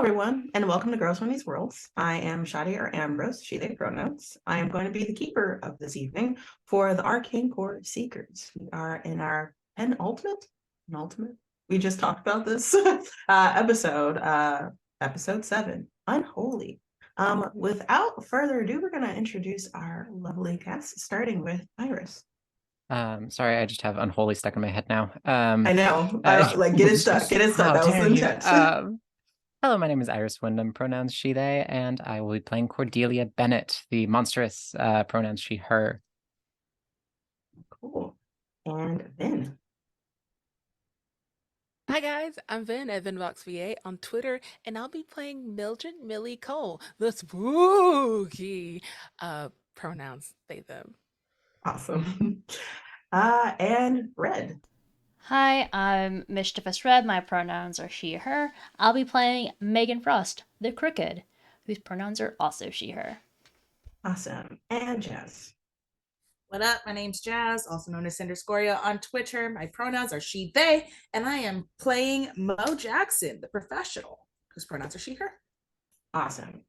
everyone, and welcome to Girls from These Worlds. I am Sade or Ambrose, she, they pronouns. I am going to be the keeper of this evening for the Arcane Core Seekers. We are in our penultimate, we just talked about this episode 7, Unholy. Without further ado, we're going to introduce our lovely cast, starting with Iris. Sorry, I just have unholy stuck in my head now. I know, get it stuck, How that was dare the you? intent. Hello, my name is Iris Wyndham, pronouns she, they, and I will be playing Cordelia Bennett, the monstrous pronouns she, her. Cool. And Vin. Hi guys, I'm Vin at VinVoxVA on Twitter, and I'll be playing Mildred Millie Cole, the spooky pronouns they them. Awesome. And Red. Hi, I'm Mischievous Red. My pronouns are she, her. I'll be playing Megan Frost, the Crooked, whose pronouns are also she, her. Awesome. And Jazz. What up? My name's Jazz, also known as Cinder Scoria on Twitter. My pronouns are she, they, and I am playing Mo Jackson, the professional, whose pronouns are she, her. Awesome.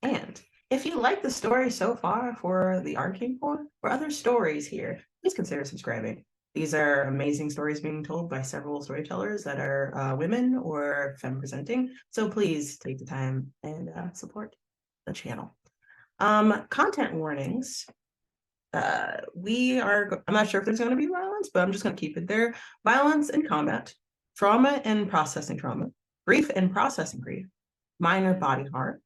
And if you like the story so far for the Arcane Core or other stories here, please consider subscribing. These are amazing stories being told by several storytellers that are women or femme presenting. So please take the time and support the channel. Content warnings. I'm not sure if there's going to be violence, but I'm just going to keep it there. Violence and combat, trauma and processing trauma, grief and processing grief, minor body harm,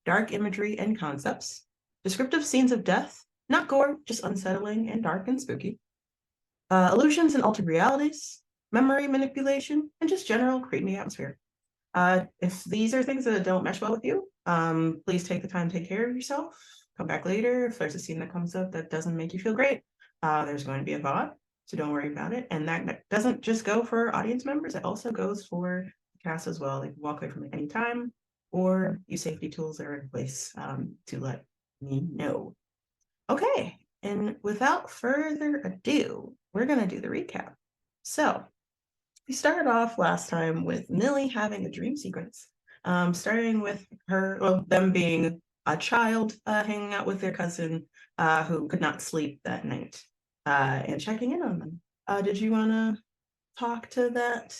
dark imagery and concepts, descriptive scenes of death, not gore, just unsettling and dark and spooky, illusions and altered realities, memory manipulation, and just general creepy atmosphere. If these are things that don't mesh well with you, please take the time to take care of yourself. Come back later. If there's a scene that comes up that doesn't make you feel great, there's going to be a VOD, so don't worry about it. And that doesn't just go for audience members, it also goes for the cast as well. They can walk away from it anytime, or use safety tools that are in place to let me know. Okay, and without further ado, we're going to do the recap. So, we started off last time with Millie having a dream sequence, starting with them being a child hanging out with their cousin who could not sleep that night and checking in on them. Did you want to talk to that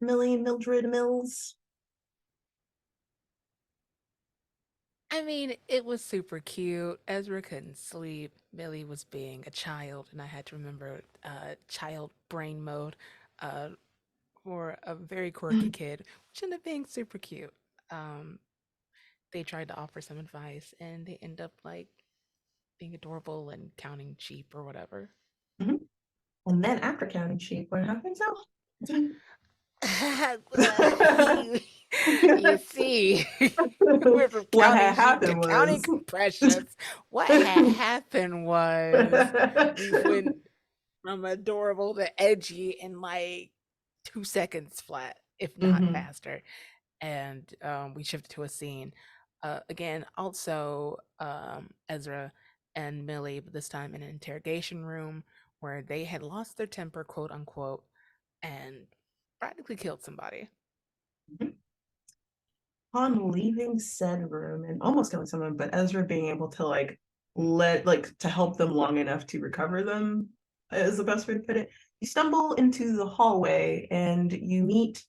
Mildred Mills? I mean, it was super cute. Ezra couldn't sleep. Millie was being a child, and I had to remember child brain mode for a very quirky kid, which ended up being super cute. They tried to offer some advice, and they end up like being adorable and counting sheep or whatever. Mm-hmm. And then after counting sheep, what happens now? You see, we're from counting sheep to counting compressions. What had happened was we went from adorable to edgy in like 2 seconds flat, if not faster. And we shifted to a scene. Again, also Ezra and Millie, but this time in an interrogation room where they had lost their temper, quote unquote, and practically killed somebody. Upon leaving said room and almost killing someone, but Ezra being able to to help them long enough to recover them is the best way to put it. You stumble into the hallway and you meet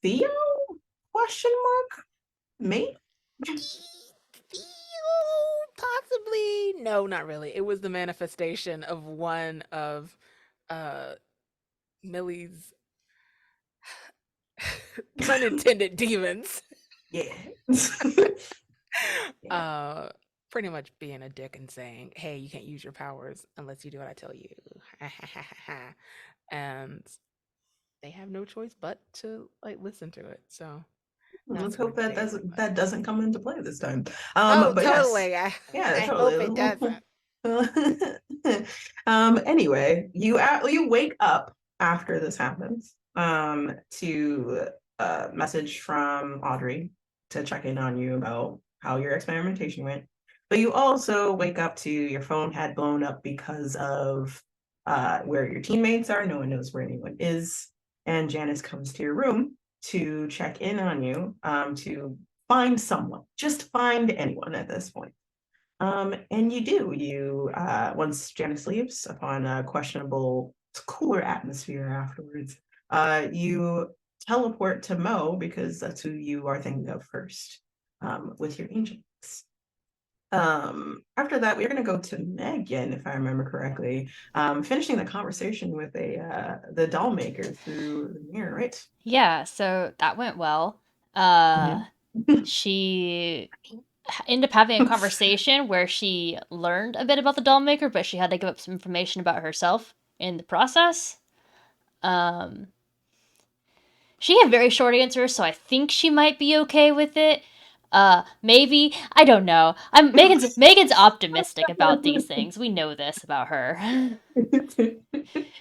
Theo? Question mark? Me? Possibly. No, not really. It was the manifestation of one of Millie's unintended demons. Yeah. Pretty much being a dick and saying, hey, you can't use your powers unless you do what I tell you. And they have no choice but to listen to it. So let's hope that doesn't come into play this time. But totally. Yes. I hope it doesn't. Anyway, you wake up after this happens to a message from Audrey to check in on you about how your experimentation went. But you also wake up to your phone had blown up because of where your teammates are. No one knows where anyone is. And Janice comes to your room to check in on you, to find someone, just find anyone at this point. And you do. Once Janice leaves, upon a questionable, cooler atmosphere afterwards, you teleport to Mo because that's who you are thinking of first, with your angels. After that, we're going to go to Megan, if I remember correctly, finishing the conversation with the doll maker through the mirror, right? Yeah, so that went well. She ended up having a conversation where she learned a bit about the doll maker, but she had to give up some information about herself in the process. She had very short answers, so I think she might be okay with it. Maybe, I don't know. Megan's optimistic about these things. We know this about her.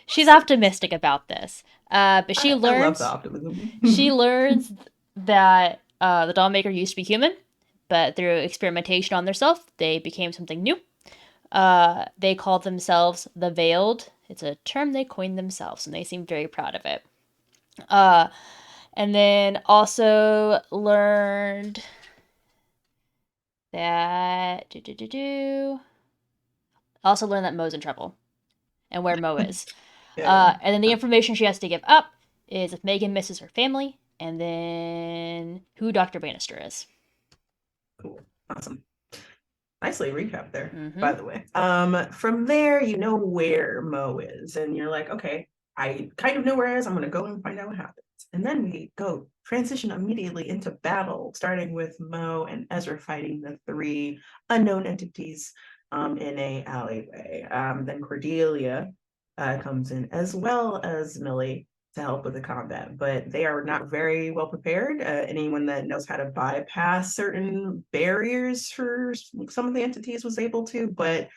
She's optimistic about this. But she I love learns the optimism. she learns that the doll maker used to be human, but through experimentation on themselves, they became something new. They called themselves the Veiled. It's a term they coined themselves, and they seem very proud of it. And then also learned that also learned that Mo's in trouble and where Mo is. Yeah. And then the information she has to give up is if Megan misses her family, and then who Dr. Bannister is. Cool. Awesome. Nicely recapped there, Mhm. by the way. From there, you know where Mo is, and you're like, okay, I kind of know where it is. I'm going to go and find out what happens. And then we go transition immediately into battle, starting with Mo and Ezra fighting the three unknown entities in a alleyway. Then Cordelia comes in, as well as Millie, to help with the combat, but they are not very well prepared. Anyone that knows how to bypass certain barriers for some of the entities was able to, but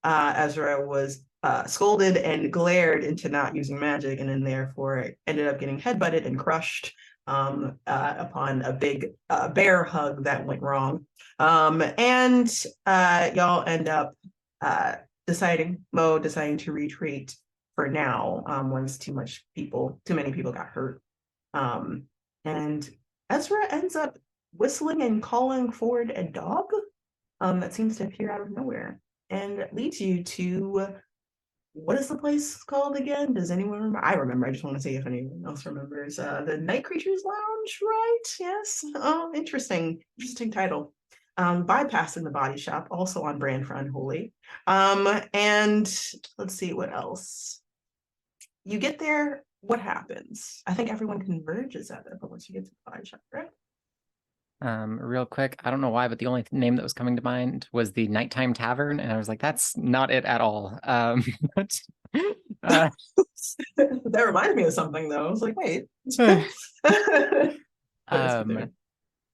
Ezra was scolded and glared into not using magic, and then therefore ended up getting headbutted and crushed upon a big bear hug that went wrong. And y'all end up Mo deciding to retreat for now, once too many people got hurt. And Ezra ends up whistling and calling forward a dog that seems to appear out of nowhere and leads you to, what is the place called again? Does anyone remember? I remember. I just want to see if anyone else remembers. The Night Creatures Lounge, right? Yes. Oh, interesting title. Bypassing the body shop, also on brand for Unholy. And let's see what else. You get there, what happens? I think everyone converges at it, but once you get to the body shop, right? Real quick, I don't know why, but the only name that was coming to mind was the Nighttime Tavern, and I was like, that's not it at all. But, that reminds me of something, though. I was like, wait.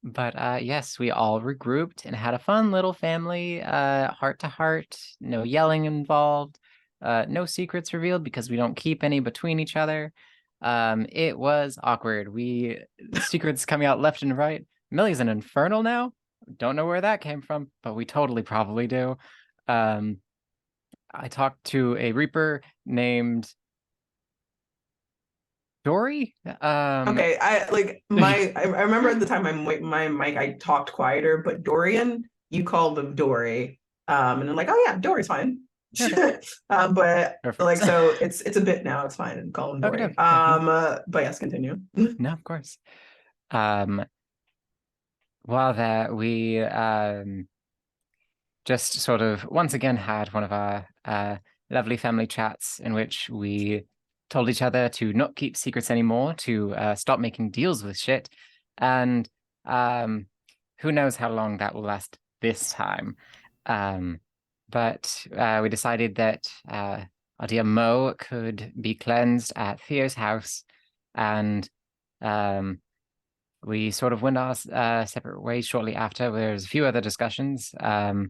But yes, we all regrouped and had a fun little family, heart to heart, no yelling involved, no secrets revealed because we don't keep any between each other. It was awkward. Secrets coming out left and right. Millie's an infernal now. Don't know where that came from, but we totally probably do. I talked to a Reaper named Dory. Okay, I remember at the time my mic I talked quieter, but Dorian, you called him Dory. And I'm like, oh yeah, Dory's fine. Okay. But Perfect. like, so it's a bit now, it's fine and call him Dory. Okay. But yes, continue. No, of course. While there, we just sort of once again had one of our lovely family chats in which we told each other to not keep secrets anymore, to stop making deals with shit, and who knows how long that will last this time. But we decided that our dear Mo could be cleansed at Theo's house, and we sort of went our separate ways shortly after. There's a few other discussions, but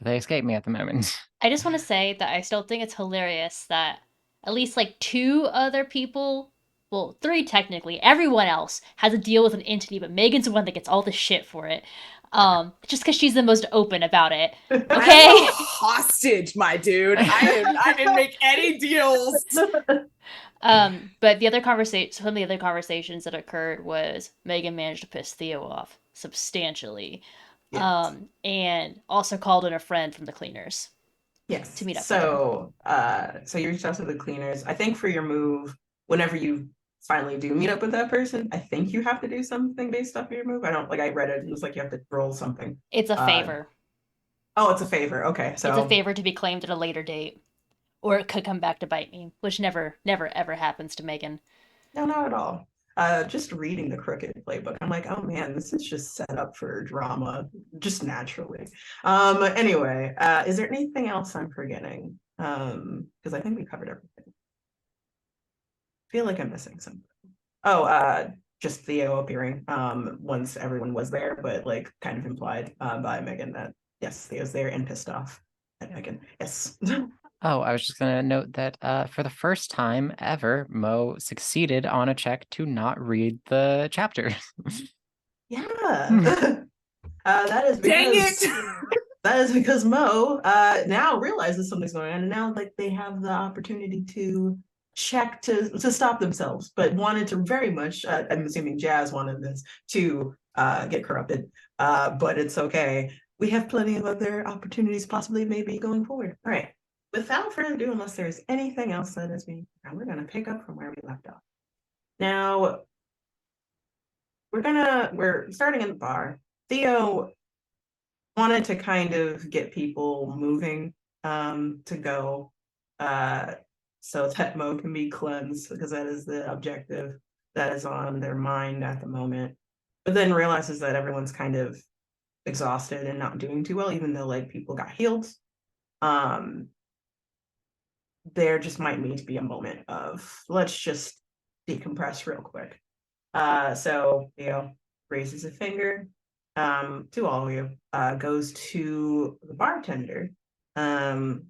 they escape me at the moment. I just want to say that I still think it's hilarious that at least like 2 other people, well, 3 technically, everyone else has a deal with an entity, but Megan's the one that gets all the shit for it. Just because she's the most open about it. Okay? I'm a hostage, my dude. I didn't make any deals. But the other conversation, some of the other conversations that occurred was Megan managed to piss Theo off substantially, Yes. and also called in a friend from the cleaners Yes. to meet up with her. So you reached out to the cleaners. I think for your move, whenever you finally do meet up with that person, I think you have to do something based off of your move. I don't like I read it. It was like you have to roll something. It's a favor. Oh, it's a favor. Okay, It's a so favor to be claimed at a later date, or it could come back to bite me, which never, ever happens to Megan. no, not at all. Just reading the Crooked playbook, I'm like, oh man, this is just set up for drama, just naturally. Anyway, is there anything else I'm forgetting? Because I think we covered everything. I feel like I'm missing something. Oh, just Theo appearing once everyone was there, but like kind of implied by Megan that yes, Theo's there and pissed off at Megan. Yes. Oh, I was just going to note that for the first time ever, Mo succeeded on a check to not read the chapter. Yeah. That is Dang because it! that is because Mo now realizes something's going on, and now like they have the opportunity to check to stop themselves, but wanted to very much. I'm assuming Jazz wanted this to get corrupted, but it's okay. We have plenty of other opportunities, possibly maybe going forward. All right. Without further ado, unless there's anything else that is being, we're gonna pick up from where we left off. Now we're starting in the bar. Theo wanted to kind of get people moving to go so that Mo can be cleansed because that is the objective that is on their mind at the moment. But then realizes that everyone's kind of exhausted and not doing too well, even though like people got healed. There just might need to be a moment of let's just decompress real quick. So raises a finger to all of you, goes to the bartender, the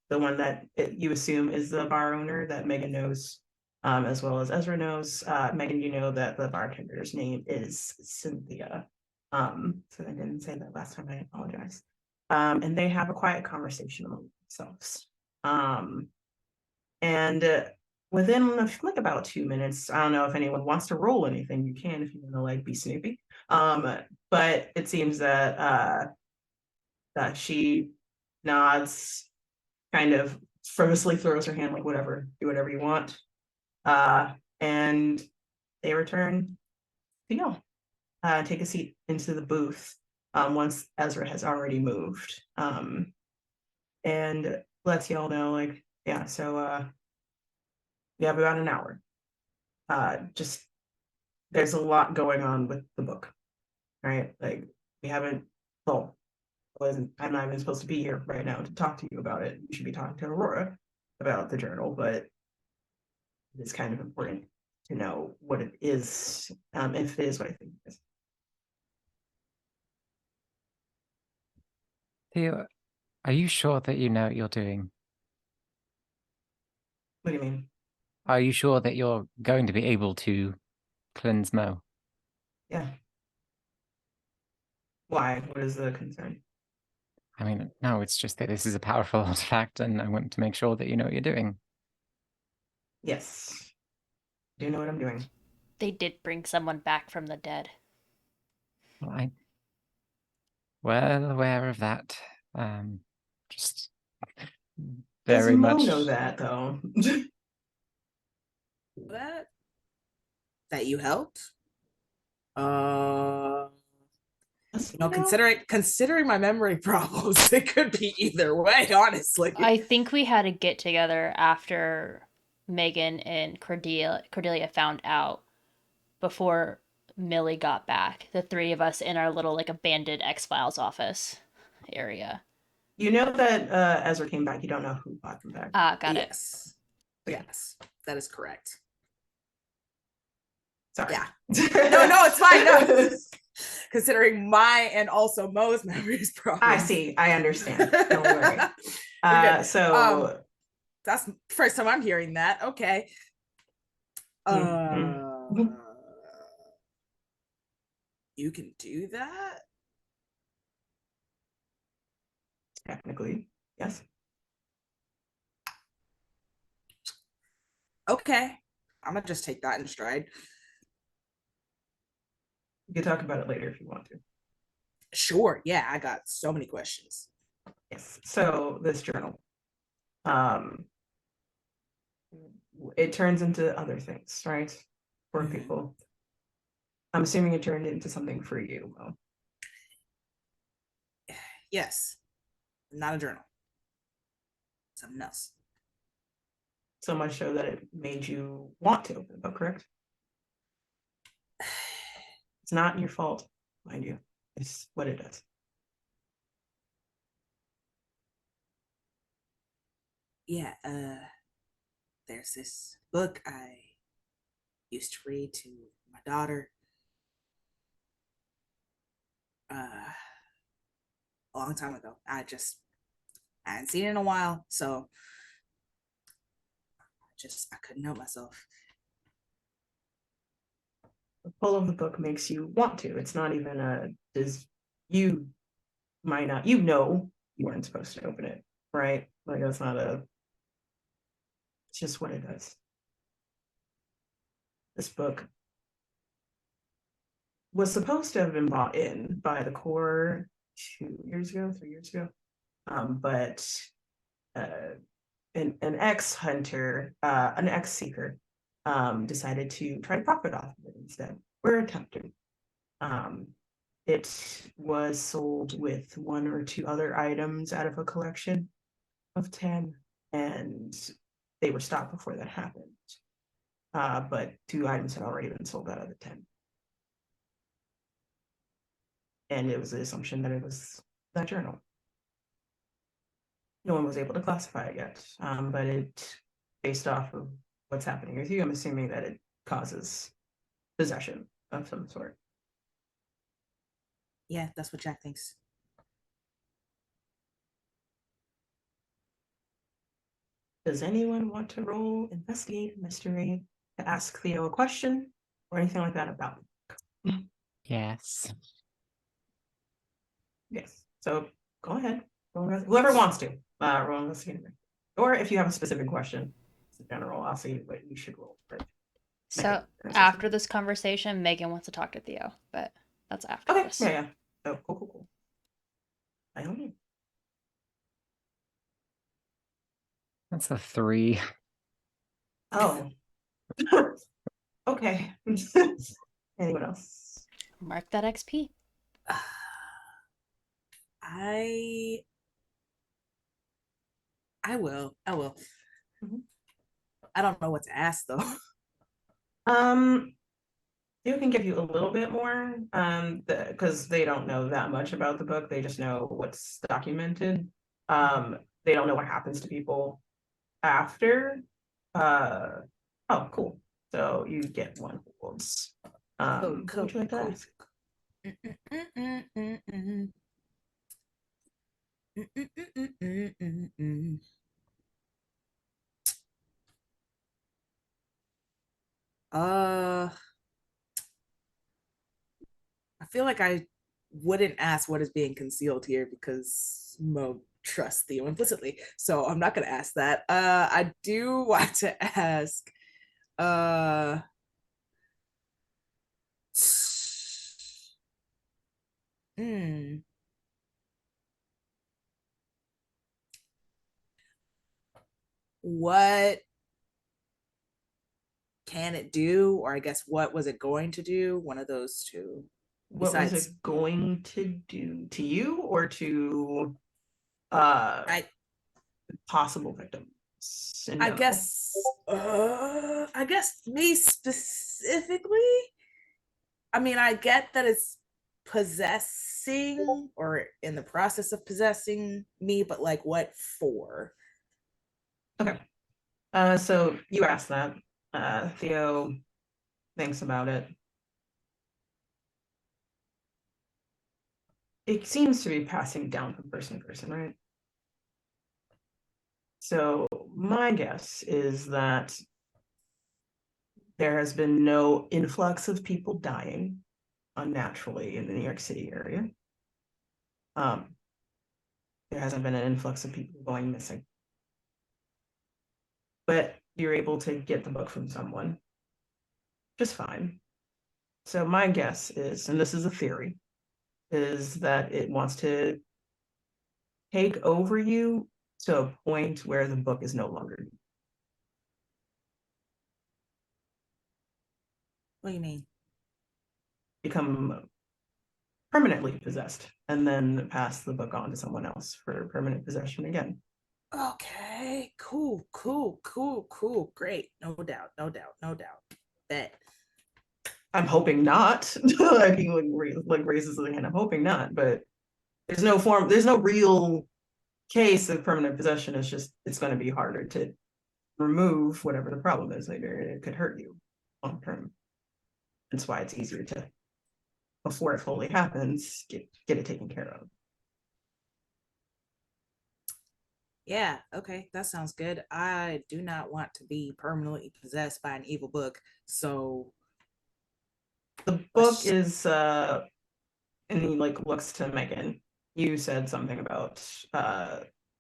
one that you assume is the bar owner that Megan knows, as well as Ezra knows. Megan, you know that the bartender's name is Cynthia. So I didn't say that last time. I apologize. And they have a quiet conversation among themselves. And within like about 2 minutes, I don't know if anyone wants to roll anything. You can if you want to like be snoopy. But it seems that she nods, kind of frivolously throws her hand like whatever, do whatever you want. And they return to y'all. Take a seat into the booth once Ezra has already moved. And lets y'all know, like, yeah, so we have about an hour. Just there's a lot going on with the book, right? Like we haven't, well, I'm not even supposed to be here right now to talk to you about it. You should be talking to Aurora about the journal, but it's kind of important to know what it is, if it is what I think it is. Theo, are you sure that you know what you're doing? What do you mean? Are you sure that you're going to be able to cleanse Mo? Yeah. Why? What is the concern? I mean, no, it's just that this is a powerful artifact, and I want to make sure that you know what you're doing. Yes. Do you know what I'm doing? They did bring someone back from the dead. Well, I'm well aware of that. Just Does very Mo much. know that though? That you helped. Does he No, know? considering my memory problems, it could be either way, honestly. I think we had a get together after Megan and Cordelia found out before Millie got back. The three of us in our little like abandoned X-Files office area. You know that Ezra came back. You don't know who brought him back. Got it. Yes. Yes, that is correct. Sorry. Yeah. No, it's fine. No. Considering my and also Mo's memories problems. I see. I understand. Don't worry. So that's the first time I'm hearing that. Okay. You can do that? technically, yes. Okay. I'm gonna just take that in stride. You can talk about it later if you want to. Sure. Yeah, I got so many questions. Yes. So this journal, um, it turns into other things, right? For Mhm. people. I'm assuming it turned into something for you. Well, Yes. Not a journal. Something else. so much so that it made you want to open the book, correct? It's not your fault, mind you. It's what it does. Yeah, there's this book I used to read to my daughter a long time ago. I hadn't seen it in a while, so I couldn't help myself. The pull of the book makes you want to. It's not even does you might not, you know, you weren't supposed to open it, right? Like that's not it's just what it does. This book was supposed to have been bought in by the core 2 years ago, 3 years ago. But uh, an ex-hunter, an ex-seeker, decided to try to profit off of it instead. We're attempting. Um, it was sold with one or two other items out of a collection of 10, and they were stopped before that happened. But 2 items had already been sold out of the 10. And it was the assumption that it was that journal. No one was able to classify it yet, but it, based off of what's happening with you, I'm assuming that it causes possession of some sort. Yeah, that's what Jack thinks. Does anyone want to roll investigate a mystery to ask Theo a question or anything like that about it? Yes. Yes. So go ahead. Whoever wants to roll investigate. Or if you have a specific question, it's in general, I'll see what you should roll. So after this conversation, Megan wants to talk to Theo, but that's after Okay. this. Yeah. Oh, cool. I don't know. That's a 3. Oh. Okay. Anyone else? Mark that XP. I will. Mhm. I don't know what to ask though. You can give you a little bit more, because they don't know that much about the book. They just know what's documented. They don't know what happens to people after. Oh, cool. So you get one holds. What would you like to ask? I feel like I wouldn't ask what is being concealed here because Mo trusts Theo implicitly. So I'm not gonna ask that. I do want to ask uh hmm, what can it do? Or I guess what was it going to do? One of those two. What was Besides, it going to do to you or to I possible victims in I general? I guess me specifically. I mean, I get that it's possessing or in the process of possessing me, but like what for? Okay. So you asked that. Theo thinks about it. It seems to be passing down from person to person, right? So my guess is that there has been no influx of people dying unnaturally in the New York City area. There hasn't been an influx of people going missing. But you're able to get the book from someone just fine. So my guess is, and this is a theory, is that it wants to take over you to a point where the book is no longer. What do you mean? Become permanently possessed and then pass the book on to someone else for permanent possession again. Okay, cool. Great. No doubt. Bet. I'm hoping not. Like he raises the hand. I'm hoping not, but there's no real case of permanent possession. It's just it's going to be harder to remove whatever the problem is later. It could hurt you long term. That's why it's easier to, before it fully happens, get it taken care of. Yeah, okay, that sounds good. I do not want to be permanently possessed by an evil book, so the book is and he like looks to Megan. You said something about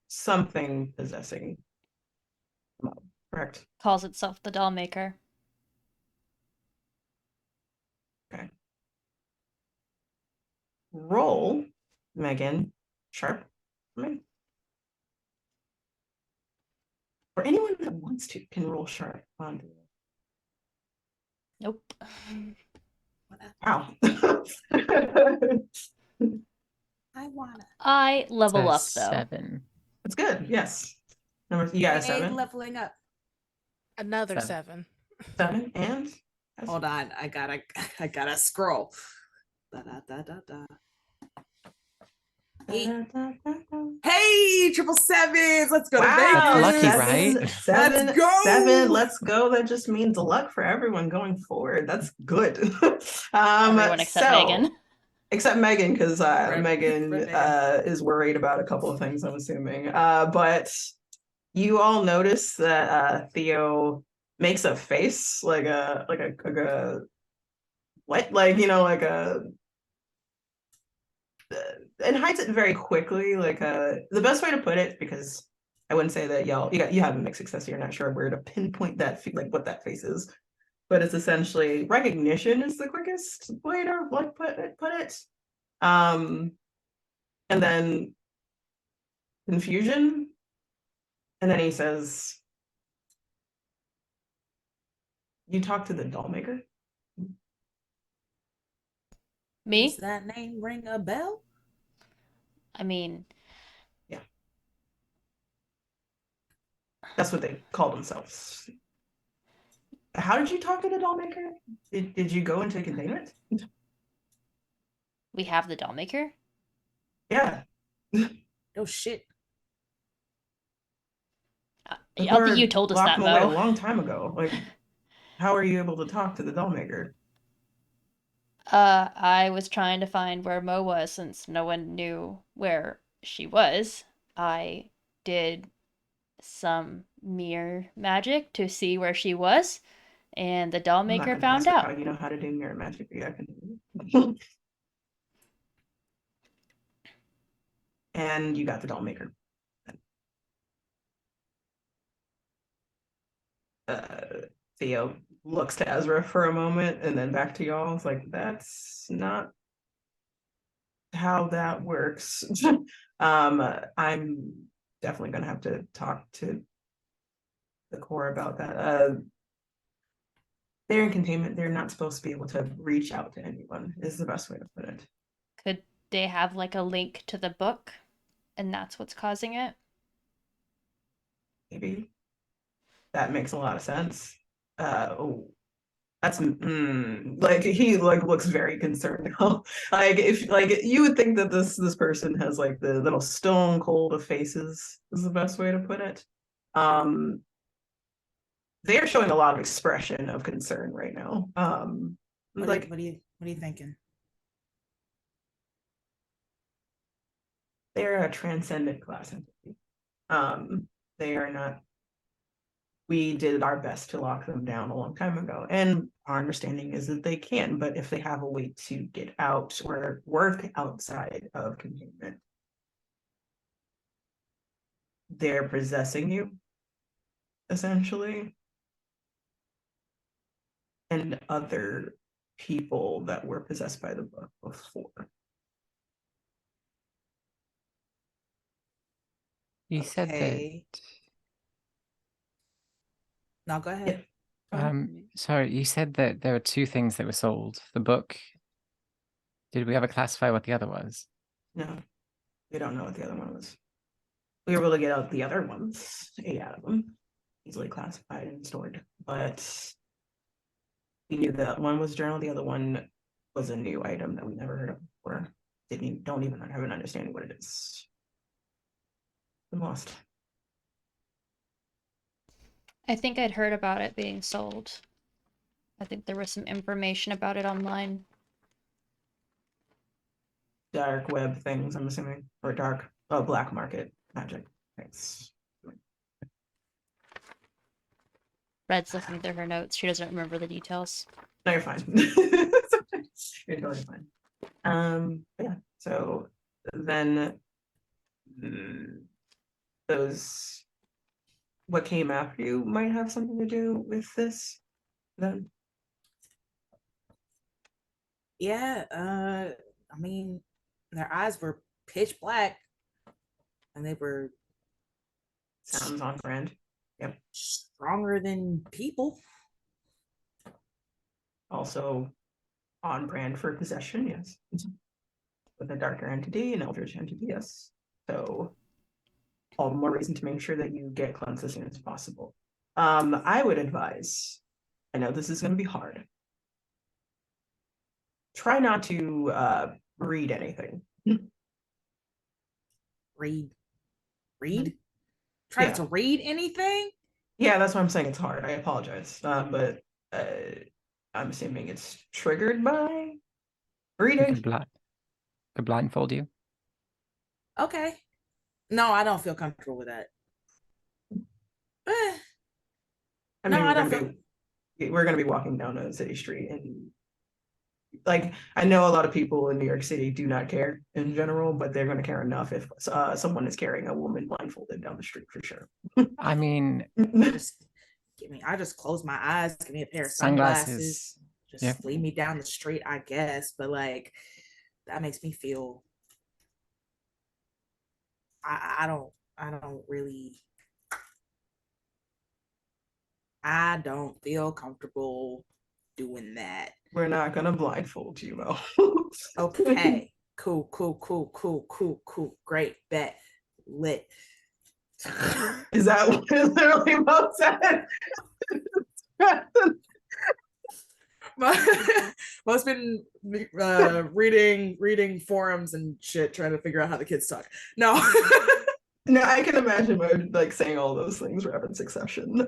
something possessing, correct? Calls itself the doll maker. Okay. Roll, Megan, sharp for me. Or anyone that wants to can roll sharp on. Nope. Wow. I wanna. I level up It's though. 7. That's good. Yes. You got a 7. Leveling up. Another 7. 7. 7 and Hold on, I gotta scroll. Da, da, da, da, da. Hey, triple sevens! Let's go to Wow, Vegas. That's lucky, right? Seven, Let's go! 7. Let's go. That just means luck for everyone going forward. That's good. Everyone except Megan. Except Megan, because Megan Megan. is worried about a couple of things, I'm assuming. But you all notice that Theo makes a face like a what, like, you know, like a and hides it very quickly. Like the best way to put it, because I wouldn't say that you have a mixed success, you're not sure where to pinpoint that like what that face is, but it's essentially recognition is the quickest way to like put it. And then confusion, and then he says, "You talk to the doll maker." Me? Does that name ring a bell? I mean, Yeah, that's what they call themselves. How did you talk to the doll maker? Did you go into containment? we have the doll maker. Yeah. Oh shit. I don't think you told us locked that, him away a Mo. long time ago. Like, how are you able to talk to the doll maker? I was trying to find where Mo was since no one knew where she was. I did some mirror magic to see where she was, and the doll I'm not maker gonna found ask out. how you know how to do mirror magic, but yeah, I can. And you got the doll maker. Theo looks to Ezra for a moment and then back to y'all. It's like, that's not how that works. I'm definitely gonna have to talk to the core about that. They're in containment. They're not supposed to be able to reach out to anyone, is the best way to put it. Could they have like a link to the book, and that's what's causing it? Maybe. That makes a lot of sense. Oh, that's like he like looks very concerned now. Like if like you would think that this person has like the little stone cold of faces is the best way to put it. They are showing a lot of expression of concern right now. What Like are you thinking? they're a transcendent class entity. They are not. We did our best to lock them down a long time ago, and our understanding is that they can. But if they have a way to get out or work outside of containment, they're possessing you, essentially. and other people that were possessed by the book before. You said that. Okay. No, go ahead. Sorry, you said that there were two things that were sold. The book. Did we ever classify what the other was? No, we don't know what the other one was. We were able to get out the other ones, 8 out of them, easily classified and stored. But we knew that one was journal, the other one was a new item that we never heard of before. Don't even have an understanding what it is. I'm lost. I think I'd heard about it being sold. I think there was some information about it online. Dark web things, I'm assuming, or black market magic. Thanks. Red's looking through her notes. She doesn't remember the details. No, you're fine. You're totally fine. Yeah. So then those what came after you might have something to do with this then. Yeah, I mean, their eyes were pitch black and they were Sounds on brand. Yep. stronger than people. Also on brand for possession, yes. With a darker entity, an eldritch entity, yes. So all the more reason to make sure that you get cleansed as soon as possible. I would advise, I know this is going to be hard. Try not to read anything. Read? Try not to read anything? Yeah, that's why I'm saying it's hard. I apologize. But I'm assuming it's triggered by reading. Could blindfold you. Okay. No, I don't feel comfortable with that. I mean, we're gonna be walking down a city street, and like I know a lot of people in New York City do not care in general, but they're gonna care enough if someone is carrying a woman blindfolded down the street for sure. I mean, I just close my eyes, give me a pair of sunglasses, just lead me down the street, I guess. But like that makes me feel I don't feel comfortable doing that. We're not gonna blindfold you, Mo. Okay. Cool. Great. Bet. Lit. Is that what literally Mo said? Mo's been reading forums and shit, trying to figure out how the kids talk. No. No, I can imagine Mo like saying all those things rapid succession.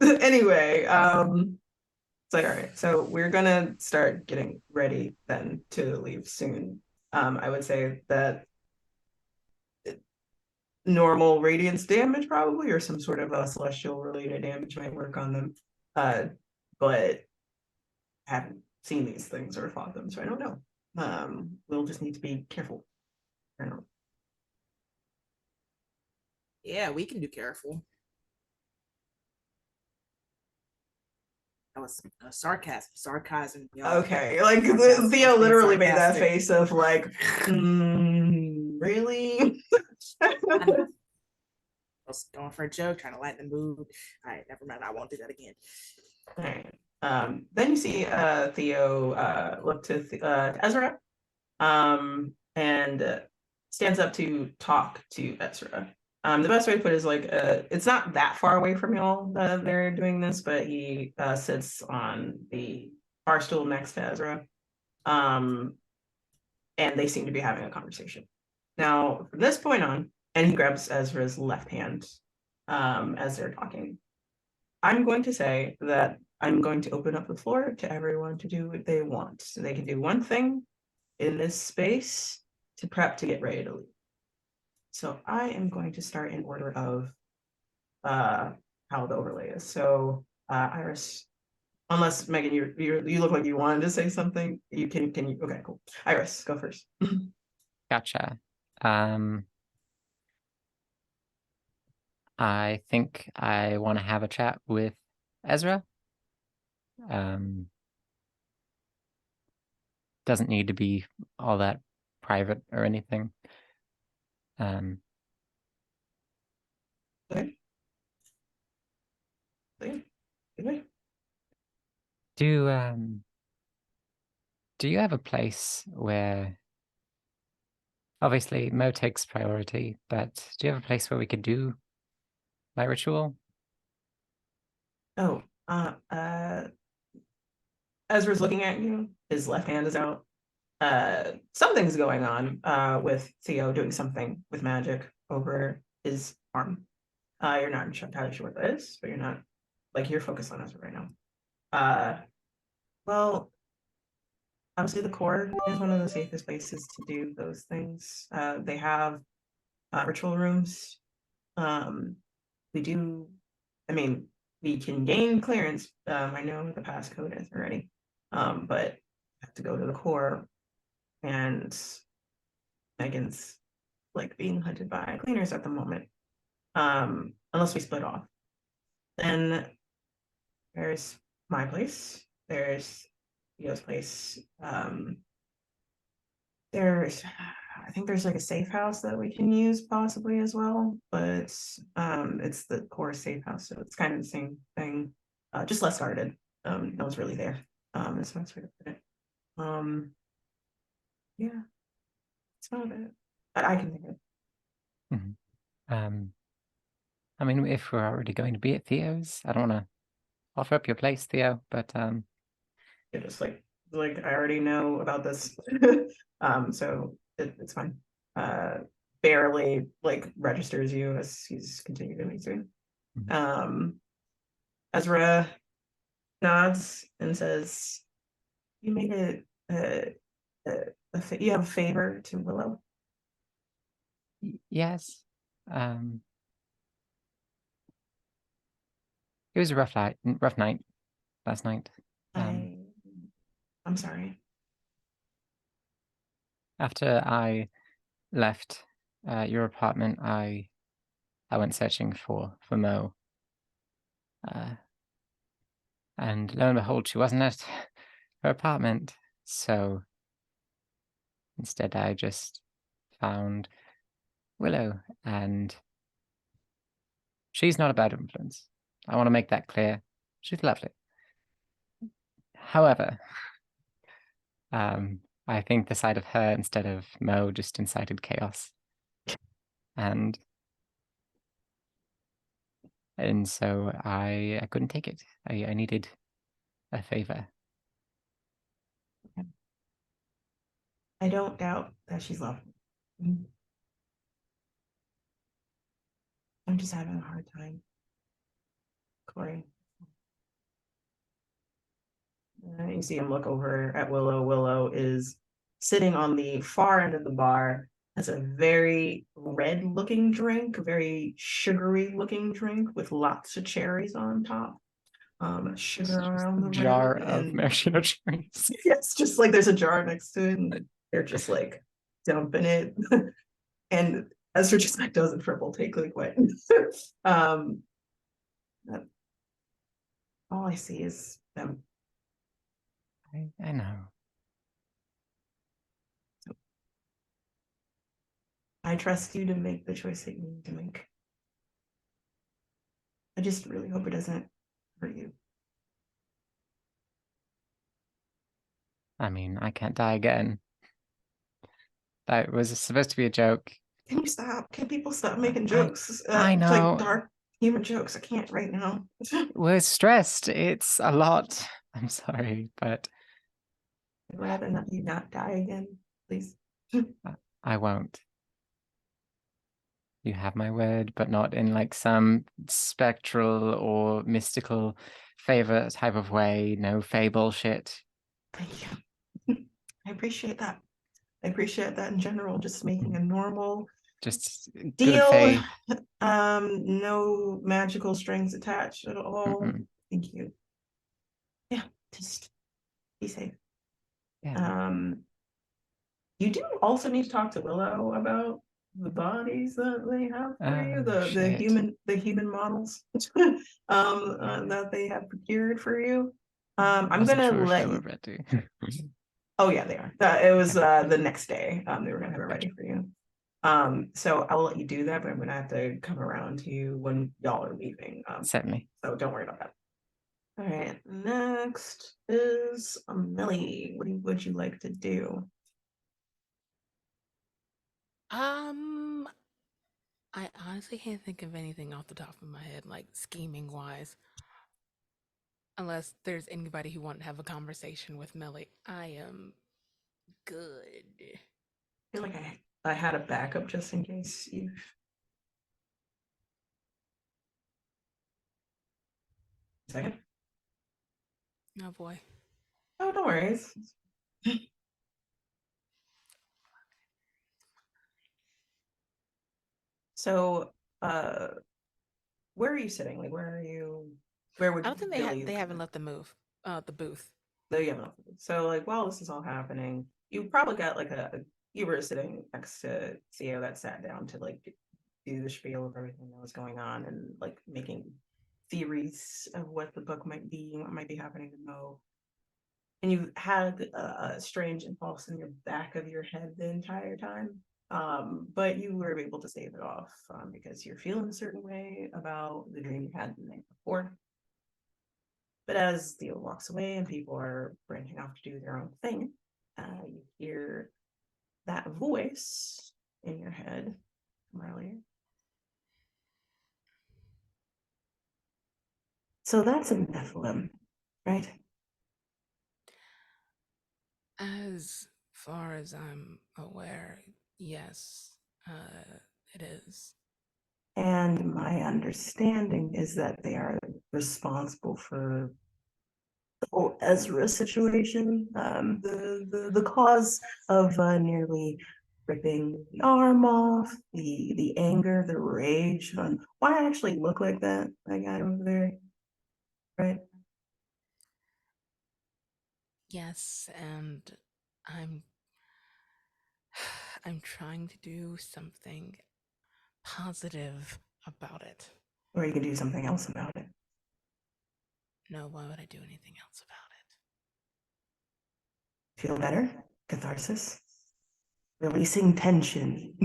Anyway, it's like all right, so we're gonna start getting ready then to leave soon. I would say that normal radiance damage probably, or some sort of a celestial related damage might work on them. But I haven't seen these things or fought them, so I don't know. We'll just need to be careful. I don't know. Yeah, we can do careful. That was sarcasm. Y'all. Okay, like Theo literally made that face of like, really? I was going for a joke, trying to lighten the mood. All right, never mind. I won't do that again. All right. Then you see Theo look to Ezra, and stands up to talk to Ezra. The best way to put it is like it's not that far away from y'all that they're doing this, but he sits on the bar stool next to Ezra, and they seem to be having a conversation. Now, from this point on, and he grabs Ezra's left hand as they're talking. I'm going to say that I'm going to open up the floor to everyone to do what they want. So they can do one thing in this space to prep to get ready to leave. So I am going to start in order of how the overlay is. So Iris, unless Megan, you look like you wanted to say something. You can you? Okay, cool. Iris, go first. Gotcha. I think I want to have a chat with Ezra. Doesn't need to be all that private or anything. Okay. Okay. Okay. Do you have a place where, obviously Mo takes priority, but do you have a place where we could do my ritual? Oh, Ezra's looking at you. His left hand is out. Something's going on with Theo doing something with magic over his arm. You're not entirely sure what that is, but you're not like you're focused on Ezra right now. Well, obviously the core is one of the safest places to do those things. They have ritual rooms. We do, I mean, we can gain clearance. I know the passcode is already, but have to go to the core, and Megan's like being hunted by cleaners at the moment. Unless we split off. Then there's my place. There's Theo's place. There's I think there's like a safe house that we can use possibly as well, but it's the core safe house, so it's kind of the same thing, just less guarded. No one's really there. That's the best way to put it. Yeah, it's not it. I can think of it. Mm-hmm. I mean, if we're already going to be at Theo's, I don't want to offer up your place, Theo, but You're just like I already know about this. So it's fine. Barely like registers you as he's continuing to. Ezra nods and says, "You made you have a favor to Willow." yes. It was a rough night last night. I'm sorry. After I left your apartment, I went searching for Mo. And lo and behold, she wasn't at her apartment. So instead, I just found Willow, and she's not a bad influence. I want to make that clear. She's lovely. However, I think the sight of her instead of Mo just incited chaos. And so I couldn't take it. I needed a favor. I don't doubt that she's lovely. I'm just having a hard time, Corey. You see him look over at Willow. Willow is sitting on the far end of the bar. Has a very red looking drink, a very sugary looking drink with lots of cherries on top. Sugar around the jar rim of maraschino cherries. Yes, just like there's a jar next to it, and they're just like dumping it. And Esther just like does a triple take like what? All I see is them. I know. I trust you to make the choice that you need to make. I just really hope it doesn't hurt you. I mean, I can't die again. That was supposed to be a joke. Can you stop? Can people stop making jokes? I know. Like dark humor jokes. I can't right now. We're stressed. It's a lot. I'm sorry, but I'd rather you not die again, please. I won't. You have my word, but not in like some spectral or mystical favor type of way. No fey bullshit. Thank you. I appreciate that. I appreciate that in general, just making a normal just deal. No magical strings attached at all. Mm-mm. Thank you. Yeah, just be safe. Yeah. You do also need to talk to Willow about the bodies that they have for you, Oh, the shit. human models that they have procured for you. I'm Wasn't gonna sure if let they you. were ready. Oh yeah, they are. It was the next day. They were gonna have it ready for you. So I will let you do that, but I'm gonna have to come around to you when y'all are leaving. Certainly. So don't worry about that. All right, next is Millie. What would you like to do? I honestly can't think of anything off the top of my head, like scheming wise. Unless there's anybody who want to have a conversation with Melly. I am good. I feel like I had a backup just in case you. Second. Oh boy. Oh, no worries. So, where are you sitting? Like, where are you? Where would I don't think Billy? they haven't left the booth. No, you haven't. So, like, while this is all happening, you probably got like you were sitting next to Theo that sat down to like do the spiel of everything that was going on and like making theories of what the book might be and what might be happening to Mo. And you had a strange impulse in your back of your head the entire time. But you were able to stave it off because you're feeling a certain way about the dream you had the night before. But as Theo walks away and people are branching off to do their own thing, you hear that voice in your head from earlier. So that's a Nephilim, right? As far as I'm aware, yes, it is. And my understanding is that they are responsible for the whole Ezra situation, the cause of nearly ripping the arm off, the anger, the rage, on why I actually look like that guy over there, right? Yes, and I'm I'm trying to do something positive about it. Or you can do something else about it. No, why would I do anything else about Feel better? Catharsis? Releasing tension.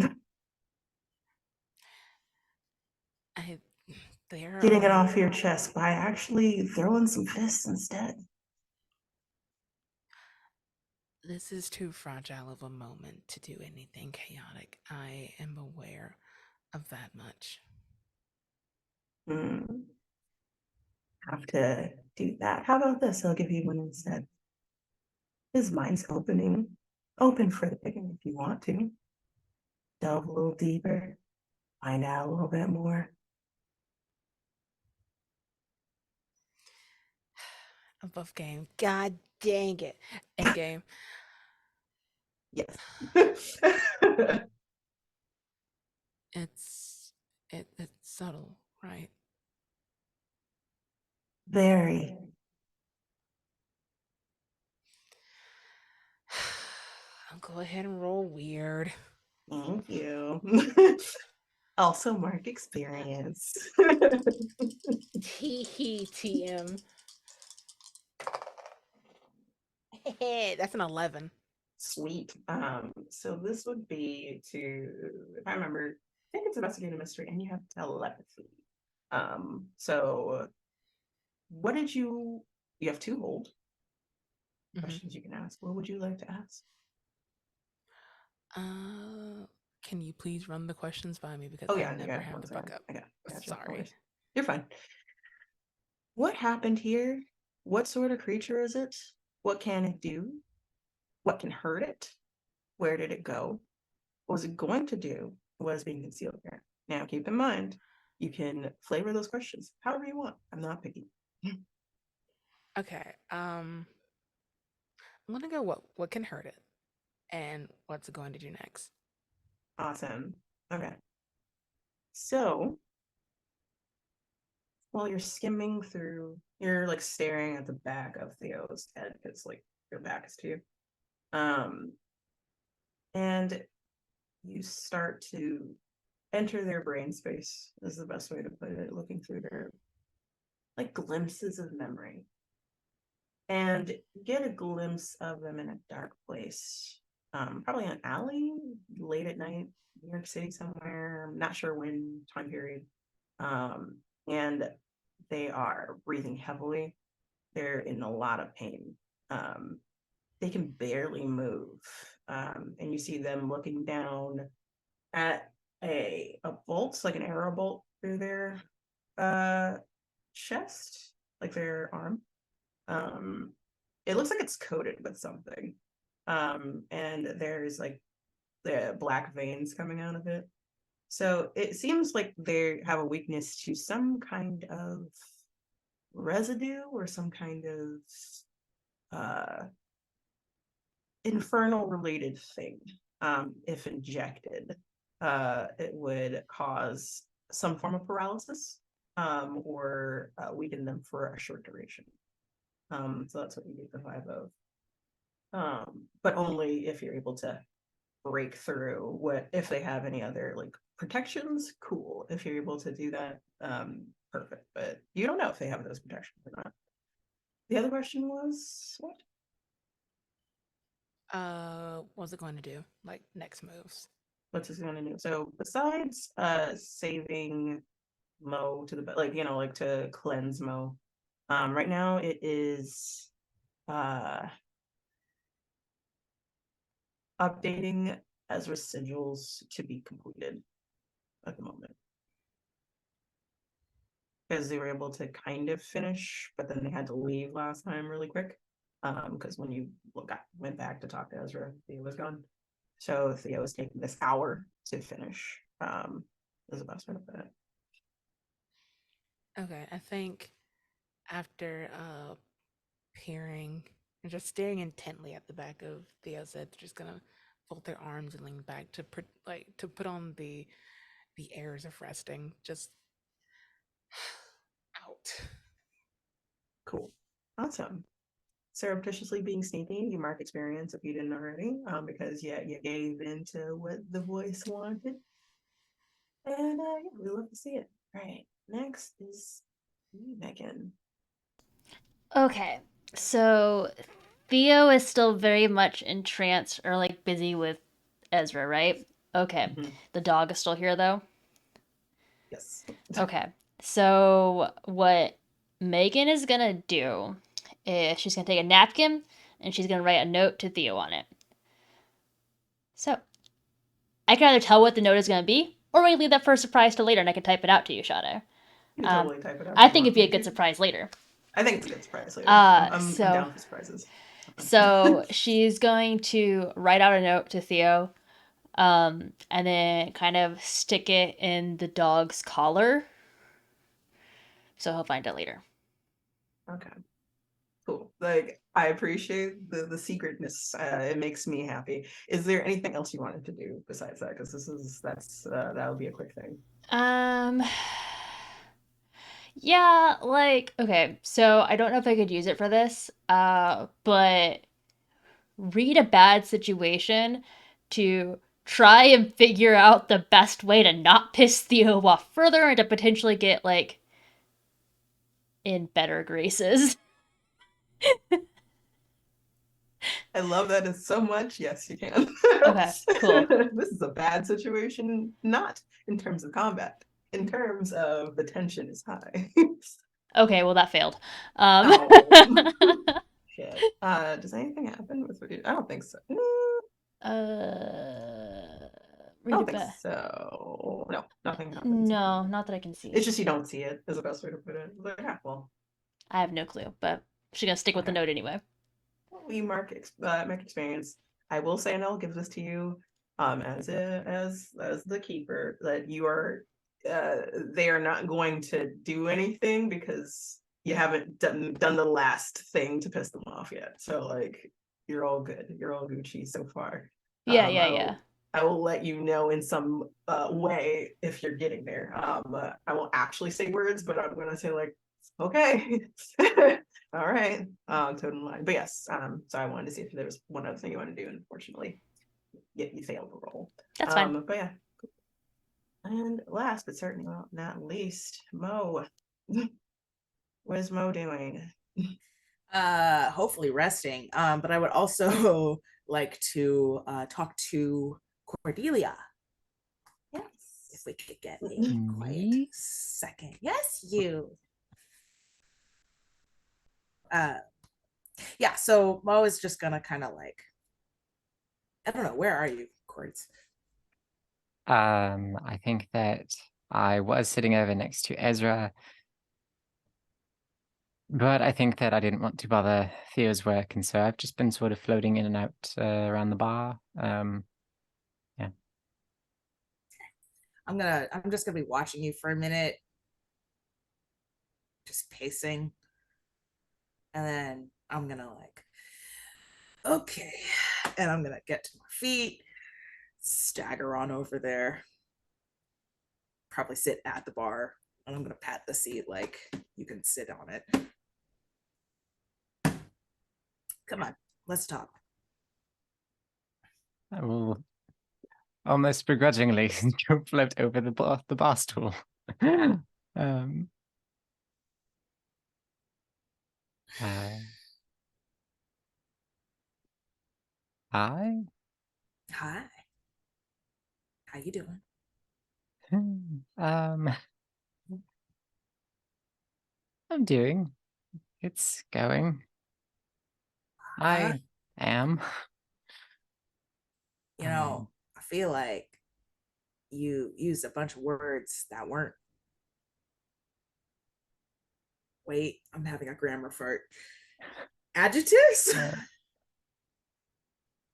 it? There Getting it are off your chest by actually throwing some fists instead. This is too fragile of a moment to do anything chaotic. I am aware of that much. Have to do that. How about this? I'll give you one instead. His mind's open for the picking if you want to. Delve a little deeper, find out a little bit more. Above game. God dang it. End game. Yes. It's subtle, right? Very. I'll go ahead and roll weird. Thank you. Also mark experience. TM. That's an 11. Sweet. So this would be to, if I remember, I think it's investigate a mystery and you have telepathy. So what did you have two hold questions you can ask. What would you like to ask? Can you please run the questions by me because Oh I yeah, never have the book up. I got you. Sorry. You're fine. What happened here? What sort of creature is it? What can it do? What can hurt it? Where did it go? What was it going to do? What is being concealed here? Now keep in mind, you can flavor those questions however you want. I'm not picky. Okay. I'm gonna go what can hurt it and what's it going to do next. Awesome. Okay. So while you're skimming through, you're like staring at the back of Theo's head because like your back is to you. And you start to enter their brain space, is the best way to put it, looking through their like glimpses of memory, and get a glimpse of them in a dark place, probably an alley, late at night, New York City somewhere. I'm not sure when time period. And they are breathing heavily. They're in a lot of pain. They can barely move. And you see them looking down at a bolt, like an arrow bolt through their chest, like their arm. It looks like it's coated with something. And there's like the black veins coming out of it. So it seems like they have a weakness to some kind of residue or some kind of infernal related thing. If injected, it would cause some form of paralysis, or weaken them for a short duration. So that's what you get the vibe of. But only if you're able to break through. What if they have any other like protections? Cool. If you're able to do that, perfect. But you don't know if they have those protections or not. The other question was what? What's it going to do? Like next moves. What's this gonna do? So besides saving Mo to the like, like to cleanse Mo, right now it is updating as residuals to be completed at the moment. Because they were able to kind of finish, but then they had to leave last time really quick. Because when you went back to talk to Ezra, Theo was gone. So Theo was taking this hour to finish. Is the best way to put it. Okay, I think after peering and just staring intently at the back of Theo's head, they're just gonna fold their arms and lean back to put on the airs of resting. Just out. Cool. Awesome. Surreptitiously being sneaky, you mark experience if you didn't already, because you gave into what the voice wanted. And yeah, we love to see it. All right, next is you, Megan. Okay, so Theo is still very much entranced or like busy with Ezra, right? Okay, Mhm. the dog is still here though. Yes. Okay, so what Megan is gonna do is she's gonna take a napkin and she's gonna write a note to Theo on it. So I can either tell what the note is gonna be, or we can leave that for a surprise to later, and I can type it out to you, Sade. You can totally type it out. I if you think it'd want be a me good to. surprise later. I think it's a good surprise later. I'm So down for surprises. So she's going to write out a note to Theo, and then kind of stick it in the dog's collar. So he'll find it later. Okay. Cool. Like, I appreciate the secretness. It makes me happy. Is there anything else you wanted to do besides that? Because that would be a quick thing. Yeah, like, okay, so I don't know if I could use it for this, but read a bad situation to try and figure out the best way to not piss Theo off further and to potentially get, like, in better graces. I love that so much. Yes, you can. Okay, cool. This is a bad situation, not in terms of combat. In terms of the tension is high. Okay, well that failed. Oh. Shit. Does anything happen with you? I don't think so. I Read don't it think back. so. No, nothing happens. No, not that I can see. It's just you don't see it, is the best way to put it. Like, yeah, well, I have no clue, but she's gonna stick with the okay. note anyway. We mark experience. I will say, and I'll give this to you, as the keeper, that you are, they are not going to do anything because you haven't done the last thing to piss them off yet. So like, you're all good. You're all Gucci so far. Yeah. I will let you know in some way if you're getting there. I won't actually say words, but I'm gonna say like, okay. All right. Totem line. But yes, so I wanted to see if there was one other thing you want to do. Unfortunately, yet you failed to roll. That's fine. But yeah. And last but certainly not least, Mo. What is Mo doing? Hopefully resting. But I would also like to talk to Cordelia. Yes. If we could get a quiet Me? second. Yes, you. Yeah, so Mo is just gonna kind of like, I don't know, where are you, Cords? I think that I was sitting over next to Ezra, but I think that I didn't want to bother Theo's work, and so I've just been sort of floating in and out around the bar. Yeah. I'm just gonna be watching you for a minute, just pacing, and then I'm gonna like, okay, and I'm gonna get to my feet, stagger on over there, probably sit at the bar, and I'm gonna pat the seat like you can sit on it. Come on, let's talk. I will almost begrudgingly go float over the bar stool. um, uh, Hi. Hi, how you doing? Um, I'm doing. It's going. I am. You know, I feel like you used a bunch of words that weren't. Wait, I'm having a grammar fart. Adjectives?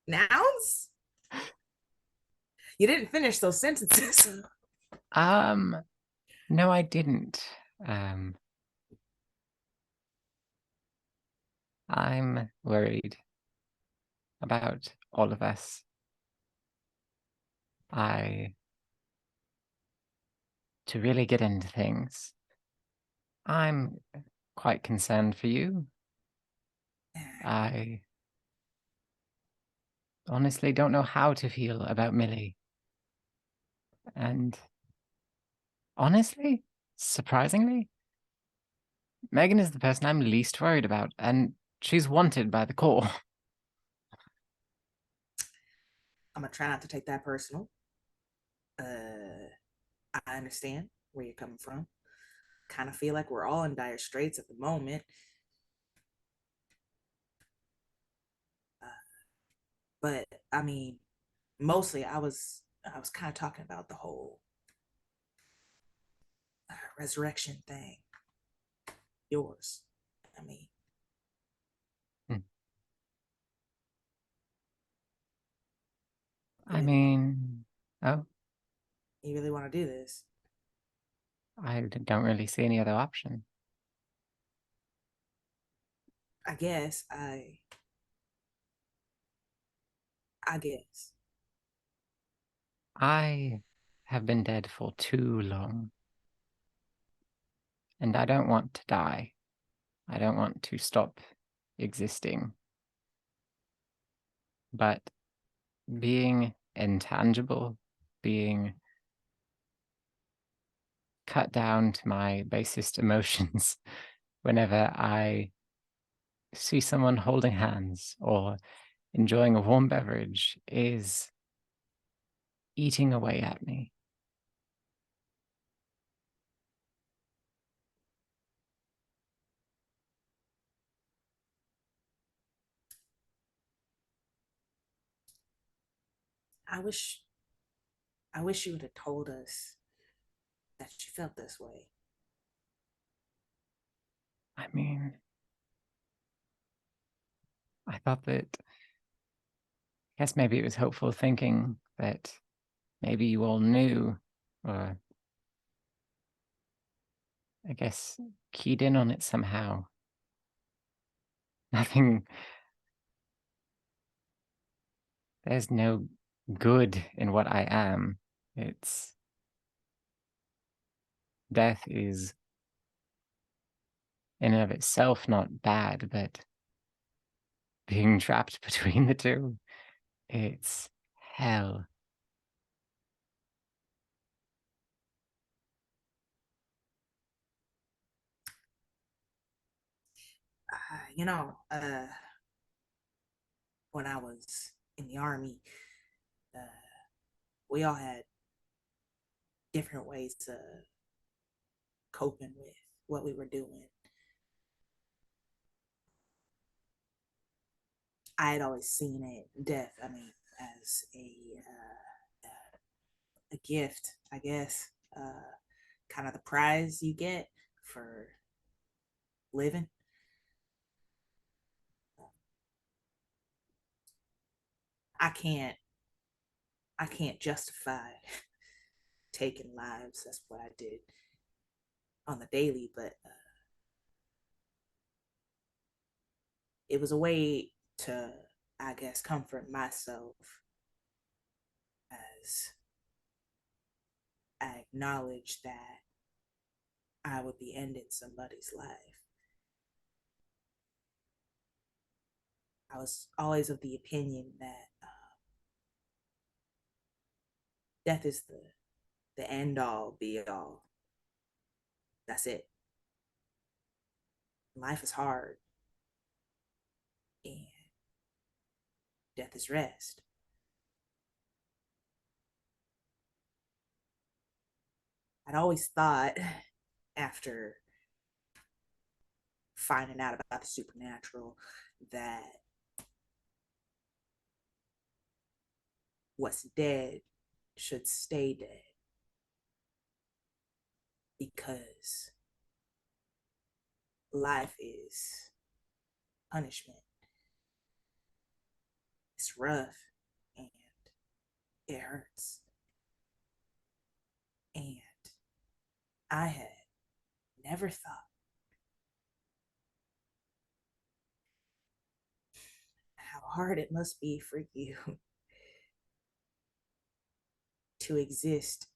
Nouns? You didn't finish those sentences. No, I didn't. Um, I'm worried about all of us. To really get into things, I'm quite concerned for you. I honestly don't know how to feel about Millie. And honestly, surprisingly, Megan is the person I'm least worried about, and she's wanted by the Corps. I'm gonna try not to take that personal. I understand where you're coming from. Kind of feel like we're all in dire straits at the moment. But I mean, mostly I was kind of talking about the whole resurrection thing. Yours. I mean, I mean, oh, you really want to do this? I don't really see any other option. I guess I guess. I have been dead for too long, and I don't want to die. I don't want to stop existing. But being intangible, being cut down to my basest emotions whenever I see someone holding hands or enjoying a warm beverage is eating away at me. I wish you would have told us that you felt this way. I mean, I thought that, I guess maybe it was hopeful thinking that maybe you all knew, or I guess keyed in on it somehow. Nothing, there's no good in what I am. It's death is in and of itself not bad, but being trapped between the two, it's hell? You know, when I was in the army, uh, we all had different ways to coping with what we were doing. I had always seen death, I mean, as a gift, I guess, kind of the prize you get for living. I can't I can't justify taking lives. That's what I did on the daily, but it was a way to, I guess, comfort myself as I acknowledged that I would be ending somebody's life. I was always of the opinion that death is the end all be all. That's it. Life is hard, and death is rest. I'd always thought after finding out about the supernatural that what's dead should stay dead because life is punishment. It's rough and it hurts. And I had never thought how hard it must be for you to exist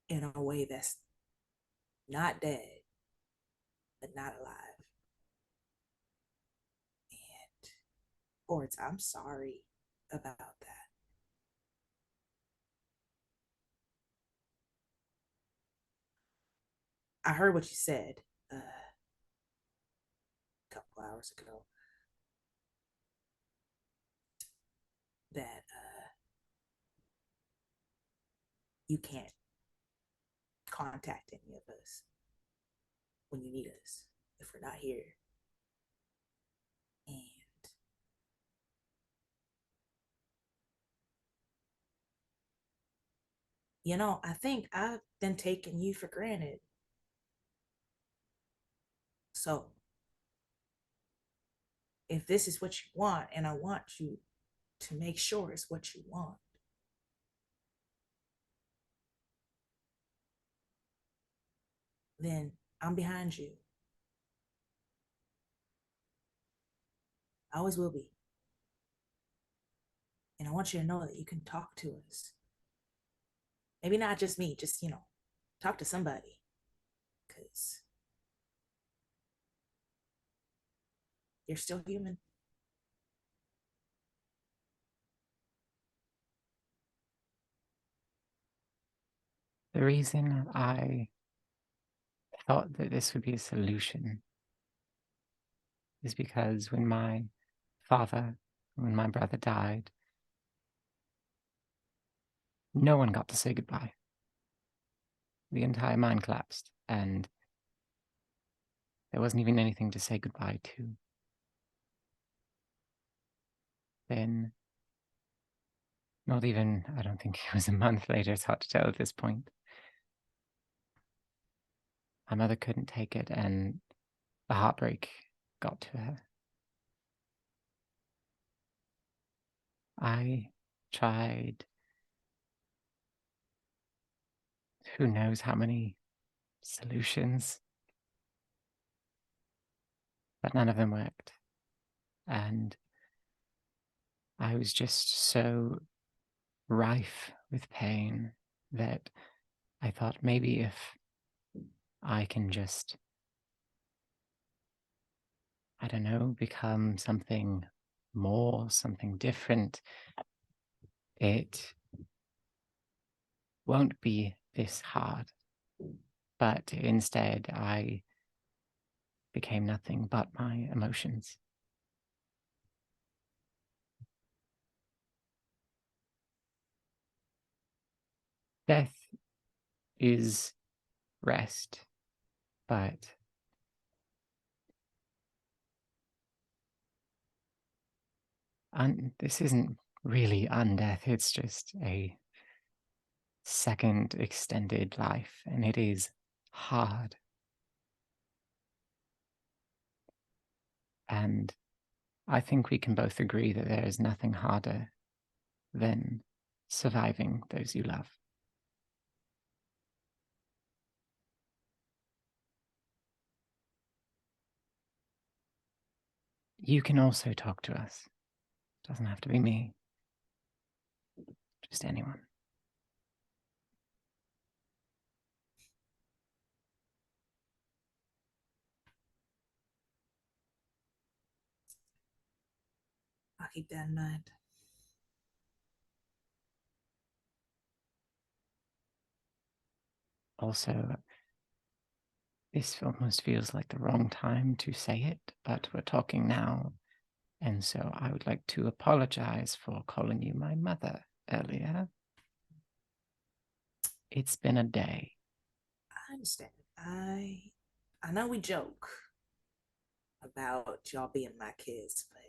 in a way that's not dead, but not alive. And, or I'm sorry about that. I heard what you said a couple hours ago that you can't contact any of us when you need us if we're not here. And you know, I think I've been taking you for granted. So if this is what you want, and I want you to make sure it's what you want, then I'm behind you. I always will be. And I want you to know that you can talk to us. Maybe not just me, just, you know, talk to somebody. Because you're still human. The reason I thought that this would be a solution is because when my brother died, no one got to say goodbye. The entire mine collapsed, and there wasn't even anything to say goodbye to. Then, not even, I don't think it was a month later, it's hard to tell at this point, my mother couldn't take it, and the heartbreak got to her. I tried who knows how many solutions, but none of them worked. And I was just so rife with pain that I thought maybe if I can just, I don't know, become something more, something different, It won't be this hard, but instead I became nothing but my emotions. Death is rest, but this isn't really undeath, it's just a second extended life, and it is hard. And I think we can both agree that there is nothing harder than surviving those you love. You can also talk to us. Doesn't have to be me. Just anyone. I'll keep that in mind. Also, this almost feels like the wrong time to say it, but we're talking now. And so I would like to apologize for calling you my mother earlier. It's been a day. I understand. I know we joke about y'all being my kids, but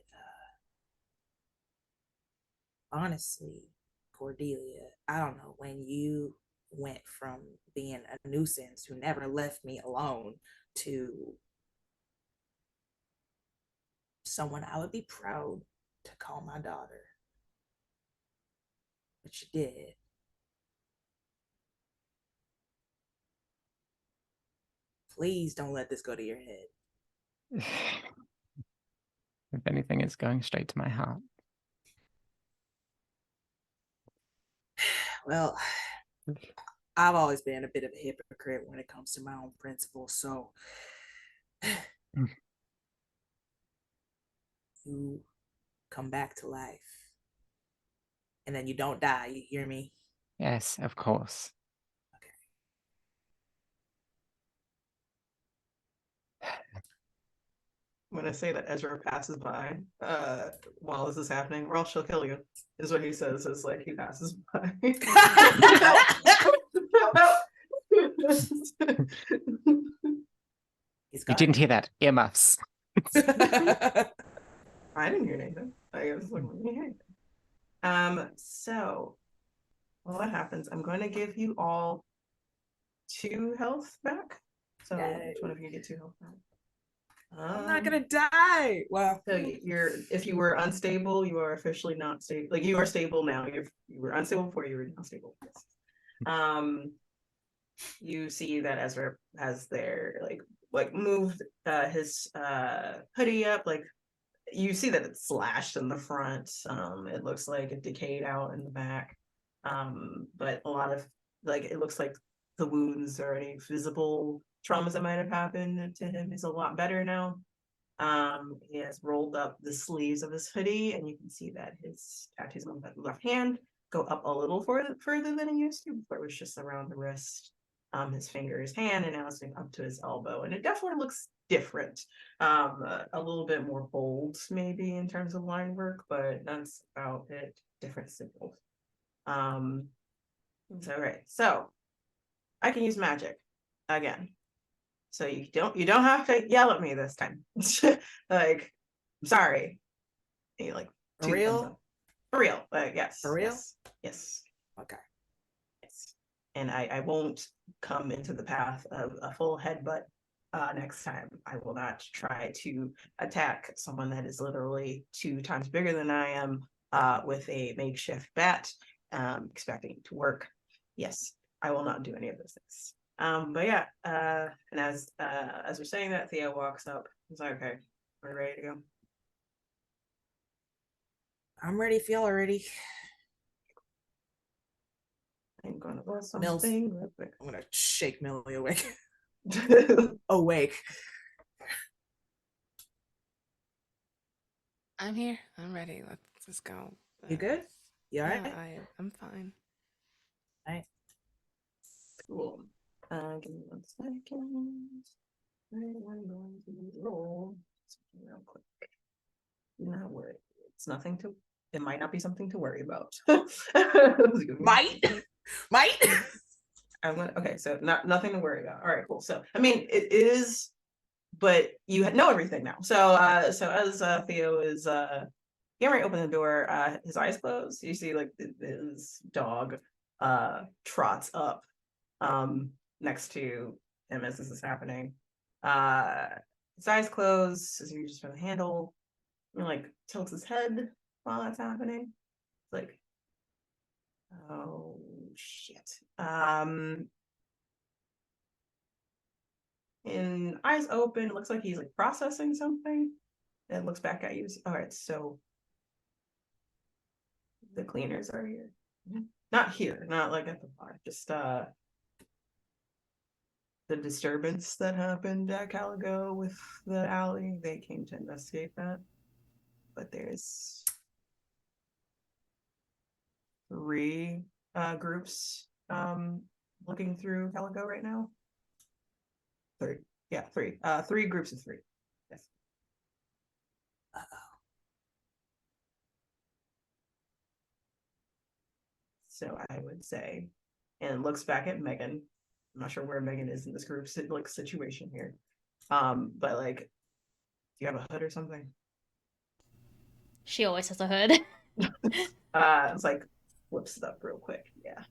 honestly, Cordelia, I don't know, when you went from being a nuisance who never left me alone to someone I would be proud to call my daughter. But you did. Please don't let this go to your head. If anything, it's going straight to my heart. Well, I've always been a bit of a hypocrite when it comes to my own principles, so you come back to life and then you don't die, you hear me? Yes, of course. When I say that Ezra passes by while this is happening, or else she'll kill you, is what he says as like he passes by. You didn't hear that. Earmuffs. I didn't hear anything. I was like, so what happens? I'm going to give you all 2 health back. So Yay. which one of you get 2 health back? I'm not gonna die. Well, so if you were unstable, you are officially not stable. Like you are stable now. You were unstable before, you were now stable. You see that Ezra has their like moved his hoodie up. Like you see that it's slashed in the front. It looks like it decayed out in the back. But a lot of it looks like the wounds or any visible traumas that might have happened to him is a lot better now. He has rolled up the sleeves of his hoodie, and you can see that his tattoos on the left hand go up a little further than he used to. Before it was just around the wrist, his finger, his hand, and now it's up to his elbow, and it definitely looks different. A little bit more bold, maybe in terms of line work, but that's about it. Different symbols. So I can use magic again. So you don't have to yell at me this time. Like, I'm sorry. You like for real? For real. Yes. For real? Yes. Okay. Yes. And I won't come into the path of a full headbutt next time. I will not try to attack someone that is literally 2 times bigger than I am with a makeshift bat, expecting it to work. Yes, I will not do any of those things. But yeah, and as we're saying that, Theo walks up. He's like, "Okay, we're ready to go." I'm ready if y'all are ready. I'm gonna do something real quick. I'm gonna shake Millie awake. Awake. I'm here. I'm ready. Let's go. You good? You all Yeah, right? I'm fine. All right. Cool. Give me 1 second. I'm going to roll something real quick. Not worry. It's nothing to. It might not be something to worry about. Might. I'm gonna. Okay, so nothing to worry about. All right, cool. So I mean, it is, but you know everything now. So as Theo is getting ready to open the door, his eyes closed. You see like his dog trots up next to him as this is happening. His eyes closed as he reaches for the handle. Like tilts his head while that's happening. It's like, oh shit. And eyes open, it looks like he's like processing something. And looks back at you. All right, so the cleaners are here. Not here, not like at the bar. Just the disturbance that happened at Caligo with the alley. They came to investigate that. But there's 3 groups looking through Calico right now. 3. Yeah, 3. 3 groups of 3. Yes. So I would say, and looks back at Megan. I'm not sure where Megan is in this group like situation here. But like, do you have a hood or something? She always has a hood. It's like flips it up real quick. Yeah.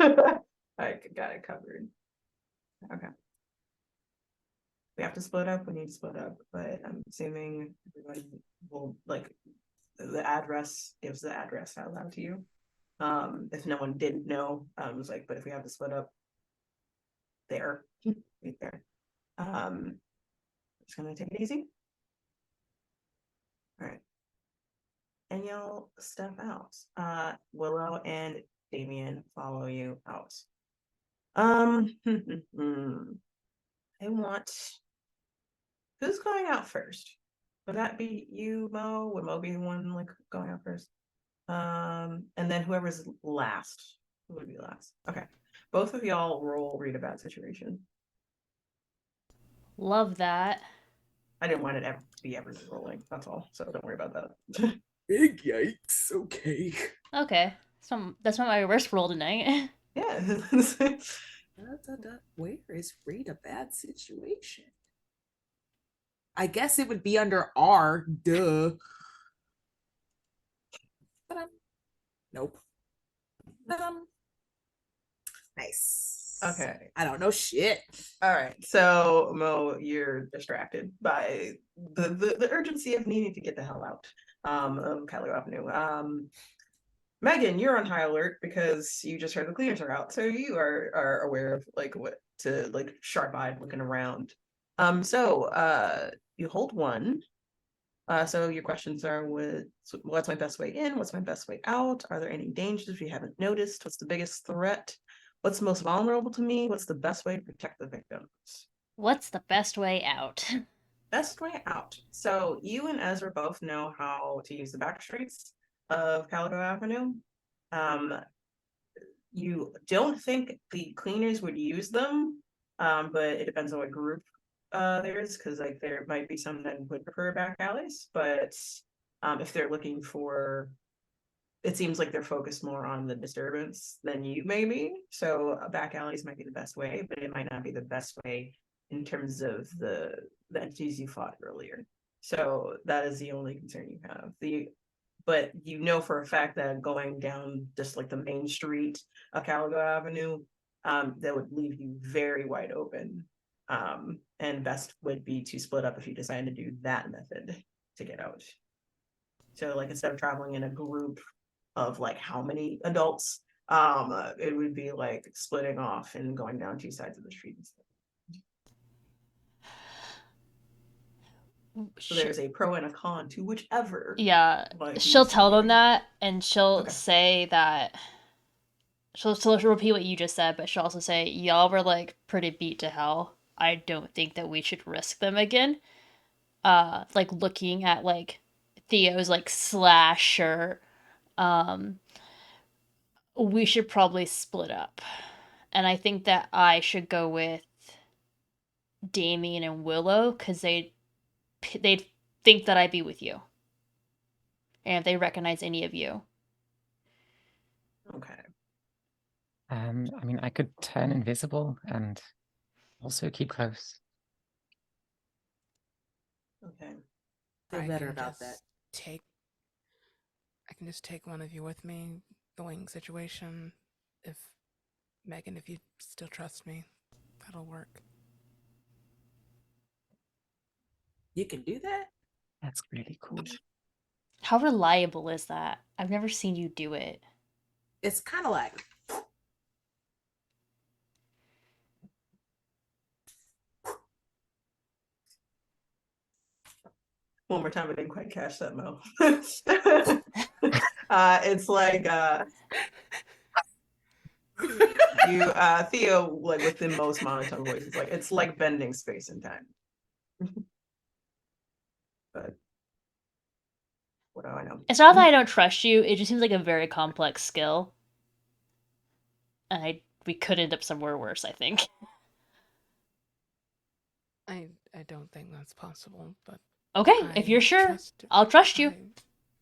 I got it covered. Okay. We have to split up. We need to split up, but I'm assuming everybody will like the address gives the address out loud to you. If no one didn't know, it was like, but if we have to split up, there, right there. Just gonna take it easy. All right. And y'all step out. Willow and Damien follow you out. I want who's going out first? Would that be you, Mo? Would Mo be the one like going out first? And then whoever's last, who would be last? Okay. Both of y'all roll read a bad situation. Love that. I didn't want it ever to be ever rolling. That's all. So don't worry about that. Big yikes. Okay. Okay. That's not my worst roll tonight. Yeah. Where is read a bad situation? I guess it would be under R. Duh. Nope. Nice. Okay. I don't know shit. All right. So Mo, you're distracted by the urgency of needing to get the hell out of Kylo Avenue. Megan, you're on high alert because you just heard the cleaners are out. So you are aware of like what to like sharp-eyed looking around. So you hold 1. So your questions are what's my best way in? What's my best way out? Are there any dangers we haven't noticed? What's the biggest threat? What's most vulnerable to me? What's the best way to protect the victims? What's the best way out? Best way out. So you and Ezra both know how to use the back streets of Calico Avenue. You don't think the cleaners would use them, but it depends on what group there is, because like there might be some that would prefer back alleys, but if they're looking for, it seems like they're focused more on the disturbance than you maybe. So back alleys might be the best way, but it might not be the best way in terms of the entities you fought earlier. So that is the only concern you have. But you know for a fact that going down just like the main street of Caligo Avenue, that would leave you very wide open. And best would be to split up if you decide to do that method to get out. So like instead of traveling in a group of like how many adults, it would be like splitting off and going down 2 sides of the street instead. So there's a pro and a con to whichever. Yeah, like, she'll tell them doing. that, and she'll Okay. say that. She'll repeat what you just said, but she'll also say, "Y'all were like pretty beat to hell. I don't think that we should risk them again." Like looking at like Theo's like slash shirt, we should probably split up. And I think that I should go with Damien and Willow because they'd think that I'd be with you. And if they recognize any of you. Okay. I mean, I could turn invisible and also keep close. Okay. Feel I better can about just that. I can just take one of you with me. The wing situation. If Megan, if you still trust me, that'll work. You can do that? That's really cool. How reliable is that? I've never seen you do it. It's kind of like One more time, I didn't quite catch that, Mo. It's like you Theo, like with the most monotone voice, it's like bending space and time. But what do I know? It's not that I don't trust you, it just seems like a very complex skill. And we could end up somewhere worse, I think. I don't think that's possible, but Okay, if you're sure, I'll trust you.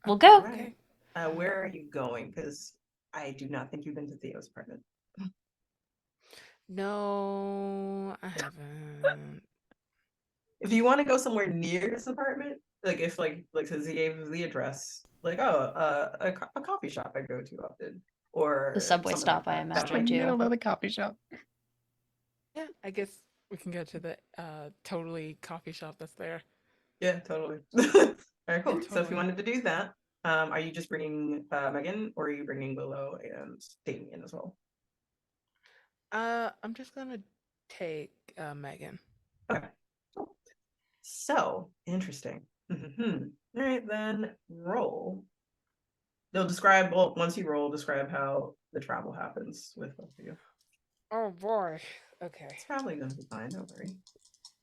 We'll go. Right. Where are you going? Because I do not think you've been to Theo's apartment. No, I haven't. If you want to go somewhere near his apartment, like if like since he gave the address, like a coffee shop I go to often, or The subway something stop, like I that. That's imagine, like too. middle of the coffee shop. Yeah, I guess we can go to the totally coffee shop that's there. Yeah, totally. All right, cool. Yeah, So if totally. you wanted to do that, are you just bringing Megan, or are you bringing Willow and Damien as well? I'm just gonna take Megan. Okay. Cool. So interesting. All right, then roll. They'll describe, well, once you roll, describe how the travel happens with both of you. Oh boy. Okay. It's probably gonna be fine, don't worry.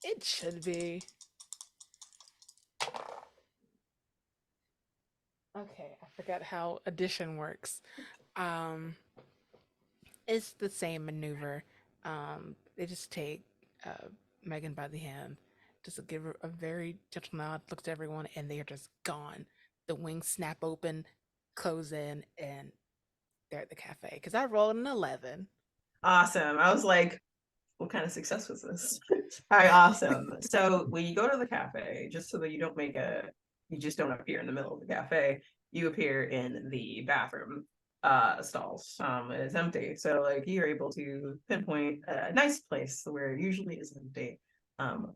It should be. Okay, I forgot how addition works. It's the same maneuver. They just take Megan by the hand, just give her a very gentle nod, looks at everyone, and they are just gone. The wings snap open, close in, and they're at the cafe. Because I rolled an 11. Awesome. I was like, what kind of success was this? All right, awesome. So when you go to the cafe, just so that you just don't appear in the middle of the cafe, you appear in the bathroom stalls. It's empty. So like you're able to pinpoint a nice place where it usually is empty.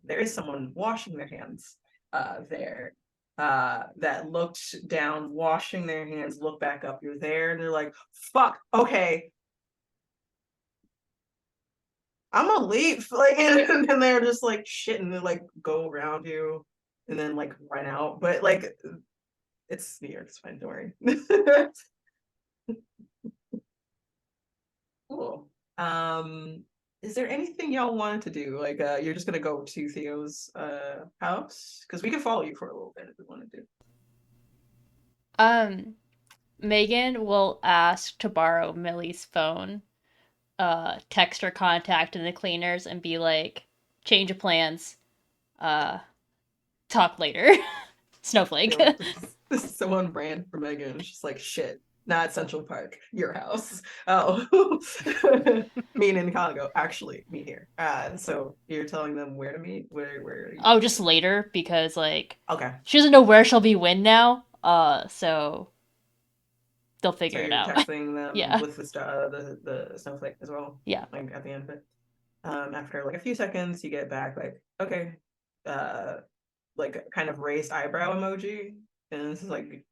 There is someone washing their hands there. That looked down, washing their hands, look back up, you're there, and they're like, fuck, okay, I'm gonna leave. Like, and then they're just like shit, and they like go around you and then like run out. But like, it's New York, it's fine, don't worry. Cool. Is there anything y'all wanted to do? Like, you're just gonna go to Theo's house? Because we can follow you for a little bit if we want to do. Megan will ask to borrow Millie's phone, text her contact in the cleaners, and be like, change of plans. Talk later. Snowflake. Like, this is so on brand for Megan. She's like, shit, not Central Park, your house. Oh, mean in Chicago. Actually, meet here. So you're telling them where to meet? Where are you? Oh, just later because like Okay. she doesn't know where she'll be when now. So they'll So figure you're it out. texting them Yeah. with the snowflake as well. Yeah. Like at the end of it. After like a few seconds, you get back like, okay, like kind of raised eyebrow emoji, and this is like,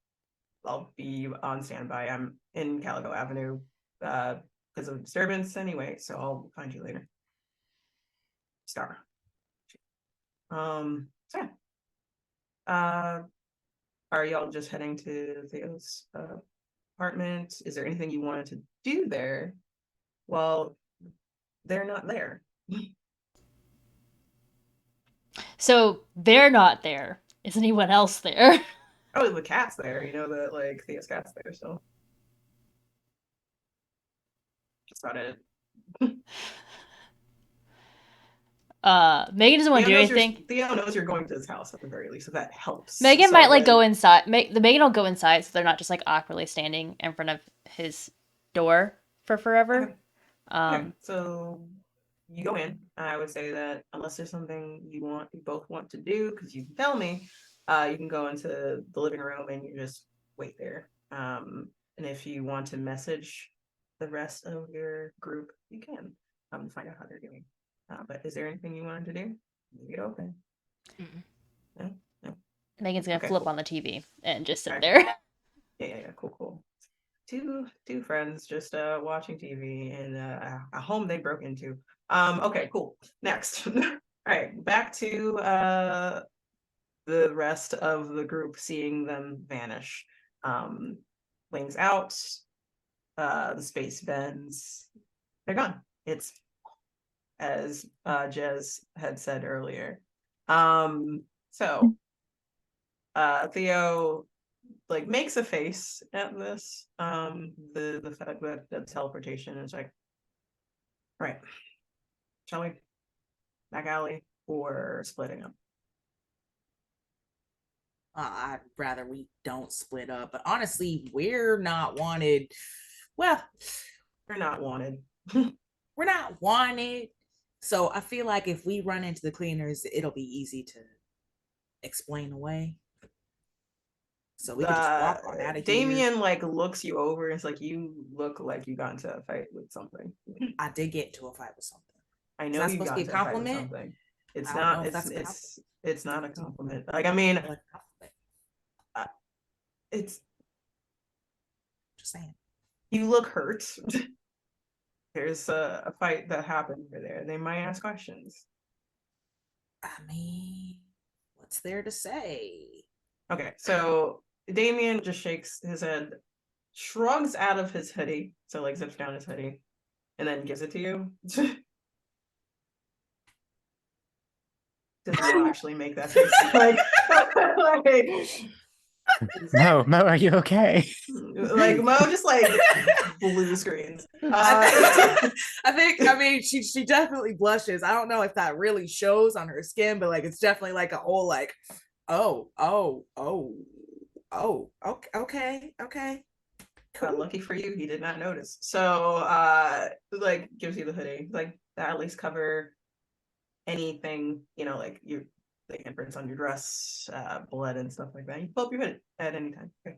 I'll be on standby. I'm in Calico Avenue because of disturbance anyway, so I'll find you later. Star. So yeah. Are y'all just heading to Theo's apartment? Is there anything you wanted to do there? Well, they're not there. So they're not there. Is anyone else there? Oh, the cat's there. You know that like Theo's cat's there, so That's about it. Megan doesn't want to do Theo knows anything. Theo knows you're going to his house at the very least, so that helps. Megan So might like go when- inside. Megan will go inside, so they're not just like awkwardly standing in front of his door for forever. Okay. Okay, so you go in. I would say that unless there's something you both want to do, because you can tell me, you can go into the living room and you just wait there. And if you want to message the rest of your group, you can to find out how they're doing. But is there anything you wanted to do? Leave it open. No? No? Megan's gonna Okay, flip cool. on the TV and just sit Alright. there. Yeah, cool. Two friends just watching TV in a home they broke into. Okay, cool. Next. All right, back to the rest of the group seeing them vanish. Wings out, the space bends, they're gone. It's as Jez had said earlier. So Theo like makes a face at this. The fact that the teleportation is like, all right, shall we back alley or splitting up? I'd rather we don't split up, but honestly, we're not wanted. Well, We're not wanted. we're not wanted. So I feel like if we run into the cleaners, it'll be easy to explain away. So we could just walk on out of here. Damien like looks you over and it's like, you look like you got into a fight with something. I did get into a fight with something. I know that you supposed got to be a into a fight with compliment? something. It's I don't not. know if that's a It's not a compliment. Like I mean, Like a compliment. it's Just saying. you look hurt. There's a fight that happened over there. They might ask questions. I mean, what's there to say? Okay, so Damien just shakes his head, shrugs out of his hoodie, so like zips down his hoodie, and then gives it to you. Does Mo actually make that face? Mo, are you okay? Like Mo just like blue screens. I mean, she definitely blushes. I don't know if that really shows on her skin, but like it's definitely like a whole like, oh, okay. Cool. Lucky for you, he did not notice. So like gives you the hoodie, like that at least cover anything, like the imprints on your dress, blood and stuff like that. You pull up your hood at any time. Okay.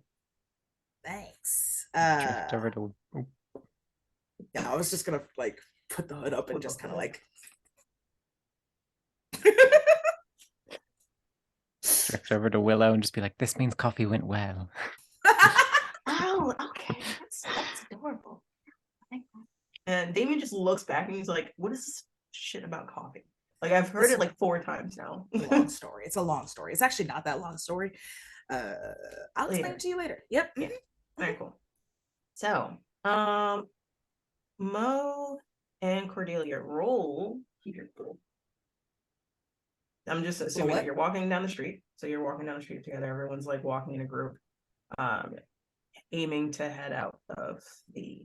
Thanks. Drift over to Yeah, I was just gonna like put the hood up and Put just the kind of hood. like drift over to Willow and just be like, "This means coffee went well." Oh, okay. That's adorable. And Damien just looks back and he's like, what is this shit about coffee? Like I've heard it like 4 times now. long story. It's a long story. It's actually not that long story. I'll explain it to you later. Yep. Yeah. All right, cool. So, Mo and Cordelia roll. I'm just assuming that you're walking down the street. So you're walking down the street together. Everyone's like walking in a group, aiming to head out of the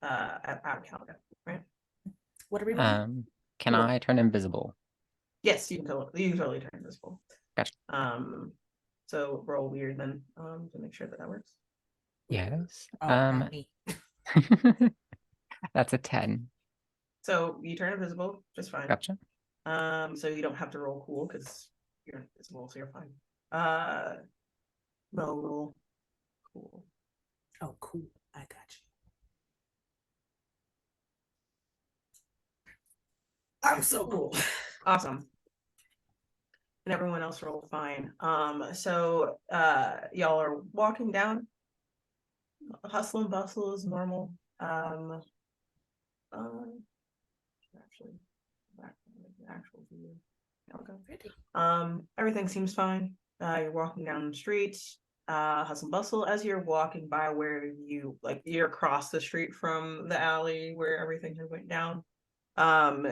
out Canada, right? What are we doing? Can I turn invisible? Yes, you can totally turn invisible. Gotcha. So roll weird then, to make sure that works. Yes. Not me. That's a 10. So you turn invisible, just fine. Gotcha. So you don't have to roll cool because you're invisible, so you're fine. Roll cool. Oh, cool. I got you. I'm so cool. Awesome. And everyone else rolled fine. So y'all are walking down. Hustle and bustle is normal. Actual view. Okay. Everything seems fine. You're walking down the street. Hustle and bustle as you're walking by where you're across the street from the alley where everything had went down.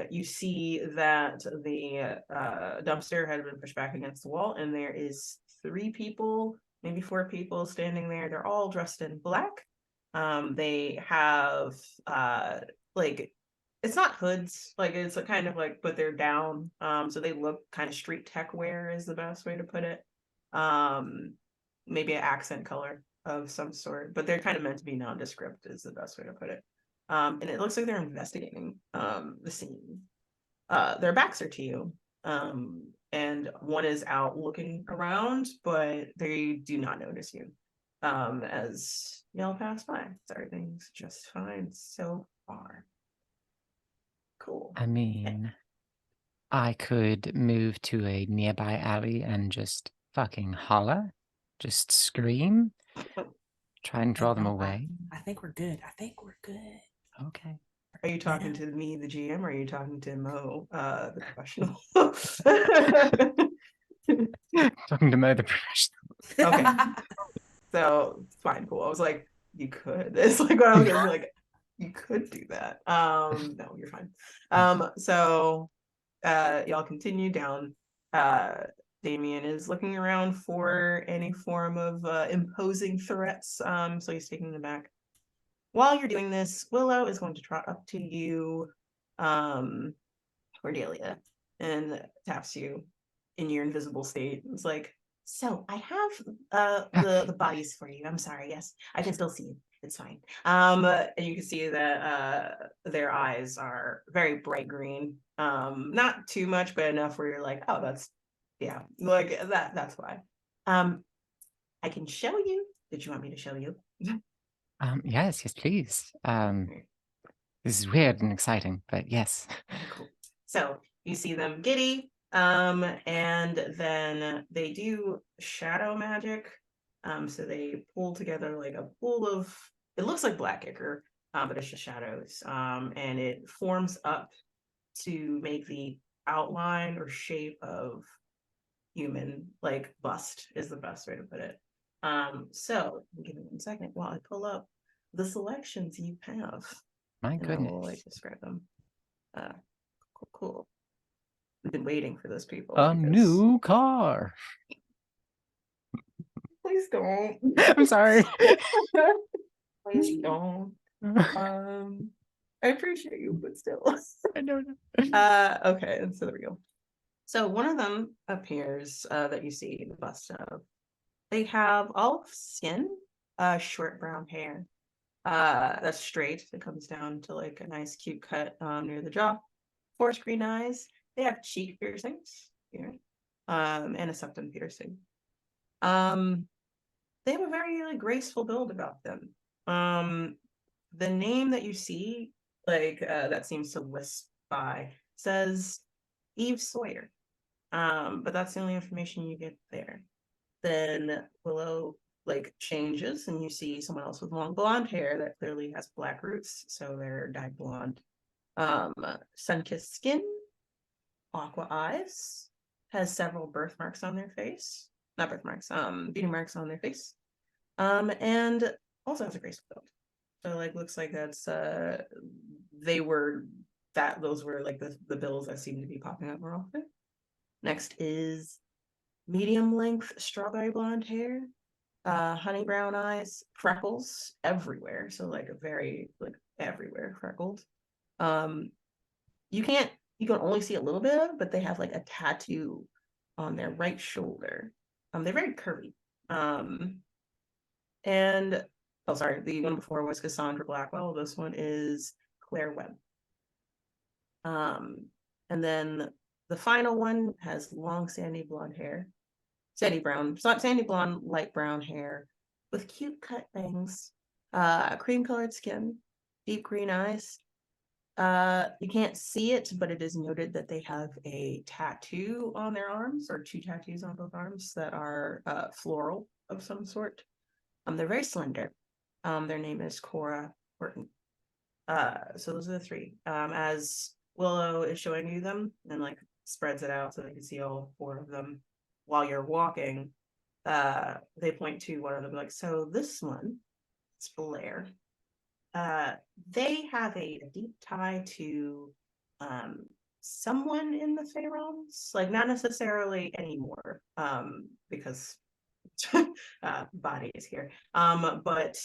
You see that the dumpster had been pushed back against the wall, and there is 3 people, maybe 4 people standing there. They're all dressed in black. They have like it's not hoods, like it's a kind of like, but they're down. So they look kind of street tech wear is the best way to put it. Maybe an accent color of some sort, but they're kind of meant to be nondescript is the best way to put it. And it looks like they're investigating the scene. Their backs are to you. And one is out looking around, but they do not notice you. As y'all pass by. So everything's just fine so far. Cool. I mean, I could move to a nearby alley and just fucking holler, just scream, try and draw them away. I think we're good. I think we're good. Okay. Are you talking to me, the GM, or are you talking to Mo, the professional? Talking to Mo, the professional. Okay. So fine, cool. I was like, you could. It's like what I was gonna be like, you could do that. No, you're fine. So y'all continue down. Damien is looking around for any form of imposing threats. So he's taking them back. While you're doing this, Willow is going to trot up to you, Cordelia, and taps you in your invisible state. It's like, so I have the bodies for you. I'm sorry, yes. I can still see you. It's fine. And you can see that their eyes are very bright green. Not too much, but enough where you're like, oh, that's yeah, like that's why. I can show you. Did you want me to show you? Yes, please. This is weird and exciting, but yes. Cool. So you see them giddy, and then they do shadow magic. So they pull together like a pool of, it looks like black ichor, but it's just shadows. And it forms up to make the outline or shape of human, like bust is the best way to put it. So give me 1 second while I pull up the selections you have. My And goodness. I will like describe them. Cool. We've been waiting for this, people. A new car. Please don't. I'm sorry. Please don't. I appreciate you, but still. I don't know. Okay, and so there we go. So one of them appears that you see the bust of. They have olive skin, short brown hair. That's straight. It comes down to like a nice cute cut near the jaw. Forest green eyes. They have cheek piercings here, and a septum piercing. They have a very like graceful build about them. The name that you see, like that seems to wisp by, says Eve Sawyer. But that's the only information you get there. Then Willow like changes and you see someone else with long blonde hair that clearly has black roots, so they're dyed blonde. Sun-kissed skin, aqua eyes, has several birthmarks on their face. Not birthmarks, beating marks on their face. And also has a graceful build. So like looks like that's those were like the bills that seem to be popping up more often. Next is medium length strawberry blonde hair, honey brown eyes, freckles everywhere. So like a very like everywhere freckled. You can only see a little bit of, but they have like a tattoo on their right shoulder. They're very curvy. And oh, sorry, the one before was Cassandra Blackwell. This one is Claire Webb. And then the final one has long sandy blonde hair. Sandy brown, sandy blonde, light brown hair with cute cut bangs, cream colored skin, deep green eyes. You can't see it, but it is noted that they have a tattoo on their arms, or 2 tattoos on both arms that are floral of some sort. They're very slender. Their name is Cora Horton. So those are the 3. As Willow is showing you them and like spreads it out so they can see all 4 of them while you're walking, they point to one of them like, so this one is Blair. They have a deep tie to someone in the Fey realms, like not necessarily anymore, because body is here. But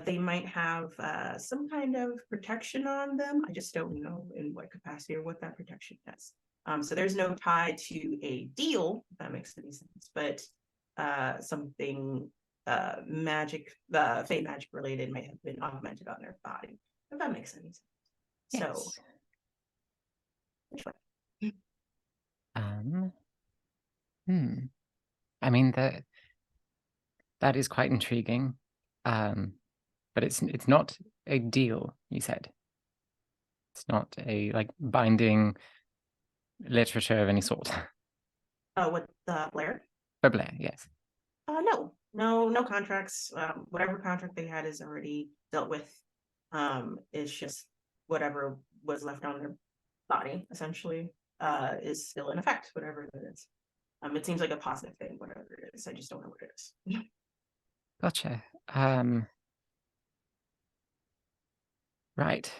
They might have some kind of protection on them. I just don't know in what capacity or what that protection is. So there's no tie to a deal, if that makes any sense, but something magic, fey magic related may have been augmented on their body, if that makes any sense. Yes. So, which way? I mean that is quite intriguing. But it's not a deal, you said. It's not a like binding literature of any sort. With Blair? For Blair, yes. No contracts. Whatever contract they had is already dealt with. It's just whatever was left on their body, essentially, is still in effect, whatever it is. It seems like a positive thing, whatever it is. I just don't know what it is. Gotcha. Right.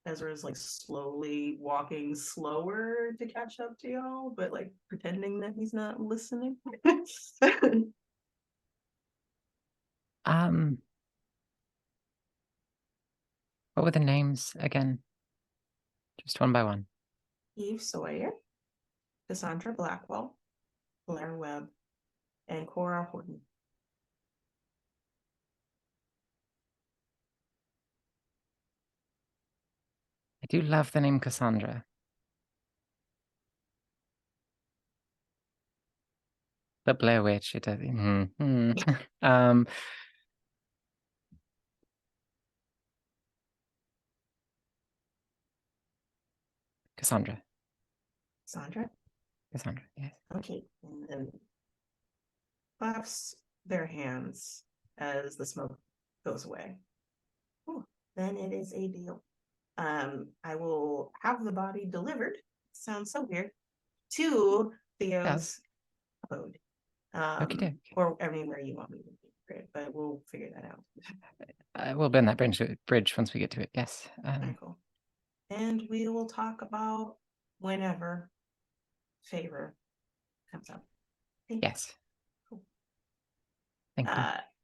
Ezra's like slowly walking slower to catch up to y'all, but like pretending that he's not listening. What were the names again? Just one by one. Eve Sawyer, Cassandra Blackwell, Blair Webb, and Cora Horton. I do love the name Cassandra. The Blair Witch, it does. Cassandra. Sandra? Cassandra, yes. Okay. And then claps their hands as the smoke goes away. Oh, then it is a deal. I will have the body delivered. Sounds so weird. To Theo's abode. Okey-doke. Or anywhere you want me to be, great, but we'll figure that out. We'll burn that bridge once we get to it, yes. Very cool. And we will talk about whenever favor comes up. Yes. Cool. Thank you.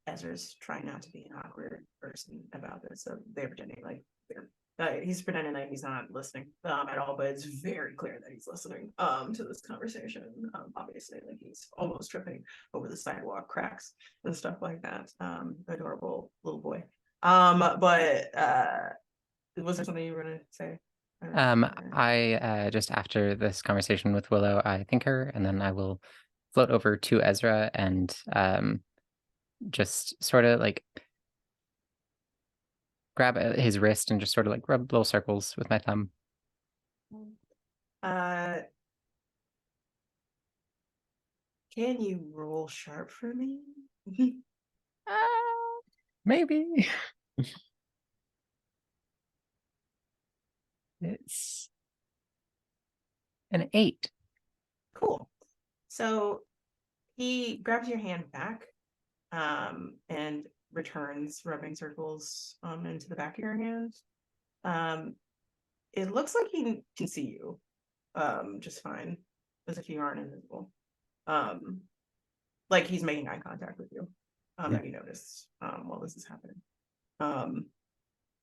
Ezra's trying not to be an awkward person about this, so they're pretending like they're he's pretending like he's not listening at all, but it's very clear that he's listening to this conversation. Obviously, like he's almost tripping over the sidewalk cracks and stuff like that. Adorable little boy. But was there something you were gonna say? I just after this conversation with Willow, I thank her, and then I will float over to Ezra and just sort of like grab his wrist and just sort of like rub little circles with my thumb. Can you roll sharp for me? Maybe. It's an 8. Cool. So he grabs your hand back and returns rubbing circles into the back of your hand. It looks like he can see you just fine, as if you aren't invisible. Like he's making eye contact with you. Have you noticed while this is happening?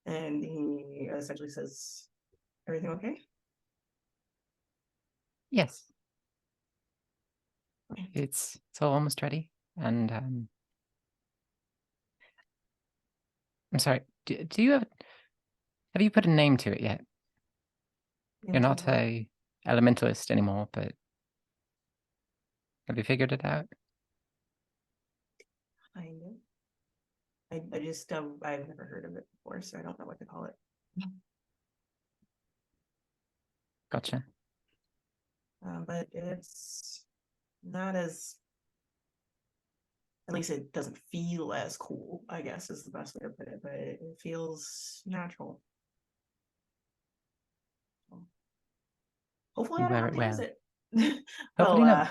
And he essentially says, "Everything okay?" Yes. Okay. It's all almost ready. And I'm sorry, do you have you put a name to it yet? You're not a elementalist anymore, but have you figured it out? Kind of. I just I've never heard of it before, so I don't know what to call it. Gotcha. But it's not as, at least it doesn't feel as cool, I guess is the best way to put it, but it feels natural. Hopefully I don't have to use it. Hopefully not.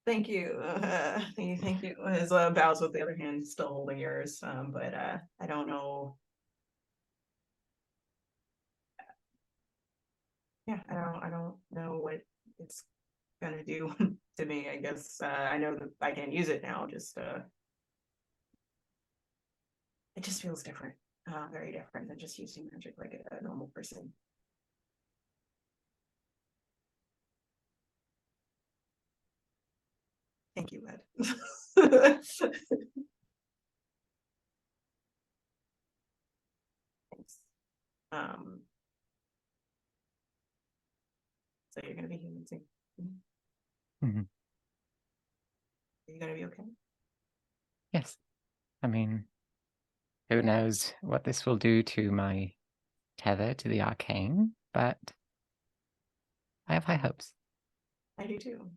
Thank you. Thank you. His bows with the other hand still holding yours. But I don't know. Yeah, I don't know what it's gonna do to me, I guess. I know that I can't use it now, just it just feels different. Very different than just using magic like a normal person. Thank you, Ed. Thanks. So you're gonna be human soon. Mhm. Are you gonna be okay? Yes. I mean, who knows what this will do to my tether to the arcane, but I have high hopes. I do too.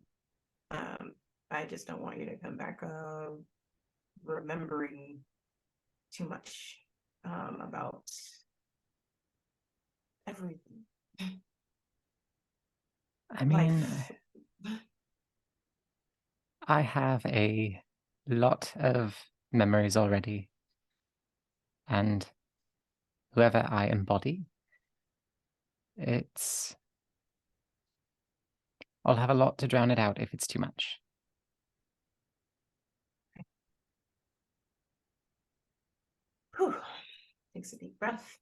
I just don't want you to come back remembering too much about everything. I mean, Life. I have a lot of memories already, and whoever I embody, I'll have a lot to drown it out if it's too much. Whew. Takes a deep breath.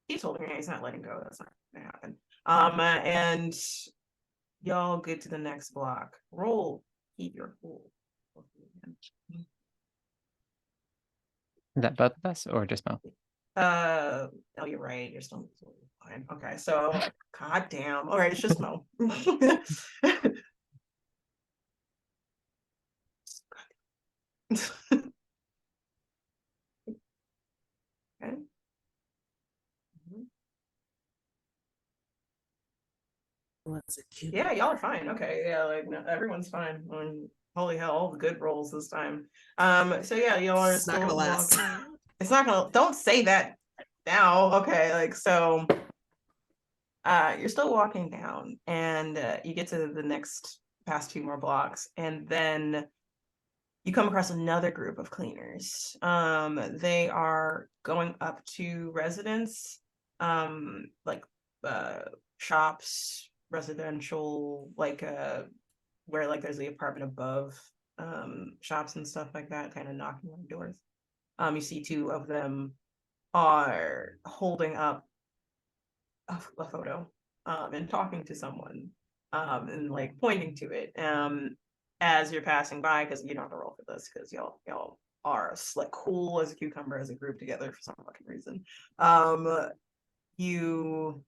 He's holding it. He's not letting go. That's not gonna happen. And y'all get to the next block. Roll. Keep your cool. Is that both of us or just Mo? Oh, you're right. You're still fine. Okay, so god damn. All right, it's just Mo. Okay. Was it cute? Yeah, y'all are fine. Okay, yeah, like no, everyone's fine. Holy hell, all the good rolls this time. So yeah, y'all are It's not still gonna last. walking. It's not gonna. Don't say that now. Okay, like so. You're still walking down, and you get to the next past 2 more blocks, and then you come across another group of cleaners. They are going up to residents, like shops, residential, like where like there's the apartment above, shops and stuff like that, kind of knocking on doors. You see 2 of them are holding up a photo, and talking to someone, and like pointing to it, as you're passing by, because you don't have to roll for this because y'all are like cool as a cucumber as a group together for some fucking reason. You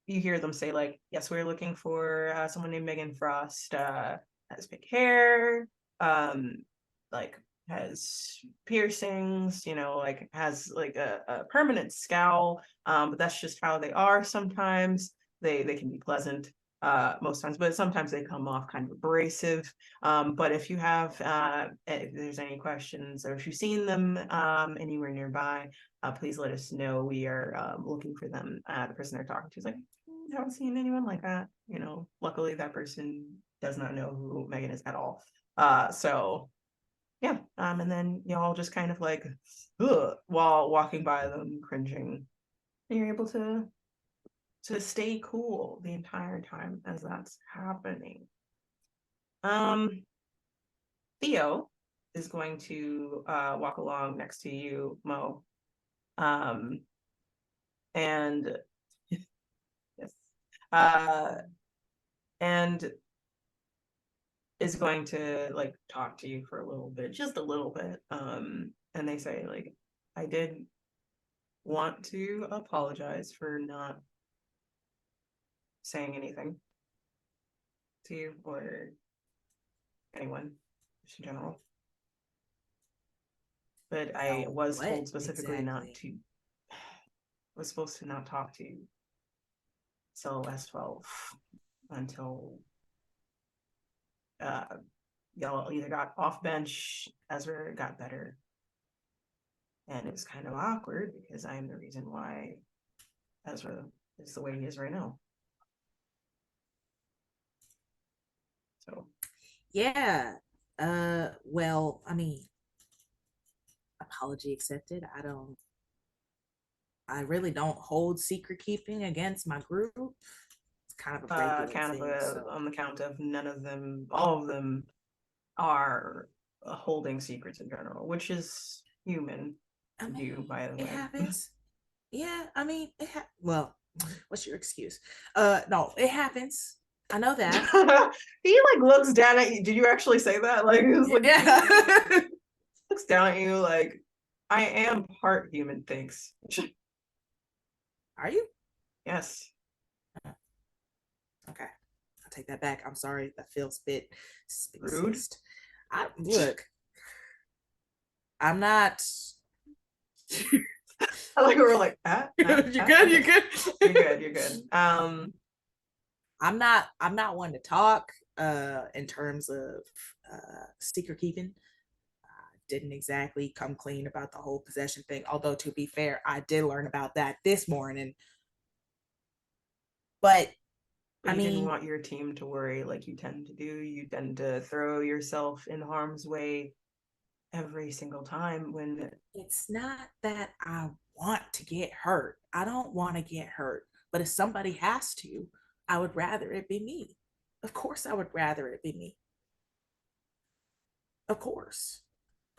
you hear them say like, yes, we're looking for someone named Megan Frost, has pink hair, like has piercings, like has like a permanent scowl, but that's just how they are. Sometimes they can be pleasant, most times, but sometimes they come off kind of abrasive. But if you have if there's any questions, or if you've seen them anywhere nearby, please let us know. We are looking for them. The person they're talking to is like, haven't seen anyone like that. Luckily that person does not know who Megan is at all. So yeah, and then y'all just kind of like, ugh, while walking by them, cringing, and you're able to stay cool the entire time as that's happening. Theo is going to walk along next to you, Mo. And yes, and is going to like talk to you for a little bit, just a little bit. And they say like, I did want to apologize for not saying anything to you or anyone just in general. But I was What told specifically not exactly? to, was supposed to not talk to S12 until y'all either got off bench, Ezra got better. And it's kind of awkward because I am the reason why Ezra is the way he is right now. So Yeah. Well, I mean, apology accepted. I really don't hold secret keeping against my group. It's kind of a regular thing. So. On the count of none of them, all of them are holding secrets in general, which is human to do, by the way. It happens. Yeah, I mean, well, what's your excuse? No, it happens. I know that. He like looks down at you. Did you actually say that? Like, it was like, yeah. looks down at you like, I am part human. Thanks. Are you? Yes. Okay, I'll take that back. I'm sorry. That feels a bit rude. Look, I'm not. I like we're like, You're good. You're good. You're good. You're good. I'm not one to talk in terms of secret keeping. I didn't exactly come clean about the whole possession thing, although to be fair, I did learn about that this morning. But you didn't want your team to worry like you tend to do. You tend to throw yourself in harm's way every single time when it's not that I want to get hurt. I don't want to get hurt. But if somebody has to, I would rather it be me. Of course, I would rather it be me. Of course.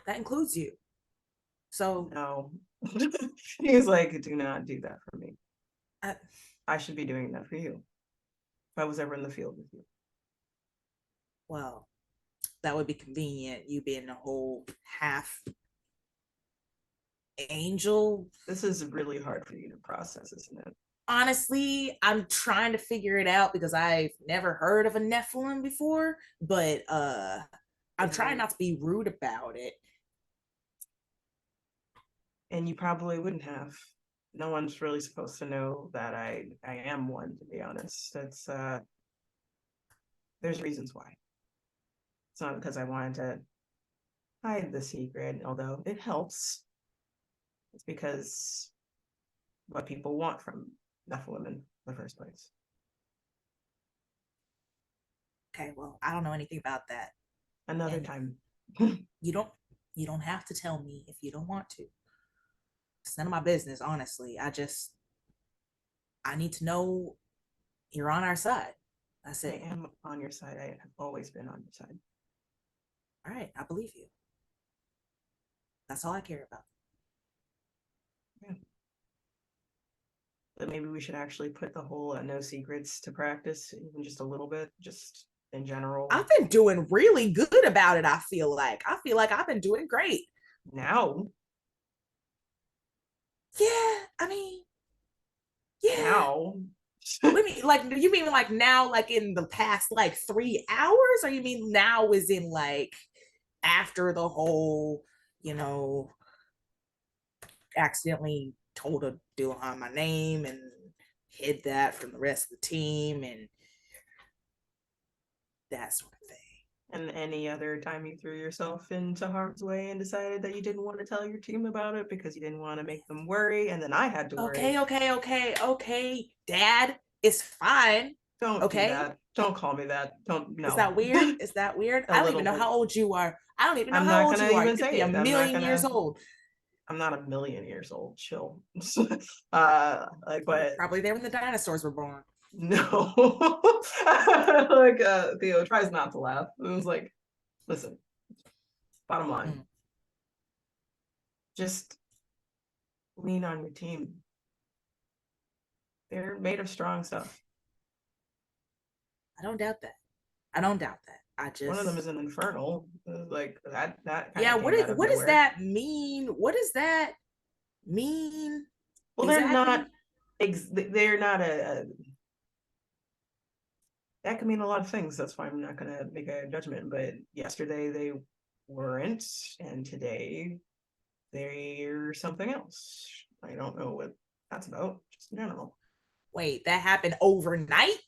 That includes you. So no. He's like, do not do that for me. I should be doing that for you. If I was ever in the field with you. Well, that would be convenient, you being a whole half angel. This is really hard for you to process, isn't it? Honestly, I'm trying to figure it out because I've never heard of a Nephilim before, but I'm trying not to be rude about it. And you probably wouldn't have. No one's really supposed to know that I am one, to be honest. That's there's reasons why. It's not because I wanted to hide the secret, although it helps. It's because what people want from Nephilim in the first place. Okay, well, I don't know anything about that. Another time. You don't have to tell me if you don't want to. It's none of my business, honestly. I need to know you're on our side. That's it. I am on your side. I have always been on your side. All right, I believe you. That's all I care about. Yeah. But maybe we should actually put the whole no secrets to practice, even just a little bit, just in general. I've been doing really good about it, I feel like. I've been doing great. Now? Yeah, I mean, yeah. Now? What do you mean? Like, you mean like now, like in the past like 3 hours? Or you mean now is in like after the whole, accidentally told a Duhan my name and hid that from the rest of the team and that sort of thing. And any other time you threw yourself into harm's way and decided that you didn't want to tell your team about it because you didn't want to make them worry, and then I had to worry. Okay. Dad, it's fine. Don't do that. Don't call me that. Don't. No. Is that weird? Is that weird? I don't even know how old you are. I don't even know how old you are. You could be a million years old. I'm not a million years old. Chill. But probably there when the dinosaurs were born. No. Theo tries not to laugh. It was like, listen, bottom line, just lean on your team. They're made of strong stuff. I don't doubt that. I just one of them is an infernal, like that. Yeah, what does that mean? What does that mean? Well, exactly? They're not a. That can mean a lot of things. That's why I'm not going to make a judgment. But yesterday they weren't, and today they're something else. I don't know what that's about, just in general. Wait, that happened overnight?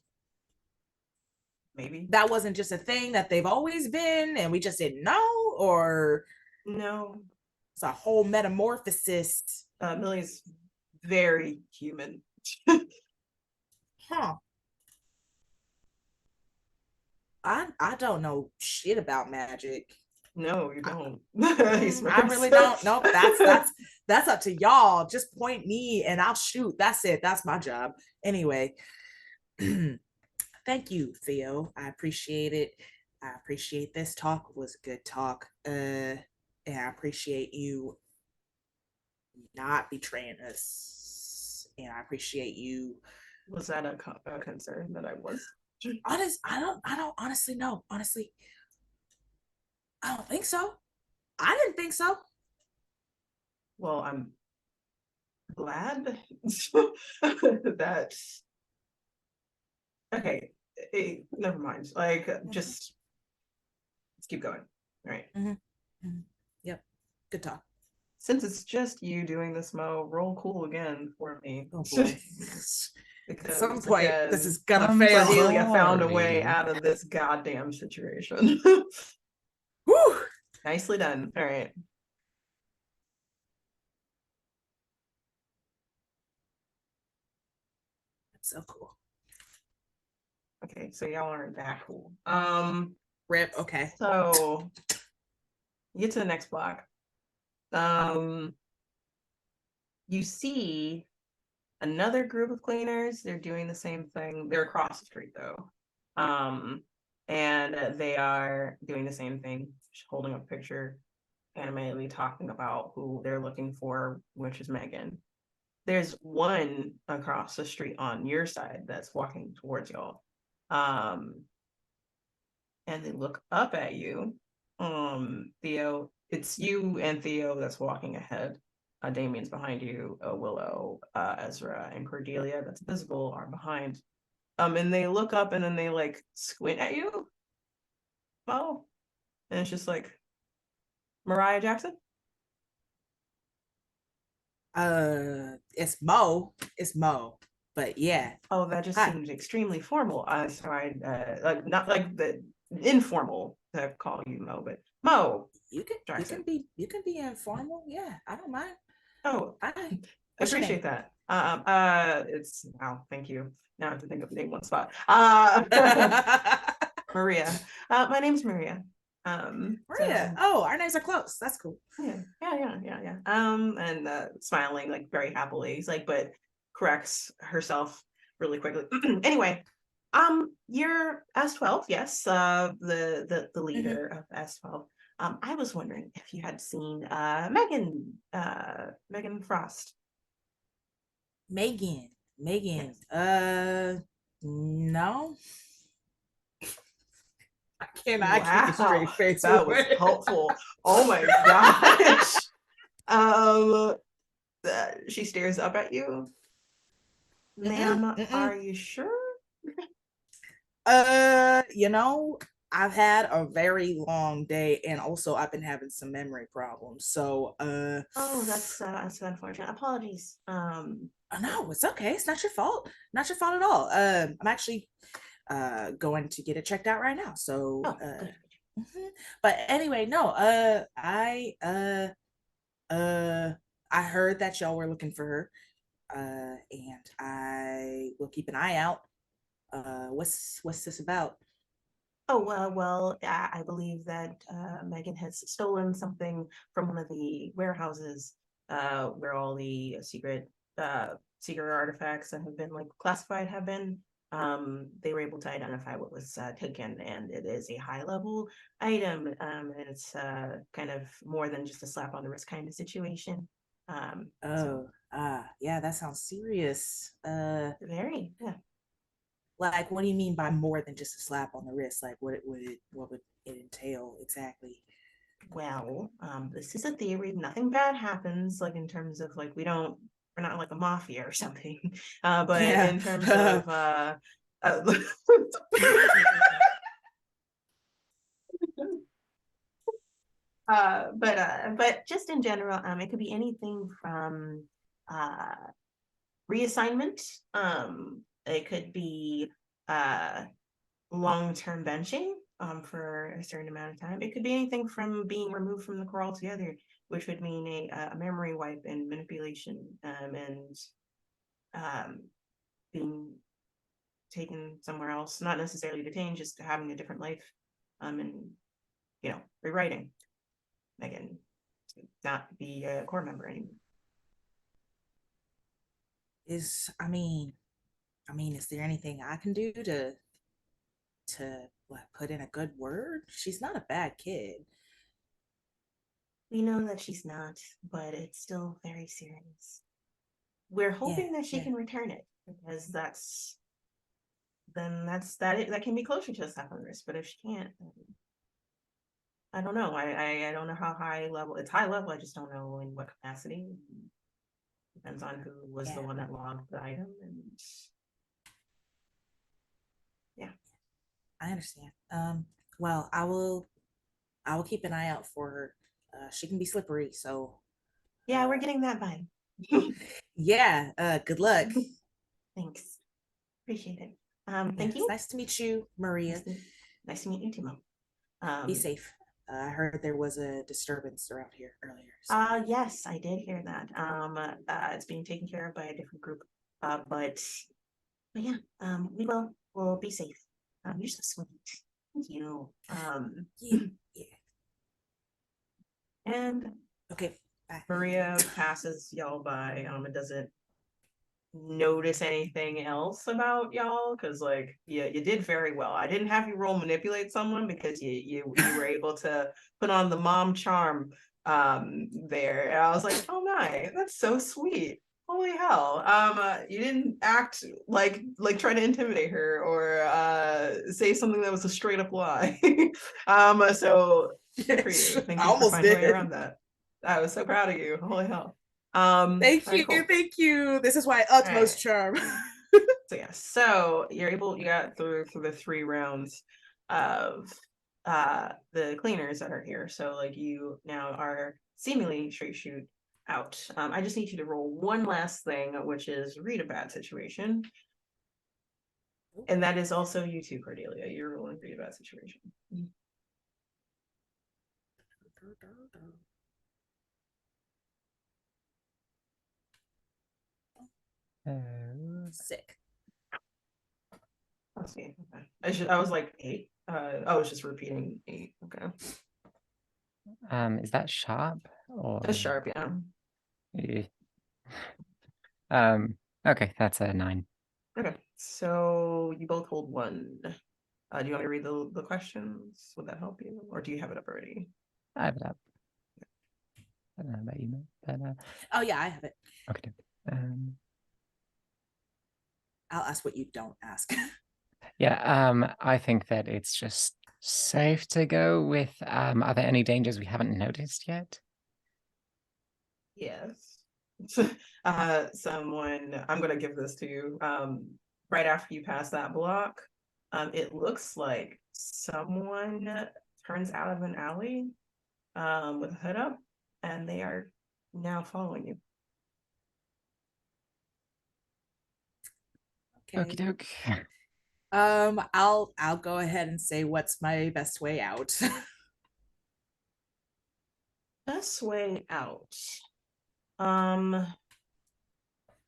Maybe. That wasn't just a thing that they've always been and we just didn't know? Or no. It's a whole metamorphosis. Millie's very human. Huh. I don't know shit about magic. No, you don't. I really don't. Nope. That's up to y'all. Just point me and I'll shoot. That's it. That's my job. Anyway, thank you, Theo. I appreciate it. I appreciate this talk. It was a good talk. And I appreciate you not betraying us. And I appreciate you. Was that a concern that I was? I don't honestly know. Honestly, I don't think so. I didn't think so. Well, I'm glad that. Okay, never mind. Like, just let's keep going. All right. Yep. Good talk. Since it's just you doing this, Mo, roll cool again for me. Oh boy. At some point, again, this is gonna I'm fail. Cordelia found a way Alrighty. out of this goddamn situation. Whew. Nicely done. All right. That's so cool. Okay, so y'all aren't that cool. Rip. Okay. So you get to the next block. You see another group of cleaners. They're doing the same thing. They're across the street though. And they are doing the same thing, holding up a picture, animatedly talking about who they're looking for, which is Megan. There's one across the street on your side that's walking towards y'all. And they look up at you. Theo, it's you and Theo that's walking ahead. Damien's behind you, Willow, Ezra, and Cordelia that's visible are behind. And they look up and then they like squint at you. Oh, and it's just like Mariah Jackson. It's Mo. It's Mo. But yeah. Oh, that just Hi. seems extremely formal. So I like not like the informal to call you Mo, but Mo. You Jackson. can be informal. Yeah, I don't mind. Oh, Hi. I What's your appreciate name? that. It's wow, thank you. Now I have to think of the name one spot. Maria. My name's Maria. Maria. Oh, our names are close. That's cool. Yeah. And smiling like very happily. He's like, but corrects herself really quickly. Anyway, you're S12, yes. The leader of S12. I was wondering if you had seen Megan Frost. Megan. Yes. No. I cannot keep a straight face. That was helpful. Oh my gosh. She stares up at you. Ma'am, are you sure? I've had a very long day, and also I've been having some memory problems. So, Oh, that's unfortunate. Apologies. no, it's okay. It's not your fault. Not your fault at all. I'm actually going to get it checked out right now. So, Good. But anyway, no. I heard that y'all were looking for her. And I will keep an eye out. What's this about? Oh, well, I believe that Megan has stolen something from one of the warehouses where all the secret artifacts that have been like classified have been. They were able to identify what was taken, and it is a high level item. And it's kind of more than just a slap on the wrist kind of situation. Yeah, that sounds serious. Very, yeah. Like, what do you mean by more than just a slap on the wrist? Like, what would it entail exactly? Well, this is a theory. Nothing bad happens, like in terms of like we're not like a mafia or something. But Yeah. in terms of but just in general, it could be anything from reassignment. It could be long-term benching for a certain amount of time. It could be anything from being removed from the core altogether, which would mean a memory wipe and manipulation, and being taken somewhere else, not necessarily detained, just having a different life, and rewriting Megan to not be a core member anymore. Is there anything I can do to to put in a good word. She's not a bad kid. We know that she's not, but it's still very serious. We're hoping that she can return it, because that can be closer to a second risk. But if she can't, then I don't know. I don't know how high level. It's high level. I just don't know in what capacity. Depends on who was the one that logged the item, and yeah. I understand. Well, I will keep an eye out for her. She can be slippery, so Yeah, we're getting that vibe. yeah, good luck. Thanks. Appreciate it. Thank you. It's nice to meet you, Maria. Nice to meet you, Timo. Be safe. I heard there was a disturbance around here earlier. So. Yes, I did hear that. It's being taken care of by a different group. But yeah, we'll be safe. You're so sweet. Thank you. Yeah. And Okay, bye. Maria passes y'all by. It doesn't notice anything else about y'all, because like you did very well. I didn't have you roll manipulate someone because you were able to put on the mom charm there, and I was like, oh my, that's so sweet. Holy hell. You didn't act like trying to intimidate her or say something that was a straight up lie. So good for you. Thank you for finding a way around that. I was so proud of you. Holy hell. Thank you, cool. thank you. This is why utmost charm. So you got through the 3 rounds of the cleaners that are here. So like you now are seemingly straight shoot out. I just need you to roll one last thing, which is read a bad situation. And that is also you too, Cordelia. You're rolling read a bad situation. Sick. Okay. I was like 8. I was just repeating 8. Okay. Is that sharp or Just sharp, yeah. Yeah. Okay, that's a 9. Okay. So you both hold 1. Do you want me to read the questions? Would that help you? Or do you have it up already? I have it up. I don't know about you, but Oh yeah, I have it. okay. I'll ask what you don't ask. Yeah, I think that it's just safe to go with are there any dangers we haven't noticed yet? Yes. Someone, I'm gonna give this to you. Right after you pass that block, it looks like someone turns out of an alley with a hood up, and they are now following you. Okay. Okie doke. I'll go ahead and say what's my best way out. Best way out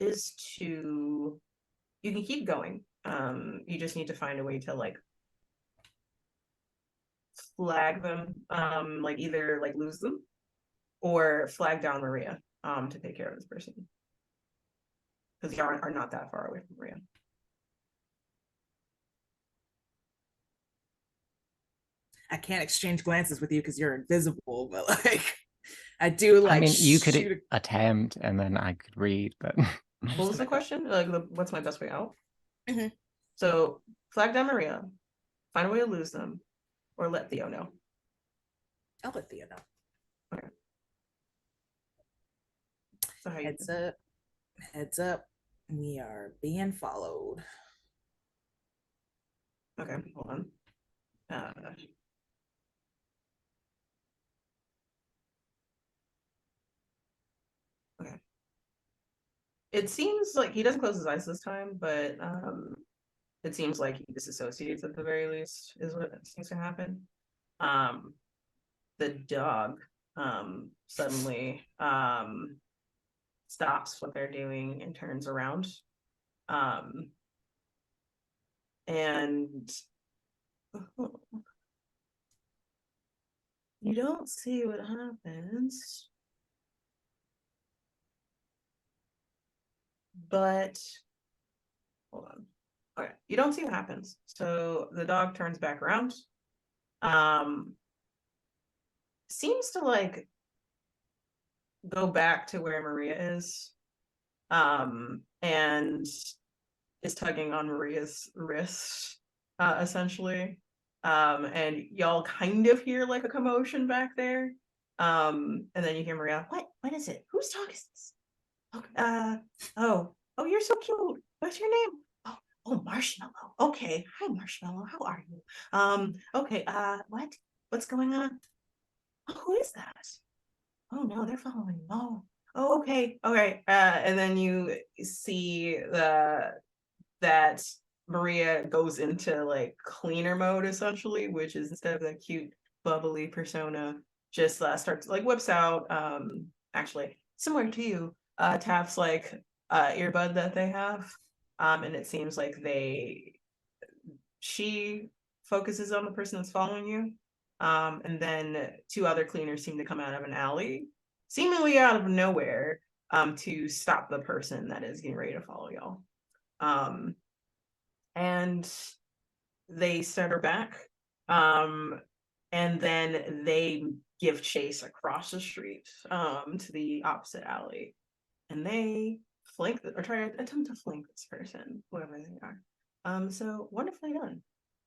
is to, you can keep going. You just need to find a way to like flag them, like either like lose them or flag down Maria to take care of this person, because you are not that far away from Maria. I can't exchange glances with you because you're invisible, but like I do like. I mean, you could attempt and then I could read, but What was the question? Like, what's my best way out? Mhm. So flag down Maria, find a way to lose them, or let Theo know. I'll let Theo know. Okay. So how Heads up. Heads up. We are being followed. Okay, hold on. Okay. It seems like he doesn't close his eyes this time, but it seems like he disassociates at the very least, is what seems to happen. The dog suddenly stops what they're doing and turns around. And you don't see what happens, but hold on. Okay, you don't see what happens. So the dog turns back around. Seems to like go back to where Maria is. And is tugging on Maria's wrist, essentially. And y'all kind of hear like a commotion back there. And then you hear Maria, what is it? Whose dog is this? Oh, you're so cute. What's your name? Oh, Marshmallow. Okay. Hi, Marshmallow. How are you? Okay, what's going on? Oh, who is that? Oh no, they're following. Oh, okay. Okay. And then you see that Maria goes into like cleaner mode essentially, which is instead of that cute bubbly persona, just starts like whips out actually similar to you, taps like earbud that they have. And it seems like she focuses on the person that's following you. And then two other cleaners seem to come out of an alley, seemingly out of nowhere, to stop the person that is getting ready to follow y'all. And they set her back. And then they give chase across the street to the opposite alley. And they flank or try to attempt to flank this person, whoever they are. So wonderfully done.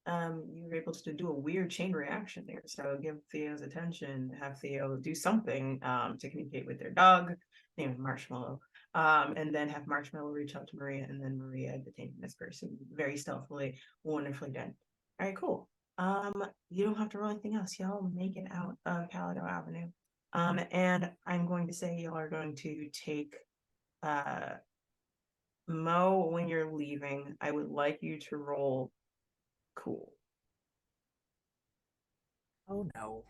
You were able to do a weird chain reaction there. So give Theo's attention, have Theo do something to communicate with their dog named Marshmallow. And then have Marshmallow reach out to Maria, and then Maria detaining this person very stealthily. Wonderfully done. All right, cool. You don't have to roll anything else. Y'all make it out of Palo Avenue. And I'm going to say y'all are going to take Mo, when you're leaving, I would like you to roll cool. Oh no.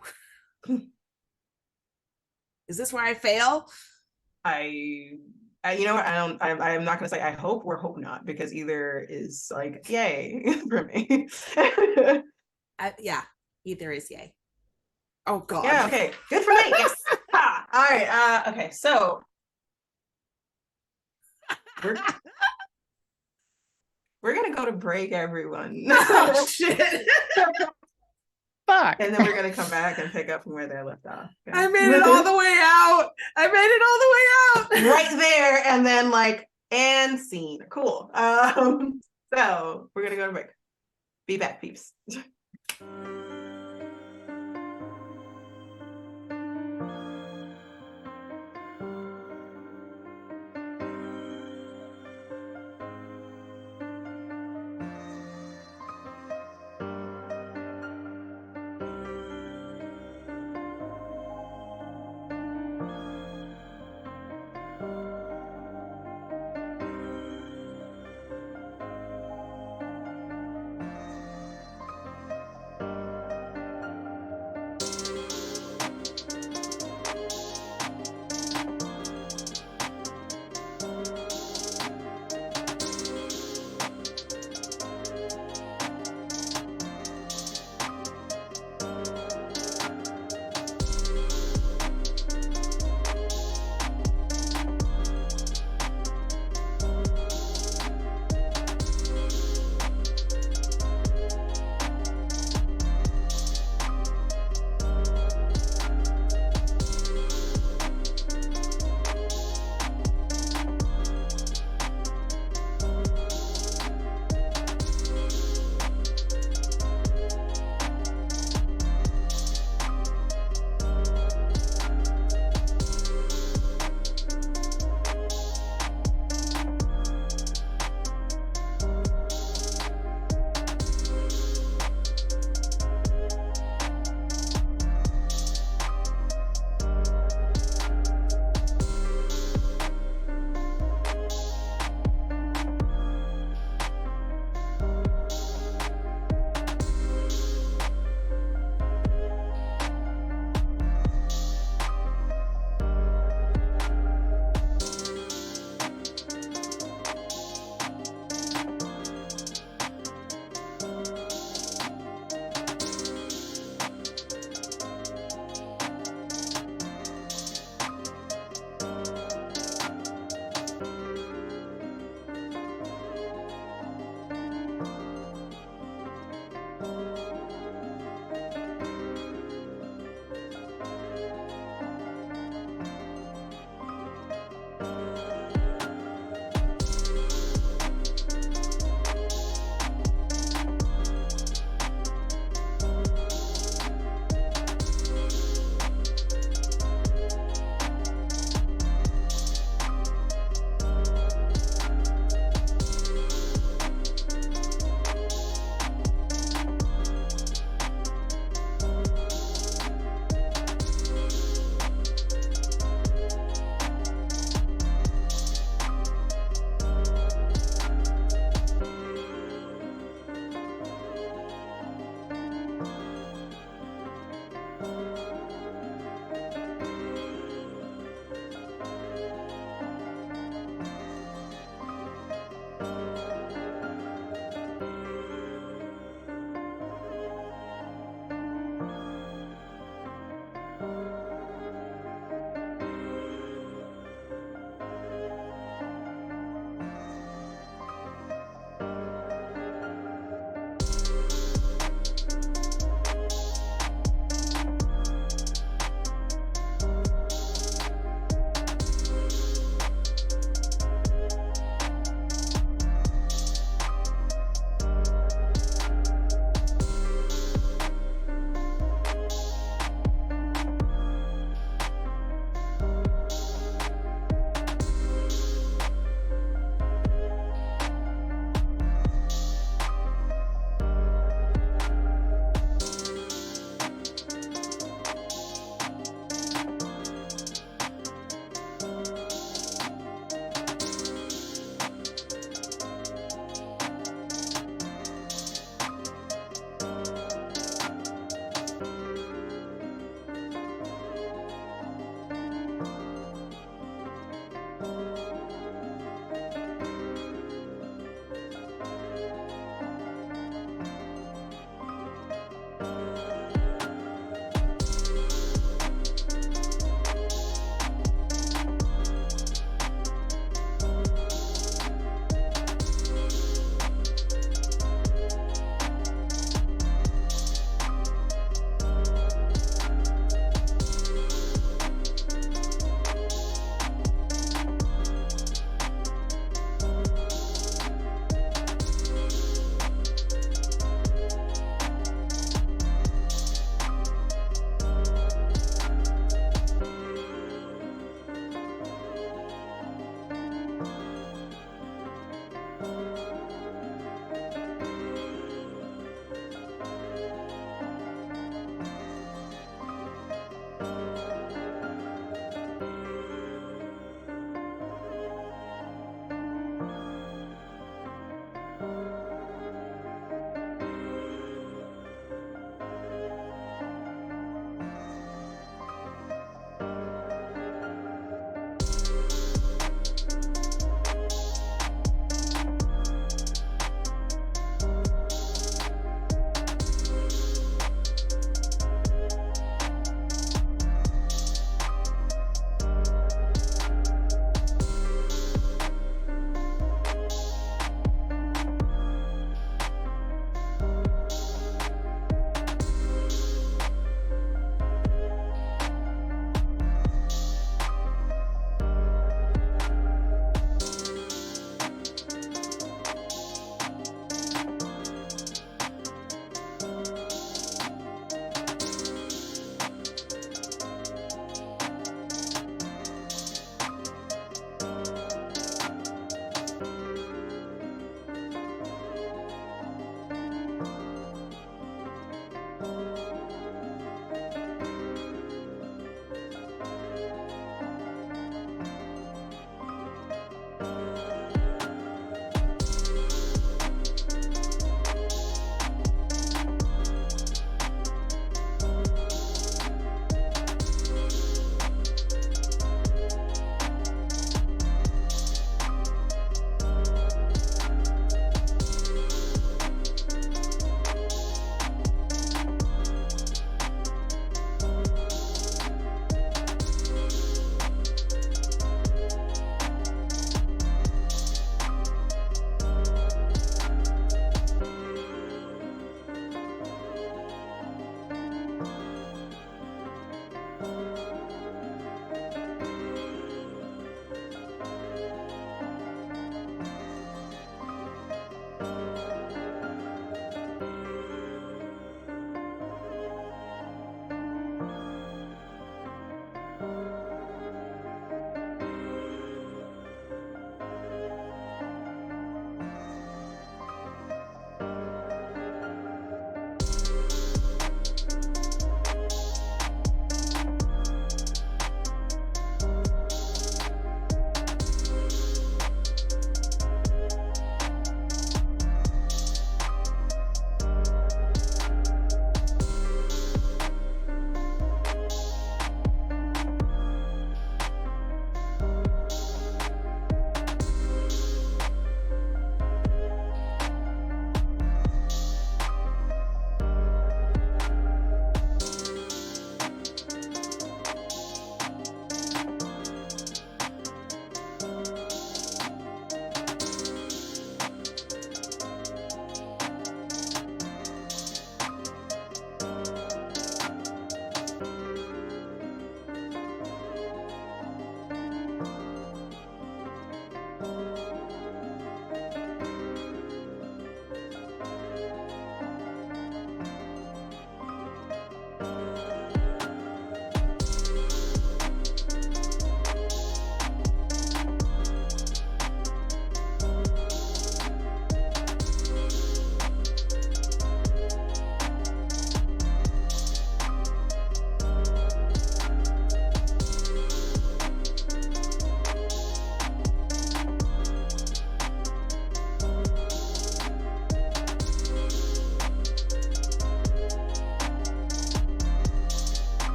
Is this where I fail? You know what? I'm not gonna say I hope or hope not, because either is like yay for me. Yeah, either is yay. Oh god. Yeah, okay. Good for me. Yes. Ha! All right. Okay, so we're gonna go to break, everyone. Oh shit. Fuck. And then we're gonna come back and pick up from where they left off. Okay? I made it all the way out. I made it all the way out. Right there, and then like and scene. Cool. So we're gonna go to break. Be back, peeps.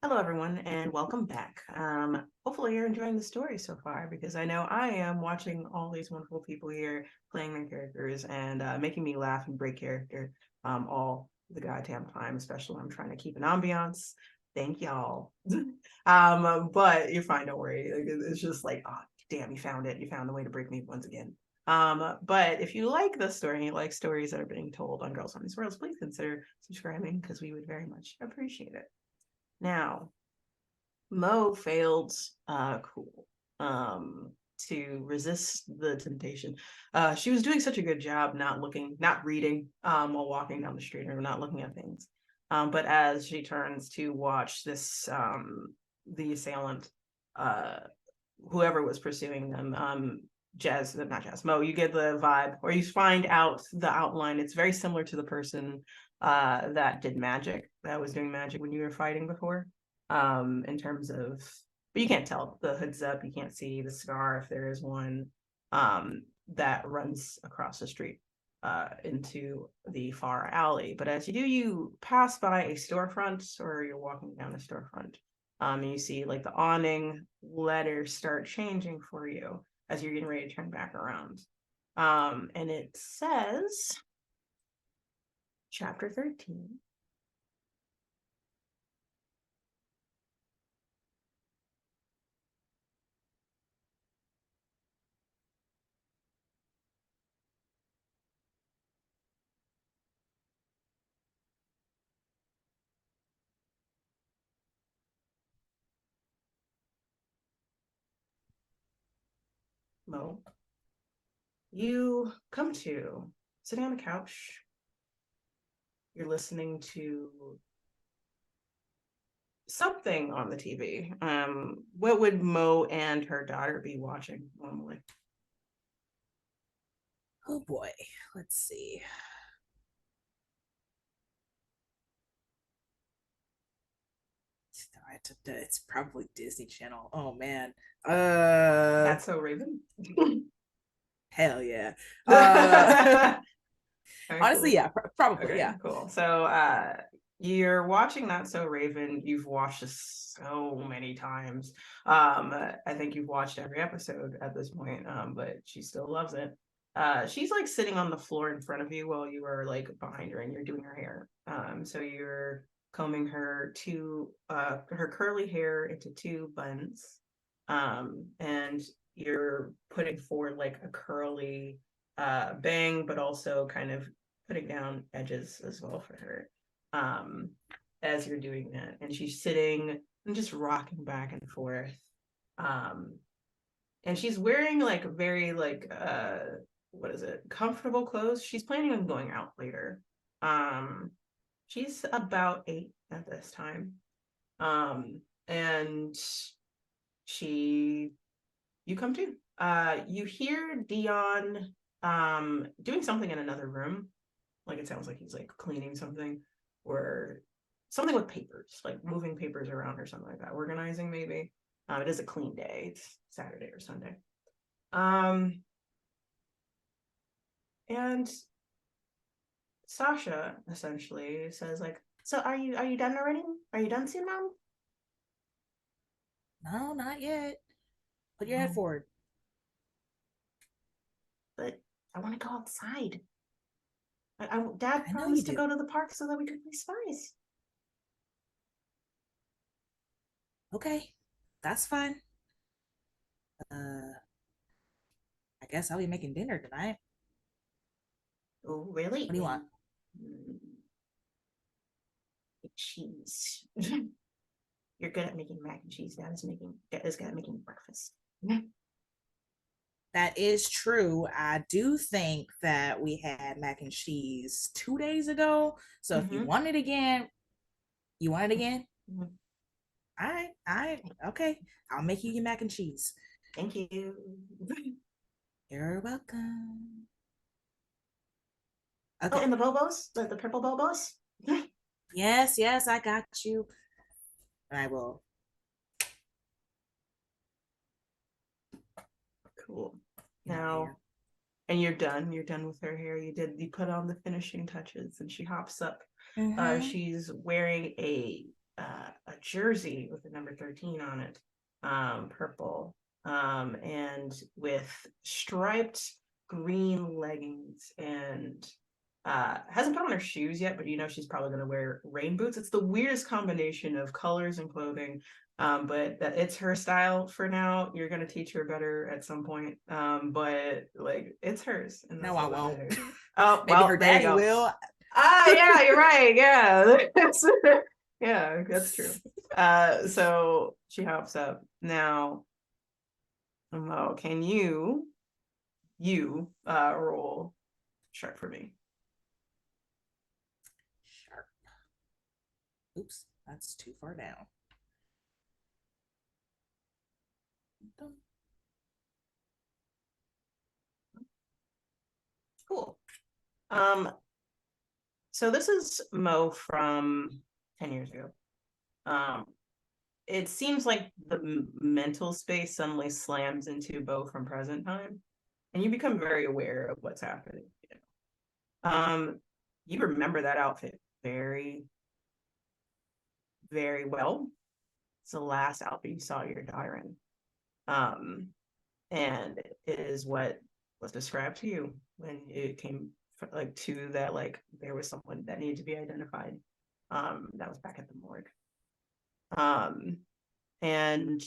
Hello, everyone, and welcome back. Hopefully you're enjoying the story so far, because I know I am watching all these wonderful people here playing their characters and making me laugh and break character all the goddamn time, especially when I'm trying to keep an ambiance. Thank y'all. But you're fine, don't worry. It's just like, oh, damn, you found it. You found a way to break me once again. But if you like this story and you like stories that are being told on Girls on These Worlds, please consider subscribing, because we would very much appreciate it. Now, Mo failed cool to resist the temptation. She was doing such a good job not reading while walking down the street, or not looking at things. But as she turns to watch this the assailant, whoever was pursuing them, Mo, you get the vibe, or you find out the outline. It's very similar to the person that was doing magic when you were fighting before. In terms of, but you can't tell. The hood's up, you can't see the scar if there is one, that runs across the street into the far alley. But as you do, you pass by a storefront, or you're walking down a storefront, and you see like the awning letters start changing for you as you're getting ready to turn back around. And it says chapter 13. Mo, you come to sitting on the couch. You're listening to something on the TV. What would Mo and her daughter be watching normally? Oh boy, let's see. It's probably Disney Channel. Oh man. That's So Raven. Hell yeah. Very Honestly, cool. yeah, probably, Okay, yeah. cool. So you're watching Not So Raven. You've watched this so many times. I think you've watched every episode at this point, but she still loves it. She's like sitting on the floor in front of you while you are like behind her and you're doing her hair. So you're combing her her curly hair into two buns. And you're putting forward like a curly bang, but also kind of putting down edges as well for her as you're doing that. And she's sitting and just rocking back and forth. And she's wearing like very like what is it, comfortable clothes. She's planning on going out later. She's about 8 at this time. And she you come to. You hear Dion doing something in another room. Like it sounds like he's like cleaning something or something with papers, like moving papers around or something like that. Organizing maybe. It is a clean day. It's Saturday or Sunday. And Sasha essentially says like, so are you done already? Are you done soon, Mom? No, not yet. Put your head No. forward. But I want to go outside. Dad I know you promised to do. go to the park so that we could play spies. Okay, that's fine. I guess I'll be making dinner tonight. Oh, really? What do you want? Mm, cheese. You're good at making mac and cheese. Dad is good at making breakfast. That is true. I do think that we had mac and cheese 2 days ago. So if you Mhm. want it again, you want it again? Mhm. All right, okay. I'll make you your mac and cheese. Thank you. You're welcome. Oh, Okay. and the bobos, the purple bobos. Yes, I got you. I will. Cool. You know, Now, hair. and you're done. You're done with her hair. You put on the finishing touches, and she hops up. Mhm. She's wearing a jersey with the number 13 on it, purple, and with striped green leggings, and hasn't put on her shoes yet, but you know she's probably going to wear rain boots. It's the weirdest combination of colors and clothing. But it's her style for now. You're gonna teach her better at some point. But like it's hers, and that's No, I all that won't. matters. Oh, Maybe well, her there you daddy go. will. Yeah, you're right. Yeah. Yeah, that's true. So she hops up. Now, Mo, can you roll sharp for me? Sharp. Oops, that's too far down. Cool. So this is Mo from 10 years ago. It seems like the mental space suddenly slams into Bo from present time, and you become very aware of what's happening. You remember that outfit very, very well. It's the last outfit you saw your daughter in. And it is what was described to you when it came like to that, like there was someone that needed to be identified. That was back at the morgue. And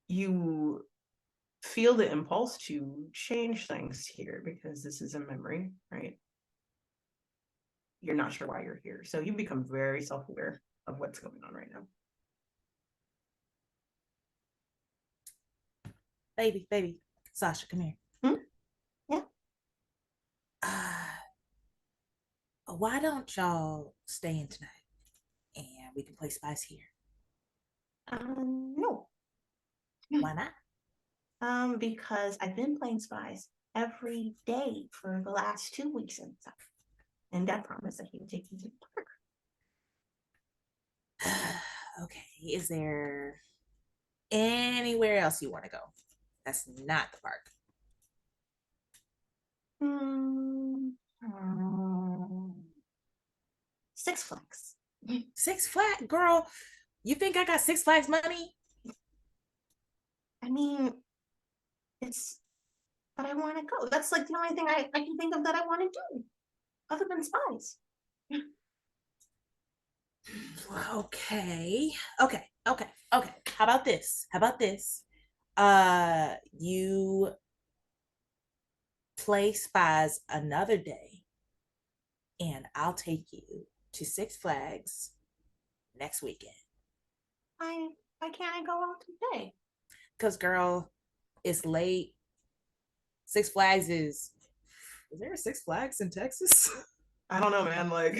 you feel the impulse to change things here because this is a memory, right? You're not sure why you're here. So you become very self-aware of what's going on right now. baby, Sasha, come here. Hmm? Yeah. Why don't y'all stay in tonight and we can play spies here? No. Why not? Because I've been playing spies every day for the last 2 weeks and stuff. And Dad promised that he would take me to the park. Okay, is there anywhere else you want to go? That's not the park. Six Flags. Six Flags, girl. You think I got Six Flags money? I mean, it's but I want to go. That's like the only thing I can think of that I want to do, other than spies. Okay. How about this? You play spies another day, and I'll take you to Six Flags next weekend. Why can't I go out today? Cause girl, it's late. Six Flags is there a Six Flags in Texas? I don't know, man. Like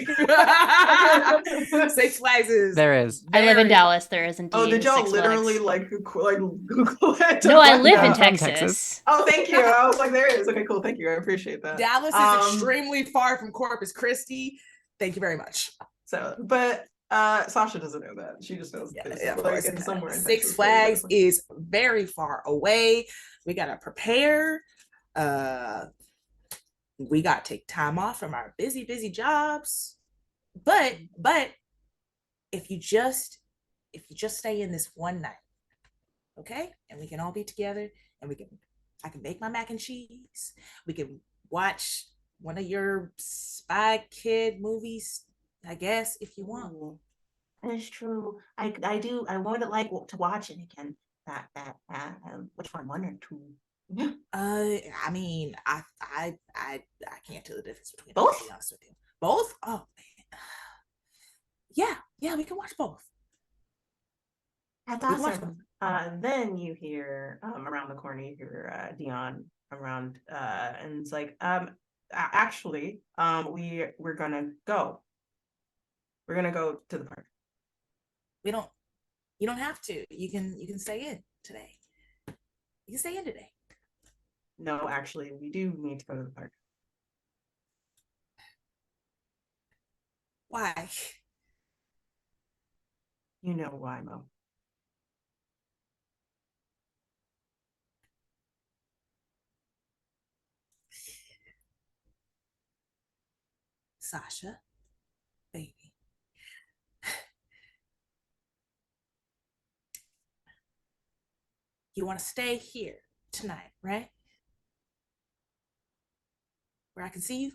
Six Flags is There is. I live in very- Dallas. There is indeed. Oh, did y'all Six literally Flags. like Google it? No, I live I'm in from Texas. Texas. Oh, thank you. I was like, there it is. Okay, cool. Thank you. I appreciate that. Dallas is extremely far from Corpus Christi. Thank you very much. So, but Sasha doesn't know that. She just knows it's of like course. in somewhere in Six Texas, Flags but yeah. is very far away. We gotta prepare. We gotta take time off from our busy jobs. But if you just stay in this one night, okay, and we can all be together, and I can make my mac and cheese. We can watch one of your Spy Kid movies, I guess, if you want. Ooh, that is true. I would like to watch it again. Which one or two? I mean, I can't tell the difference between Both? them, to be honest with you. Both? Oh man. Yeah, we can watch both. That's We can watch awesome. Then you hear around the corner, you hear Dion around, and it's like, actually, we're gonna go. We're gonna go to the park. You don't have to. You can stay in today. You can stay in today. No, actually, we do need to go to the park. Why? You know why, Mo. Sasha, baby. You want to stay here tonight, right? Where I can see you?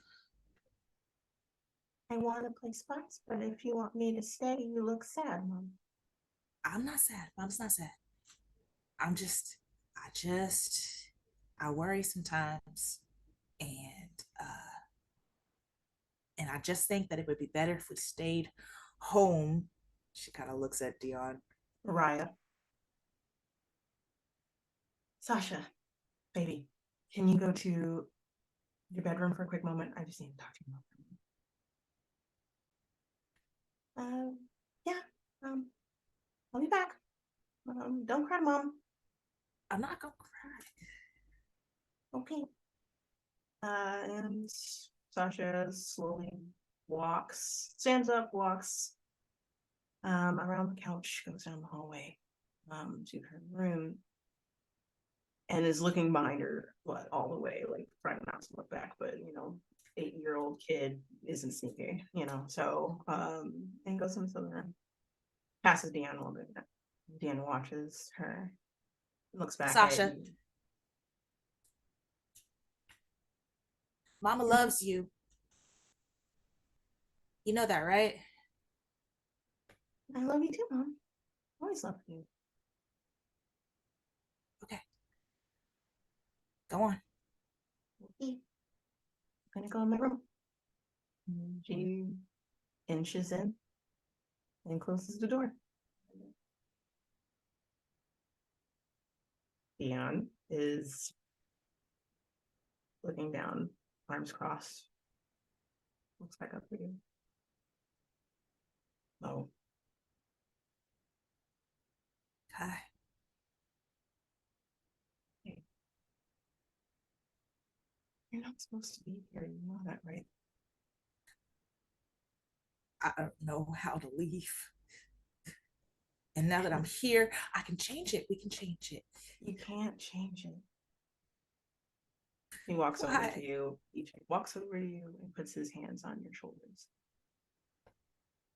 I want to play spies, but if you want me to stay, you look sad, Mom. I'm not sad. Mom's not sad. I worry sometimes, and I just think that it would be better if we stayed home. She kind of looks at Dion. Mariah. Sasha, baby, can you go to your bedroom for a quick moment? I just need to talk to you. Yeah. I'll be back. Don't cry, Mom. I'm not gonna cry. Okay. And Sasha slowly stands up, walks around the couch, goes down the hallway to her room, and is looking behind her, all the way, like trying not to look back, but 8-year-old kid isn't sneaky, so and goes into the room, passes Deanna a little bit. Deanna watches her, looks back Sasha. at you. Mama loves you. You know that, right? I love you too, Mom. Always love you. Okay. Go on. Okay. I'm gonna go in my room. She inches in and closes the door. Theon is looking down, arms crossed. Looks back up at you. Oh. Hi. Hey. You're not supposed to be here. You know that, right? I don't know how to leave. And now that I'm here, I can change it. We can change it. You can't change it. He walks over Why? to you. He walks over to you and puts his hands on your shoulders.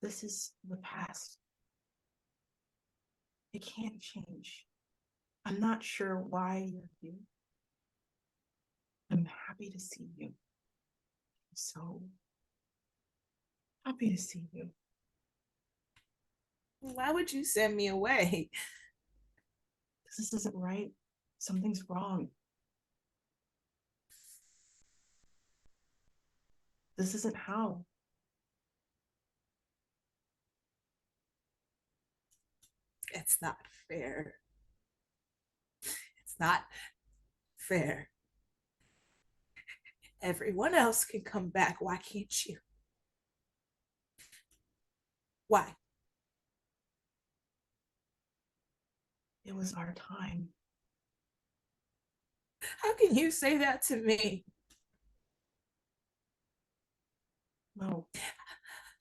This is the past. It can't change. I'm not sure why you're here. I'm happy to see you. I'm so happy to see you. Why would you send me away? This isn't right. Something's wrong. This isn't how. It's not fair. It's not fair. Everyone else can come back. Why can't you? Why? It was our time. How can you say that to me? No.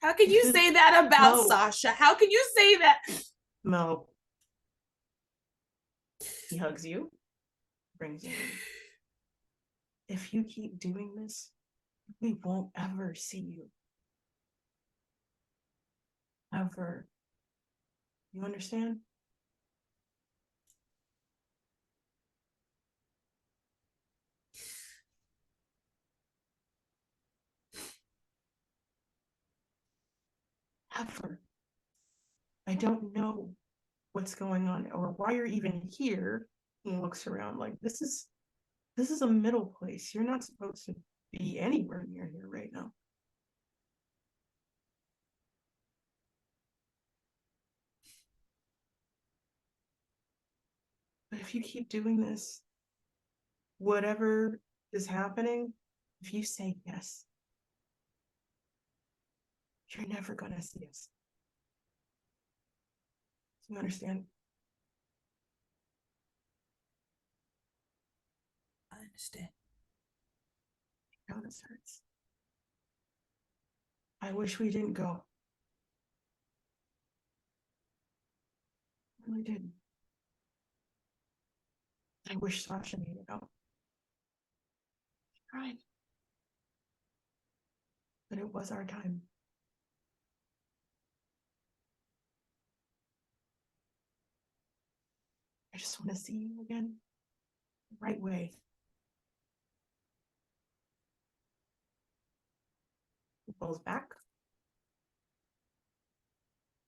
How can you say that about No. Sasha? How can you say that? No. He hugs you, brings you in. If you keep doing this, we won't ever see you. Ever. You understand? Ever. I don't know what's going on or why you're even here. He looks around like this is a middle place. You're not supposed to be anywhere near here right now. But if you keep doing this, whatever is happening, if you say yes, you're never gonna see us. Do you understand? I understand. I know this hurts. I wish we didn't go. I really did. I wish Sasha made it out. She tried. But it was our time. I just want to see you again. The right way. He pulls back.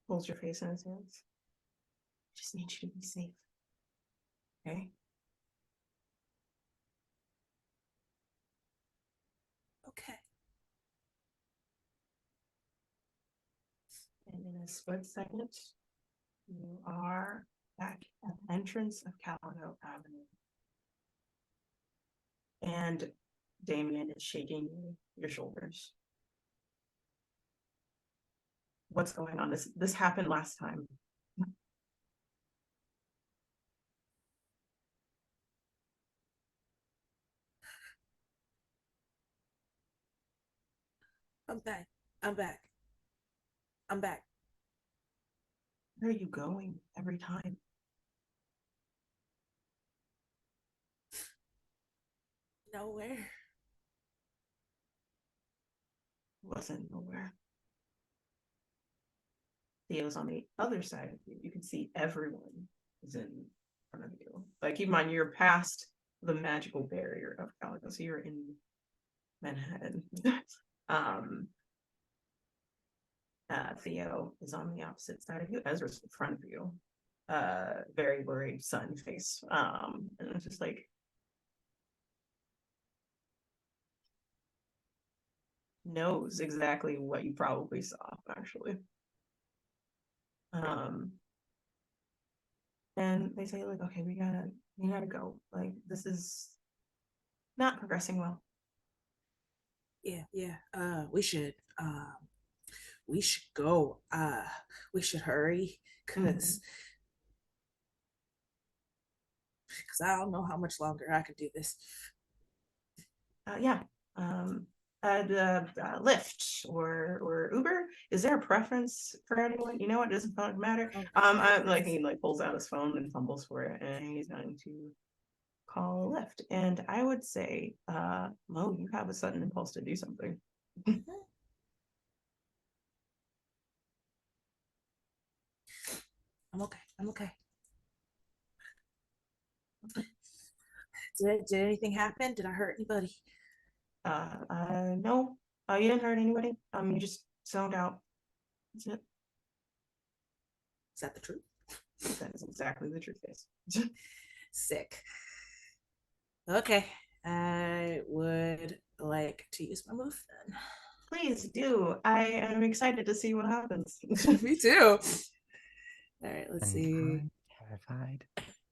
Pulls your face in his hands. I just need you to be safe. Okay? Okay. And in a split second, you are back at the entrance of Calico Avenue. And Damien is shaking your shoulders. What's going on? This happened last time. I'm back. I'm back. I'm back. Where are you going every time? Nowhere. Wasn't nowhere. Theo's on the other side of you. You can see everyone is in front of you. Like, keep in mind, you're past the magical barrier of Calico, so you're in Manhattan. Theo is on the opposite side of you. Ezra's in front of you. Very worried sun face. And it's just like, knows exactly what you probably saw, actually. And they say, like, okay, we gotta go. Like, this is not progressing well. Yeah. We should go. We should hurry because I don't know how much longer I could do this. Yeah. Lyft or Uber. Is there a preference for anyone? You know what? It doesn't matter. I like he like pulls out his phone and fumbles for it, and he's going to call Lyft. And I would say, Mo, you have a sudden impulse to do something. I'm okay. Did anything happen? Did I hurt anybody? No, you didn't hurt anybody. You just zoned out. That's it. Is that the truth? That is exactly the truth. Is. Sick. Okay, I would like to use my move then. Please do. I am excited to see what happens. Me too. All right, let's see. I'm terrified.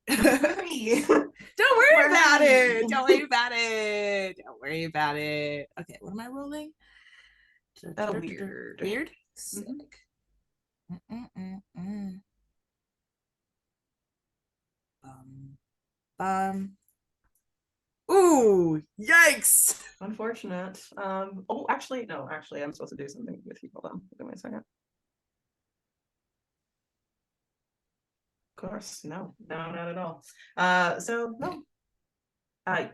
Don't worry. Don't worry about it. Don't worry about it. Don't worry about it. Okay, what am I rolling? Weird. Weird? Sick. Ooh, yikes. Unfortunate. Oh, actually, no, actually, I'm supposed to do something with you. Hold on. Give me a second. Of course, no, not at all. So no.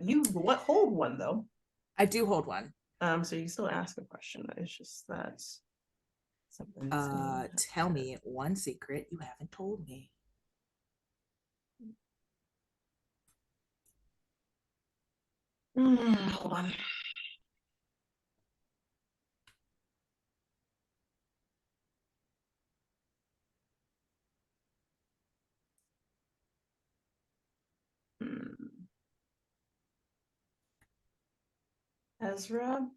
You hold one though. I do hold one. So you can still ask a question. It's just that something. Tell me one secret you haven't told me. Hold on. Ezra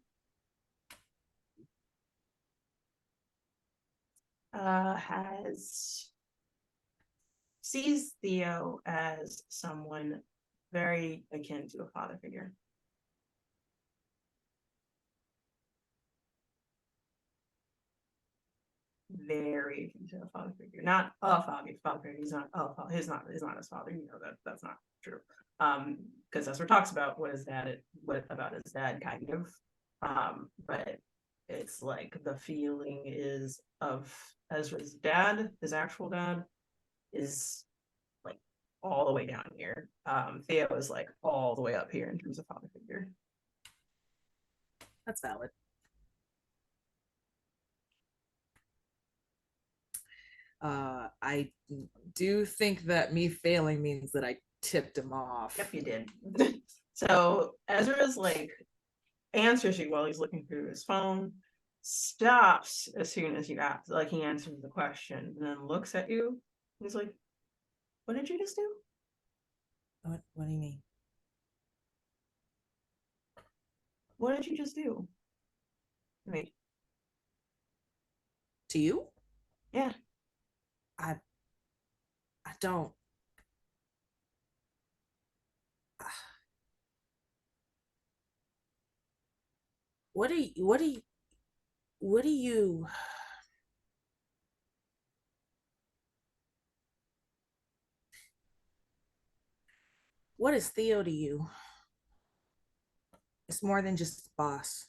sees Theo as someone very akin to a father figure. Very akin to a father figure. Not a father figure. He's not his not his father. You know that's not true. Because Ezra talks about what about his dad kind of. But it's like the feeling is of Ezra's dad, his actual dad, is like all the way down here. Theo is like all the way up here in terms of father figure. That's valid. I do think that me failing means that I tipped him off. Yep, you did. So Ezra's like answers you while he's looking through his phone, stops as soon as you ask, like he answers the question, and then looks at you. He's like, "What did you just do?" What do you mean? What did you just do? Wait. To you? Yeah. I don't. What do you what is Theo to you? It's more than just a boss.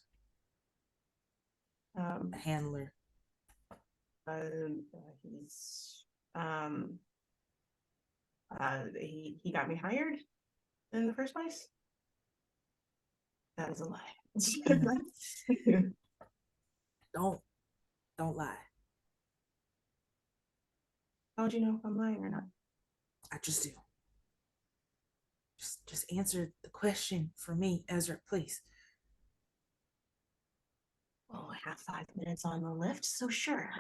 A handler. He's he got me hired in the first place. That is a lie. Don't lie. How would you know if I'm lying or not? I just do. Just answer the question for me, Ezra, please. Well, I have 5 minutes on the lift, so sure.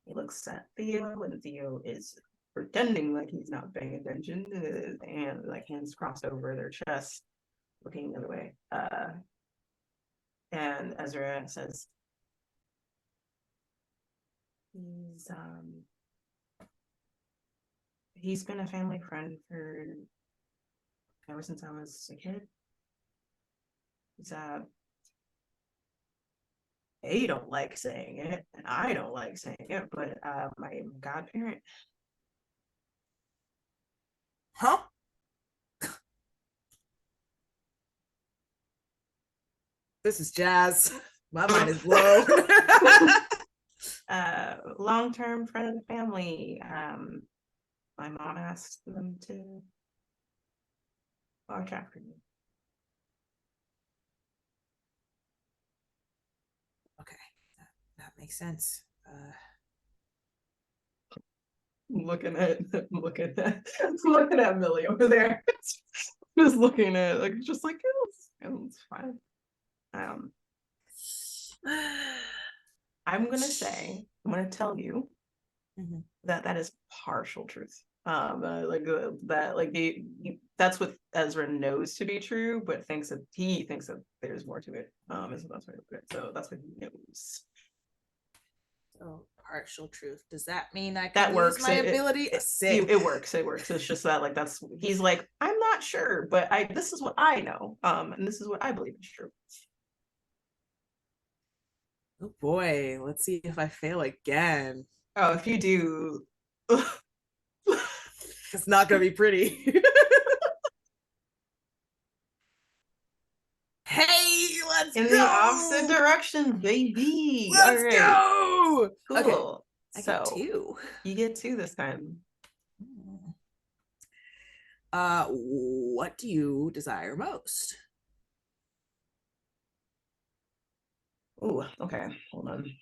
He looks at Theo, and Theo is pretending like he's not paying attention, and like hands crossed over their chest, looking the other way. And Ezra says, he's been a family friend for ever since I was a kid. He's they don't like saying it, and I don't like saying it, but my godparent. Huh? This is jazz. My mind is blown. Long-term friend of the family. My mom asked them to watch after me. Okay, that makes sense. Looking at Millie over there. Just looking at like just like it's fine. I'm gonna tell you Mhm. that is partial truth. That's what Ezra knows to be true, but he thinks that there's more to it. Is the best way to put it. So that's what he knows. So partial truth. Does that mean I can That use works. my ability? Sick. It works. It works. It's just that he's like, I'm not sure, but this is what I know. And this is what I believe is true. Oh boy, let's see if I fail again. Oh, if you do, It's not gonna be pretty. Hey, let's in go! the opposite direction, baby. Let's All right. go! Cool. Okay. I So get 2. you get 2 this time. What do you desire most? Ooh, okay. Hold on.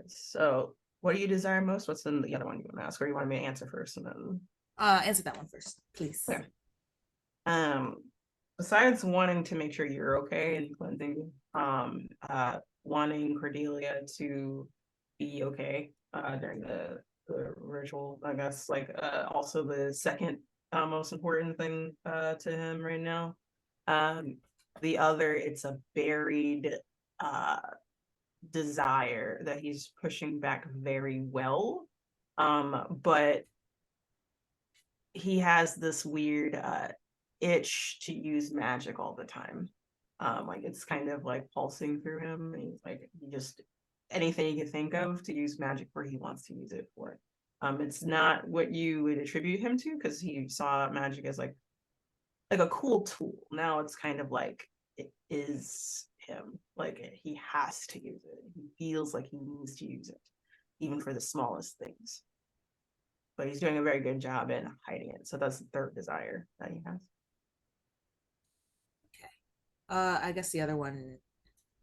So what do you desire most? What's the other one you want to ask, or you want me to answer first and then Answer that one first, please. okay. Besides wanting to make sure you're okay and cleansing, wanting Cordelia to be okay during the ritual, I guess, also the second most important thing to him right now. The other, it's a buried desire that he's pushing back very well. But he has this weird itch to use magic all the time. It's kind of like pulsing through him. And he's like, anything he can think of to use magic where he wants to use it for. It's not what you would attribute him to, because he saw magic as like a cool tool. Now it's kind of like it is him. Like he has to use it. He feels like he needs to use it, even for the smallest things. But he's doing a very good job in hiding it. So that's the third desire that he has. I guess the other one,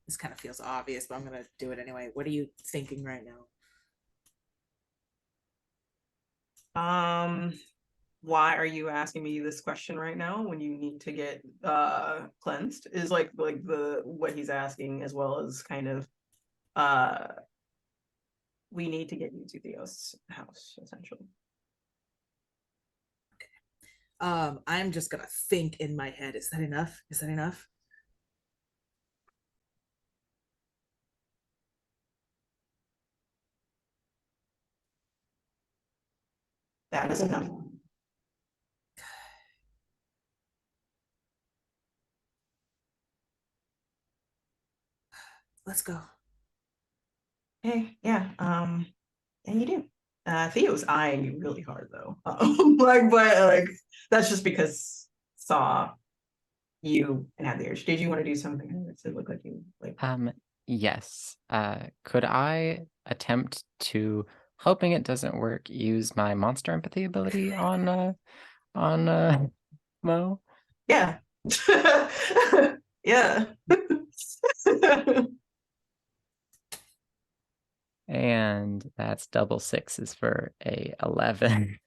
this kind of feels obvious, but I'm gonna do it anyway. What are you thinking right now? Why are you asking me this question right now when you need to get cleansed? Is like the what he's asking, as well as kind of we need to get you to Theo's house, essentially. I'm just gonna think in my head. Is that enough? Is that enough? That is enough. Let's go. Hey, yeah, and you do. Theo's eyeing you really hard though. That's just because saw you and had the urge. Did you want to do something that look like you like? Yes. Could I attempt to, hoping it doesn't work, use my monster empathy ability on Mo? Yeah. Yeah. And that's double sixes for a 11.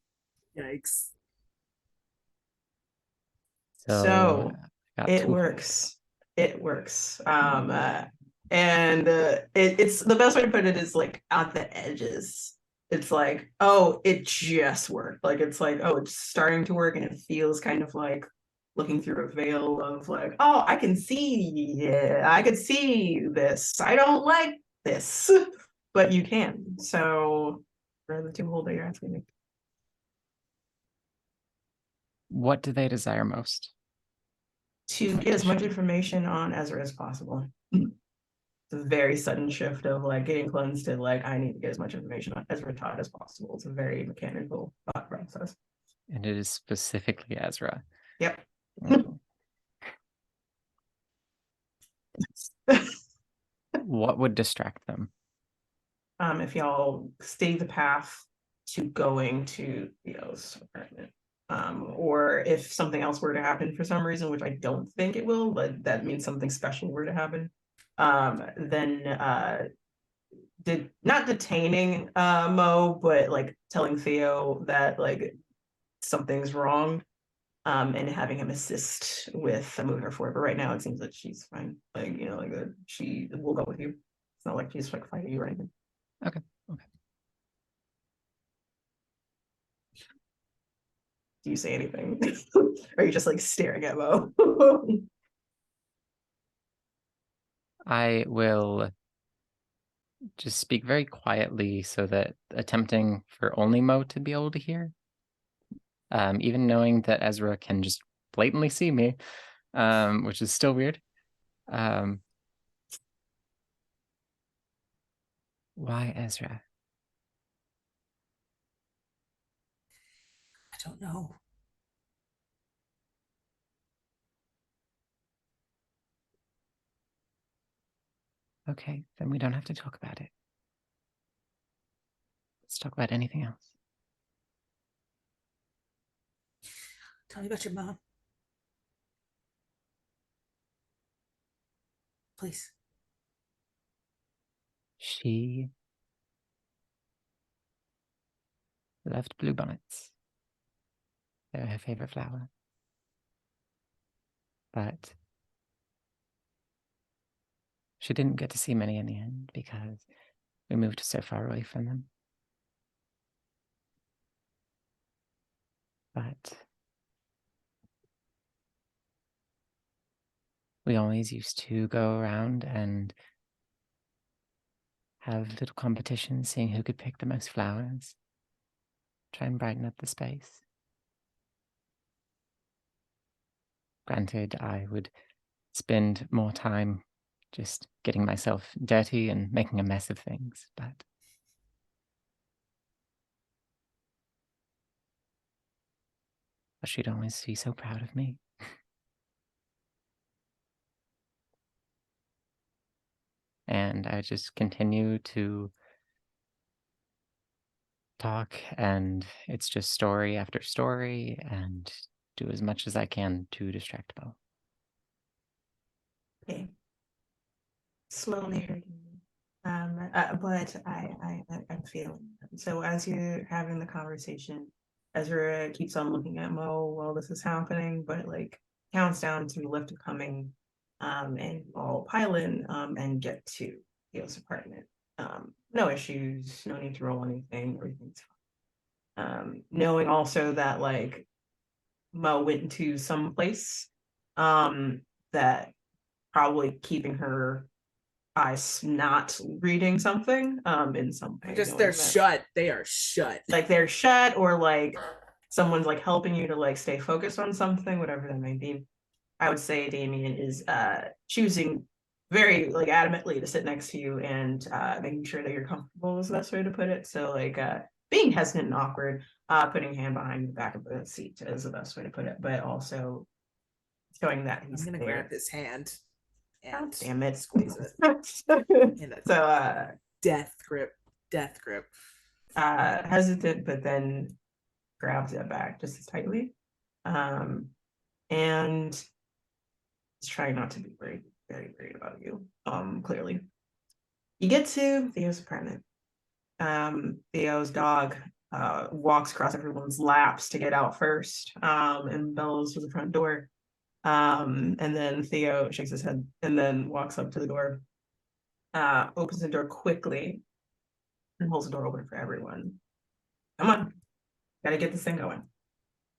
Yikes. So got it 2. works. It works. It's the best way to put it is like at the edges. It's like, oh, it just worked. Like it's like, oh, it's starting to work, and it feels kind of like looking through a veil of like, oh, I can see it. I could see this. I don't like this, but you can. So for the 2 hole that you're asking me. What do they desire most? To get as much information on Ezra as possible. It's a very sudden shift of like getting cleansed to like, I need to get as much information on Ezra Todd as possible. It's a very mechanical thought process. And it is specifically Ezra. Yep. What would distract them? If y'all stay the path to going to Theo's apartment. Or if something else were to happen for some reason, which I don't think it will, but that means something special were to happen, then not detaining Mo, but like telling Theo that like something's wrong, and having him assist with moving her forward. But right now it seems that she's fine. Like, you know, like she will go with you. It's not like she's like fighting you or anything. Okay. Do you say anything? Or are you just like staring at Mo? I will just speak very quietly so that attempting for only Mo to be able to hear. Even knowing that Ezra can just blatantly see me, which is still weird. Why Ezra? I don't know. Okay, then we don't have to talk about it. Let's talk about anything else. Tell me about your mom. Please. She loved bluebonnets. They were her favorite flower. But she didn't get to see many in the end because we moved so far away from them. But we always used to go around and have little competitions, seeing who could pick the most flowers, try and brighten up the space. Granted, I would spend more time just getting myself dirty and making a mess of things, but she'd always be so proud of me. And I just continue to talk, and it's just story after story, and do as much as I can to distract Bo. Okay. Slowly hurting me. But I'm feeling it. So as you're having the conversation, Ezra keeps on looking at Mo while this is happening, but like counts down to the lift coming, and all pile in, and get to Theo's apartment. No issues, no need to roll anything, everything's fine. Knowing also that like Mo went into some place, that probably keeping her eyes not reading something, in some way. Just they're shut. They are shut. Like they're shut, or like someone's like helping you to like stay focused on something, whatever that may be. I would say Damien is choosing very like adamantly to sit next to you and making sure that you're comfortable is the best way to put it. So like being hesitant and awkward, putting a hand behind the back of the seat is the best way to put it, but also showing that he's I'm gonna there. grab his hand and Damn it. squeeze it. In a So death grip. hesitant, but then grabs it back just as tightly. And he's trying not to be very, very worried about you. Clearly. You get to Theo's apartment. Theo's dog walks across everyone's laps to get out first, and bellows to the front door. And then Theo shakes his head and then walks up to the door, opens the door quickly, and holds the door open for everyone. Come on, gotta get this thing going.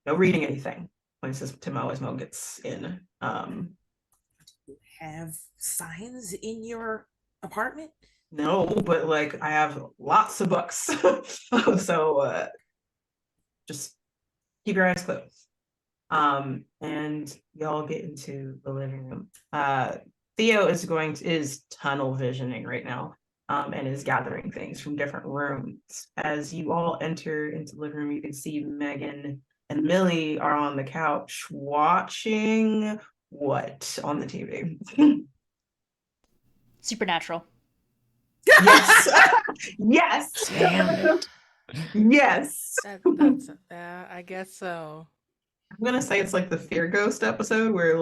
No reading anything. Points to Mo as Mo gets in. You have signs in your apartment? No, but like I have lots of books. So just keep your eyes closed. And y'all get into the living room. Theo is tunnel visioning right now, and is gathering things from different rooms. As you all enter into the living room, you can see Megan and Millie are on the couch watching what on the TV? Supernatural. Yes. Yes. Damn it. Yes. That's I guess so. I'm gonna say it's like the Fear Ghost episode where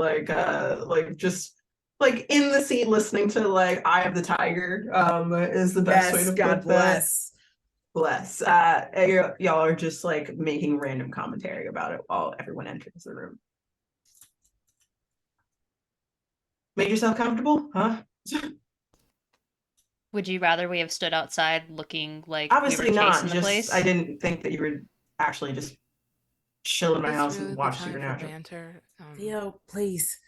just like in the seat listening to like Eye of the Tiger is the best way to God put bless. that. Bless. Y'all are just like making random commentary about it while everyone enters the room. Made yourself comfortable, huh? Would you rather we have stood outside looking like Obviously we were not. chasing the Just place? I didn't think that you would actually just chill in my Is house really and the watch time for Supernatural. banter? Theo, please.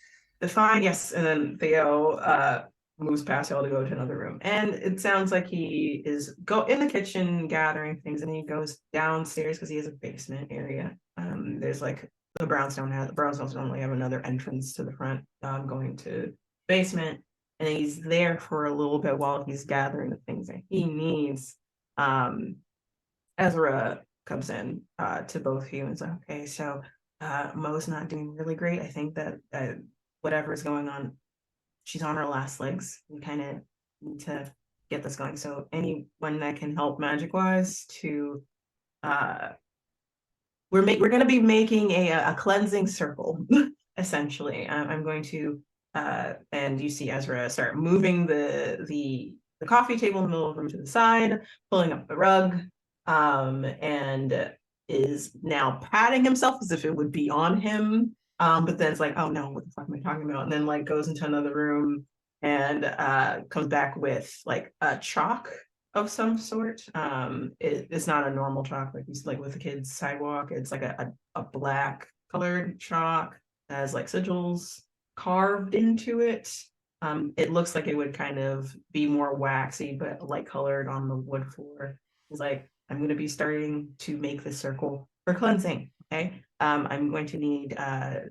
Fine, yes. And then Theo moves past y'all to go to another room. And it sounds like he is in the kitchen gathering things, and he goes downstairs because he has a basement area. There's like brownstones normally have another entrance to the front, going to basement. And he's there for a little bit while he's gathering the things that he needs. Ezra comes in to both of you and says, okay, so Mo's not doing really great. I think that whatever is going on, she's on her last legs. We kind of need to get this going. So anyone that can help magic wise to we're going to be making a cleansing circle essentially. I'm going to and you see Ezra start moving the coffee table in the middle of the room to the side, pulling up the rug, and is now patting himself as if it would be on him. But then it's like, oh no, what the fuck am I talking about? And then like goes into another room and comes back with like a chalk of some sort. It's not a normal chalk like you see like with the kids' sidewalk. It's like a black colored chalk that has like sigils carved into it. It looks like it would kind of be more waxy, but light colored on the wood floor. It's like, I'm going to be starting to make this circle for cleansing. Okay. I'm going to need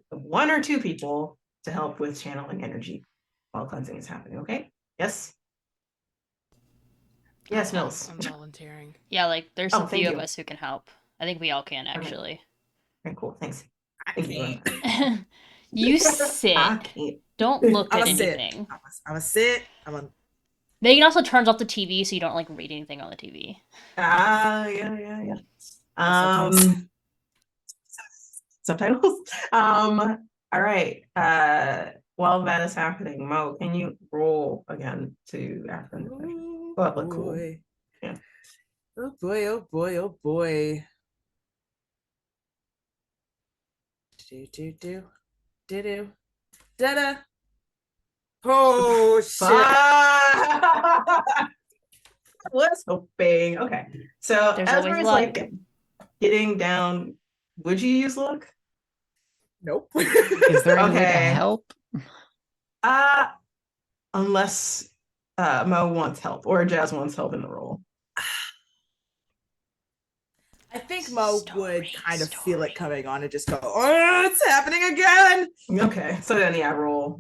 1 or 2 people to help with channeling energy while cleansing is happening. Okay. Yes. Yes, Mills. I'm volunteering. Yeah, like there's a thank few of you. us who can help. I think we all can actually. Okay, cool. Thanks. I Thank you. can't. You sit. I can't. Don't look I'm at a sit. anything. I'm a sit. I'm a. Megan also turns off the TV so you don't like read anything on the TV. Yeah. Subtitles. Subtitles. All right. While that is happening, Mo, can you roll again to after the question? Oh, look cool. Yeah. Oh boy, oh boy, oh boy. Do. Da-da. Oh shit. I was hoping. Okay. So There's always Ezra's luck. like getting down. Would you use luck? Nope. Is there any way to Okay. help? Unless Mo wants help or Jazz wants help in the role. I think Mo would kind of feel it coming on and just go, oh, it's happening again. Okay, so then yeah, roll.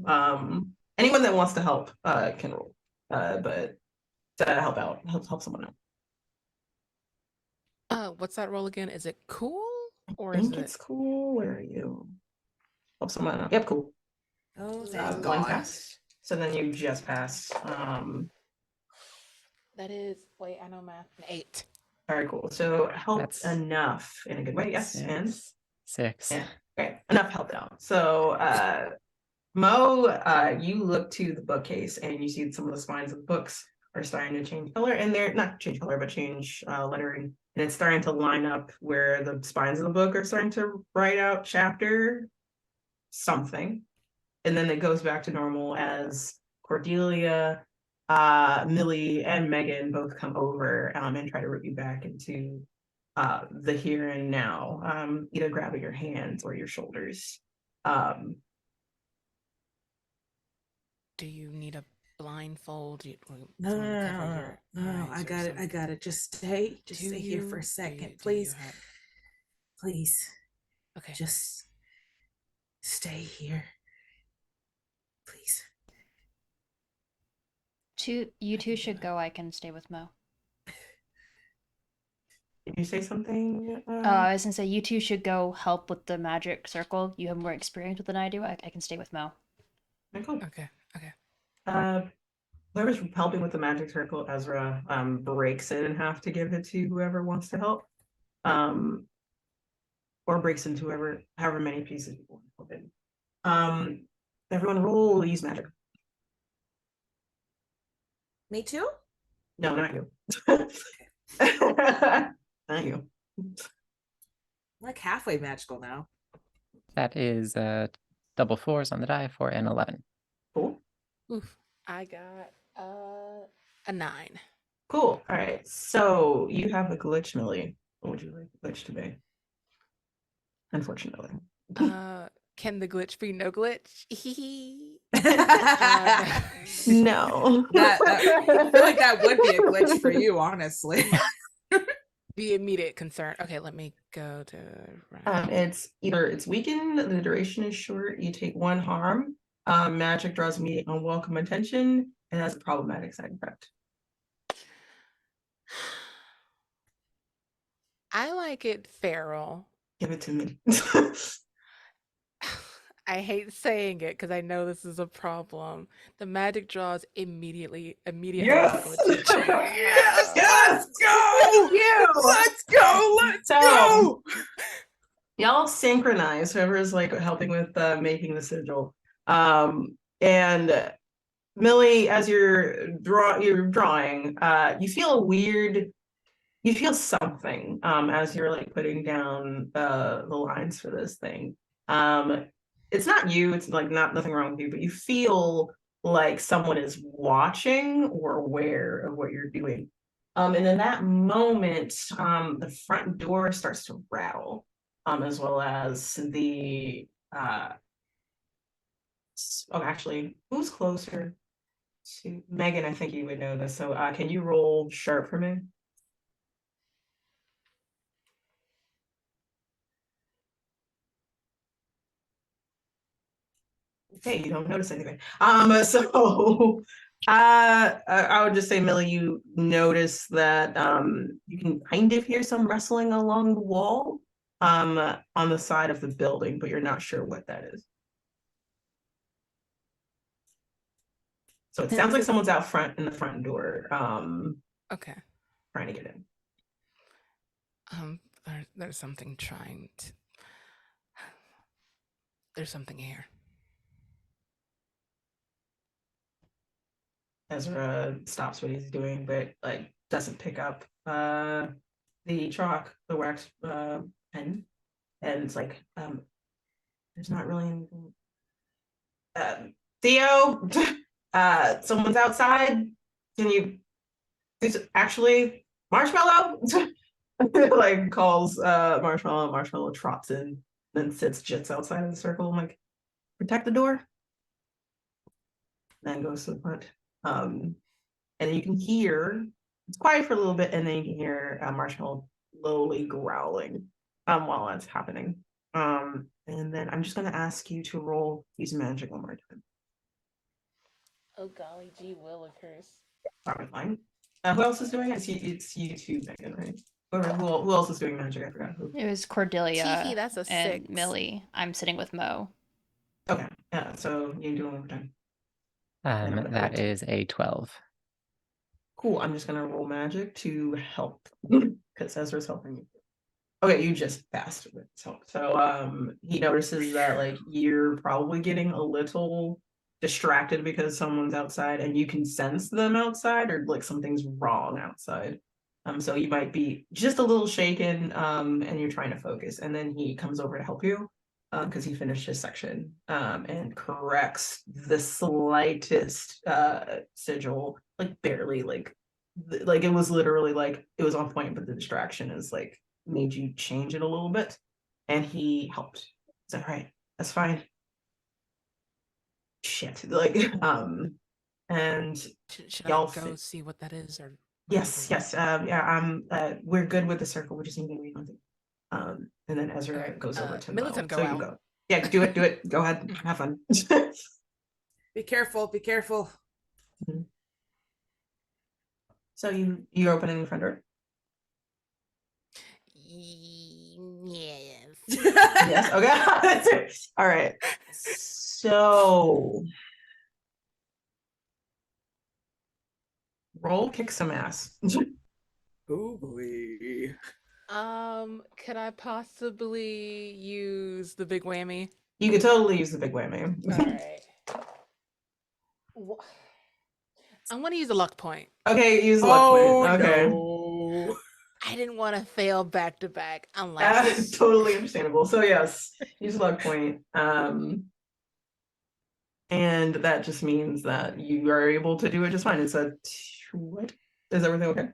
Anyone that wants to help can roll. But to help out, help someone out. What's that roll again? Is it cool or I is think it? it's cool. Where are you? Help someone out. Yep, cool. Oh, thank One God. pass. So then you just passed. That is. Wait, I know math. 8. All right, cool. So help That's enough in a good way. Yes, and 6. yeah, great. Enough helped out. So Mo, you look to the bookcase and you see some of the spines of the books are starting to change color, and they're not change color, but change lettering, and it's starting to line up where the spines of the book are starting to write out chapter something, and then it goes back to normal as Cordelia, Millie, and Megan both come over and try to root you back into the here and now, either grabbing your hands or your shoulders. Do you need a blindfold? No, I got it. Just stay here for a second, please. Please. Okay. Just stay here. Please. You two should go. I can stay with Mo. Did you say something? I was gonna say you two should go help with the magic circle. You have more experience with it than I do. I can stay with Mo. Cool. Okay. Whoever's helping with the magic circle, Ezra breaks it in half to give it to whoever wants to help. Or breaks into however many pieces you want to help in. Everyone roll use magic. Me too? No, not you. Not you. I'm like halfway magical now. That is double 4s on the die, 4 and 11. Cool. Oof. I got a 9. Cool. All right. So you have a glitch, Millie. What would you like the glitch to be? Unfortunately. Can the glitch be no glitch? No. I feel like that would be a glitch for you, honestly. The immediate concern. Okay, let me go to. It's weakened, the duration is short, you take 1 harm, magic draws immediate unwelcome attention, and has a problematic side effect. I like it feral. Give it to me. I hate saying it because I know this is a problem. The magic draws immediate Yes! unwelcome attention. Yes! Let's go! Let's go! Let's go! Y'all synchronize, whoever's like helping with making the sigil. And Millie, as you're drawing, you feel something as you're like putting down the lines for this thing. It's not you, it's like nothing wrong with you, but you feel like someone is watching or aware of what you're doing. And in that moment, the front door starts to rattle, as well as the actually, who's closer to Megan? I think you would know this. So can you roll sharp for me? Okay, you don't notice anything. So I would just say, Millie, you notice that you can kind of hear some rustling along the wall on the side of the building, but you're not sure what that is. So it sounds like someone's out front in the front door, Okay. trying to get in. There's something trying to. There's something here. Ezra stops what he's doing, but like doesn't pick up the chalk, the wax pen, and it's like there's not really anything. Theo, someone's outside. Can you? Actually, Marshmallow. Like calls Marshmallow. Marshmallow trots in, then sits just outside of the circle. I'm like, protect the door. Then goes to the front. And you can hear it's quiet for a little bit, and then you can hear Marshmallow slowly growling while that's happening. And then I'm just gonna ask you to roll use magic one more time. Oh golly gee willikers. Probably fine. Who else is doing it? It's you two, Megan, right? Who else is doing magic? I forgot who. It was Cordelia Tee-hee, that's a and 6. Millie. I'm sitting with Mo. Okay, yeah. So you do it one more time. That is a 12. Cool. I'm just gonna roll magic to help because Ezra's helping you. Okay, you just passed with his help. So he notices that like you're probably getting a little distracted because someone's outside and you can sense them outside or like something's wrong outside. So you might be just a little shaken and you're trying to focus, and then he comes over to help you because he finished his section and corrects the slightest sigil, like barely, like it was literally like it was on point, but the distraction is like made you change it a little bit, and he helped. Is that right? That's fine. Shit, like and Should y'all I go see what that is, or yes, yeah, we're good with the circle. We just need to read something. And then Ezra goes over to Millicent Mo. go So out. you go. Yeah, do it. Go ahead. Have fun. Be careful. Be careful. So you're opening the front door? Yes. Yes. Okay. All right. So roll kick some ass. Oh boy. Could I possibly use the big whammy? You could totally use the big whammy. All right. I'm gonna use a luck point. Okay, use the luck point. Okay. No. I didn't want to fail back to back unless Totally understandable. So yes, use luck point. And that just means that you are able to do it just fine. It's a what? Is everything okay?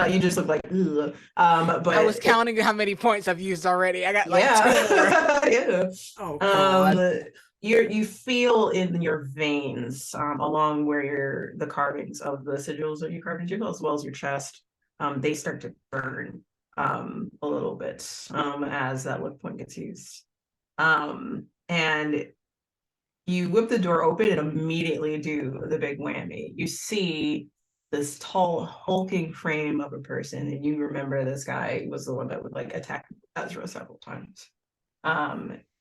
You just look like ugh. But I was counting how many points I've used already. I got like two more. yeah. Oh god. You feel in your veins, along where the carvings of the sigils that you carved into, as well as your chest, they start to burn a little bit as that look point gets used. And you whip the door open and immediately do the big whammy. You see this tall, hulking frame of a person, and you remember this guy was the one that would like attack Ezra several times.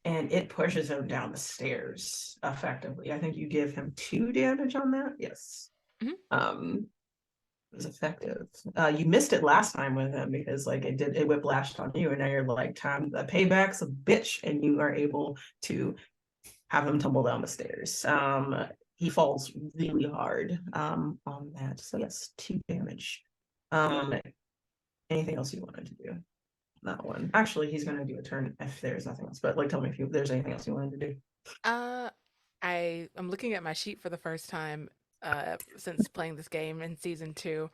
And it pushes him down the stairs effectively. I think you give him 2 damage on that. Yes. It was effective. You missed it last time with him because like it whiplashed on you, and now you're like, time the payback's a bitch, and you are able to have him tumble down the stairs. He falls really hard on that. So yes, 2 damage. Anything else you wanted to do? That one. Actually, he's gonna do a turn if there's nothing else. But like, tell me if there's anything else you wanted to do. I'm looking at my sheet for the first time since playing this game in season 2.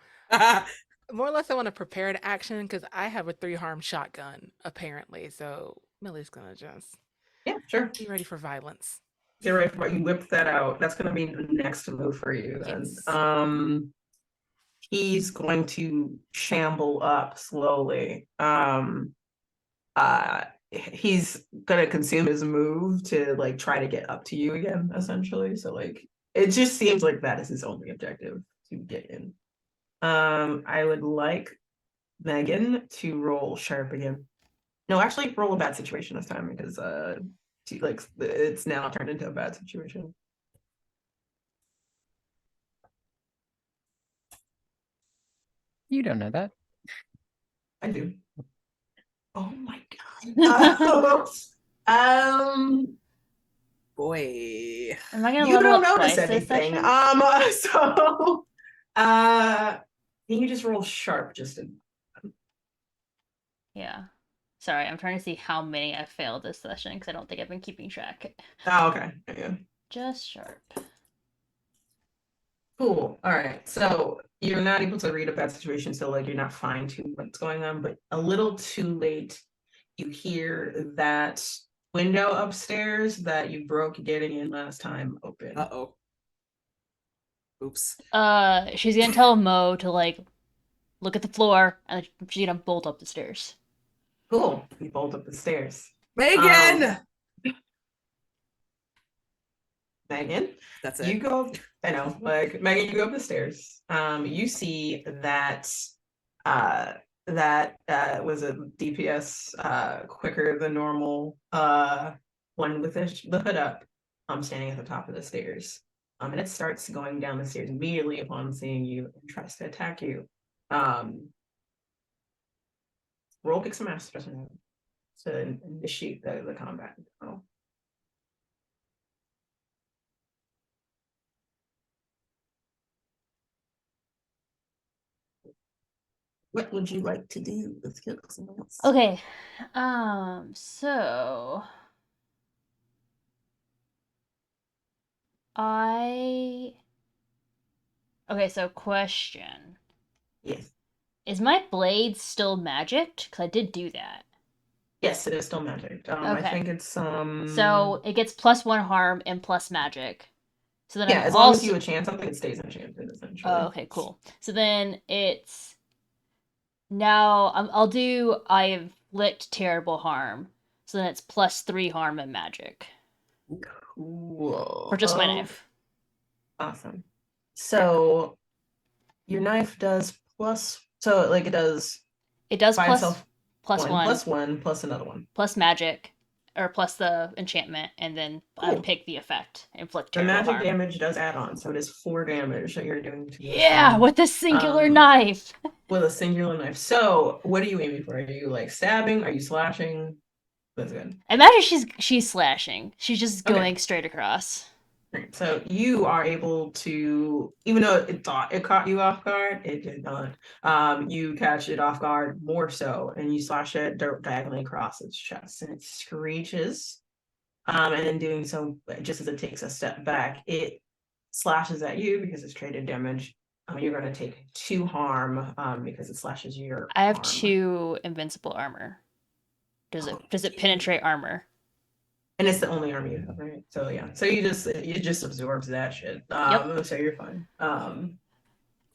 More or less, I want to prepare an action because I have a 3-harm shotgun apparently. So Millie's gonna just sure. be ready for violence. Get ready for what you whipped that out. That's gonna be the next move for you then. Yes. He's going to shamble up slowly. He's gonna consume his move to like try to get up to you again, essentially. So like it just seems like that is his only objective to get in. I would like Megan to roll sharp again. No, actually roll a bad situation this time because it's now turned into a bad situation. You don't know that. I do. Oh my god. Boy. Am I gonna You level don't up notice twice this anything. session? So can you just roll sharp just in Yeah. Sorry, I'm trying to see how many I failed this session because I don't think I've been keeping track. Oh, okay. Yeah. Just sharp. Cool. All right. So you're not able to read a bad situation, so like you're not fine tuning what's going on, but a little too late, you hear that window upstairs that you broke getting in last time open. Uh-oh. Oops. She's gonna tell Mo to like look at the floor and she's gonna bolt up the stairs. Cool. You bolt up the stairs. Megan! Megan, That's it. you go. I know, like Megan, you go up the stairs. You see that was a DPS quicker than normal one with the hood up, standing at the top of the stairs. And it starts going down the stairs immediately upon seeing you and tries to attack you. Roll kick some ass to initiate the combat. What would you like to do? Let's kill someone else. Okay. So Okay, so question. Yes. Is my blade still magicked? Because I did do that. Yes, it is still magic. Okay. I think it's So it gets +1 harm and plus magic. So then yeah, I'm as also... long as you enchant something, it stays enchanted essentially. Oh, okay, cool. So then it's now I'll do inflict terrible harm. So then it's +3 harm and magic Cool. for just my knife. Awesome. So your knife does so like it does It does by itself +1 +1 plus another one. plus magic, or plus the enchantment, and then Cool. unpick the effect. Inflict The terrible magic harm. damage does add on, so it is 4 damage that you're doing to this Yeah, thing with a singular knife. with a singular knife. So what are you aiming for? Are you like stabbing? Are you slashing? That's good. Imagine she's slashing. She's just Okay. going straight across. Right. So you are able to, even though it thought it caught you off guard, it did not. You catch it off guard more so, and you slash it diagonally across its chest, and it screeches. And in doing so, just as it takes a step back, it slashes at you because it's traded damage. You're going to take 2 harm because it slashes your I have arm. 2 invincible armor. Does it penetrate armor? And it's the only arm you have, right? So yeah. So it just absorbs that shit. Yep. So you're fine. So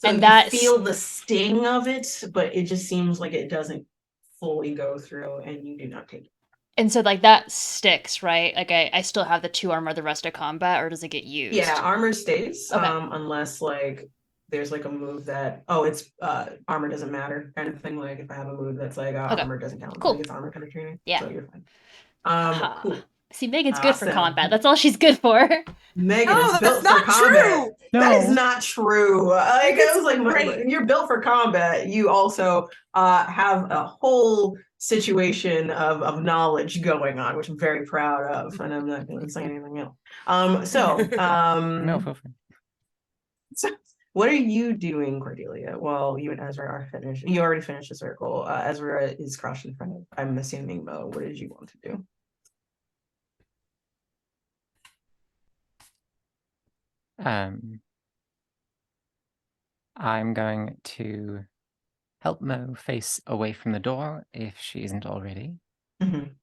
And you that's feel the sting of it, but it just seems like it doesn't fully go through, and you do not take it. And so like that sticks, right? Like I still have the 2 armor the rest of combat, or does it get used? Yeah, armor stays. Okay. Unless like there's like a move that it's armor doesn't matter kind of thing. Like if I have a move that's like Okay. armor doesn't count. Cool. Like it's armor penetrating. Yeah. So you're fine. Cool. See, Megan's good for Awesome. combat. That's all she's good for. Megan No, is built that's for not combat. true. No. That is not true. Like It's I was like, great. you're built for combat. You also have a whole situation of knowledge going on, which I'm very proud of, and I'm not going to say anything else. No, feel free. So what are you doing, Cordelia? While you and Ezra are finished, you already finished the circle. Ezra is crouched in front of, I'm assuming, Mo. What did you want to do? I'm going to help Mo face away from the door if she isn't already. Mhm.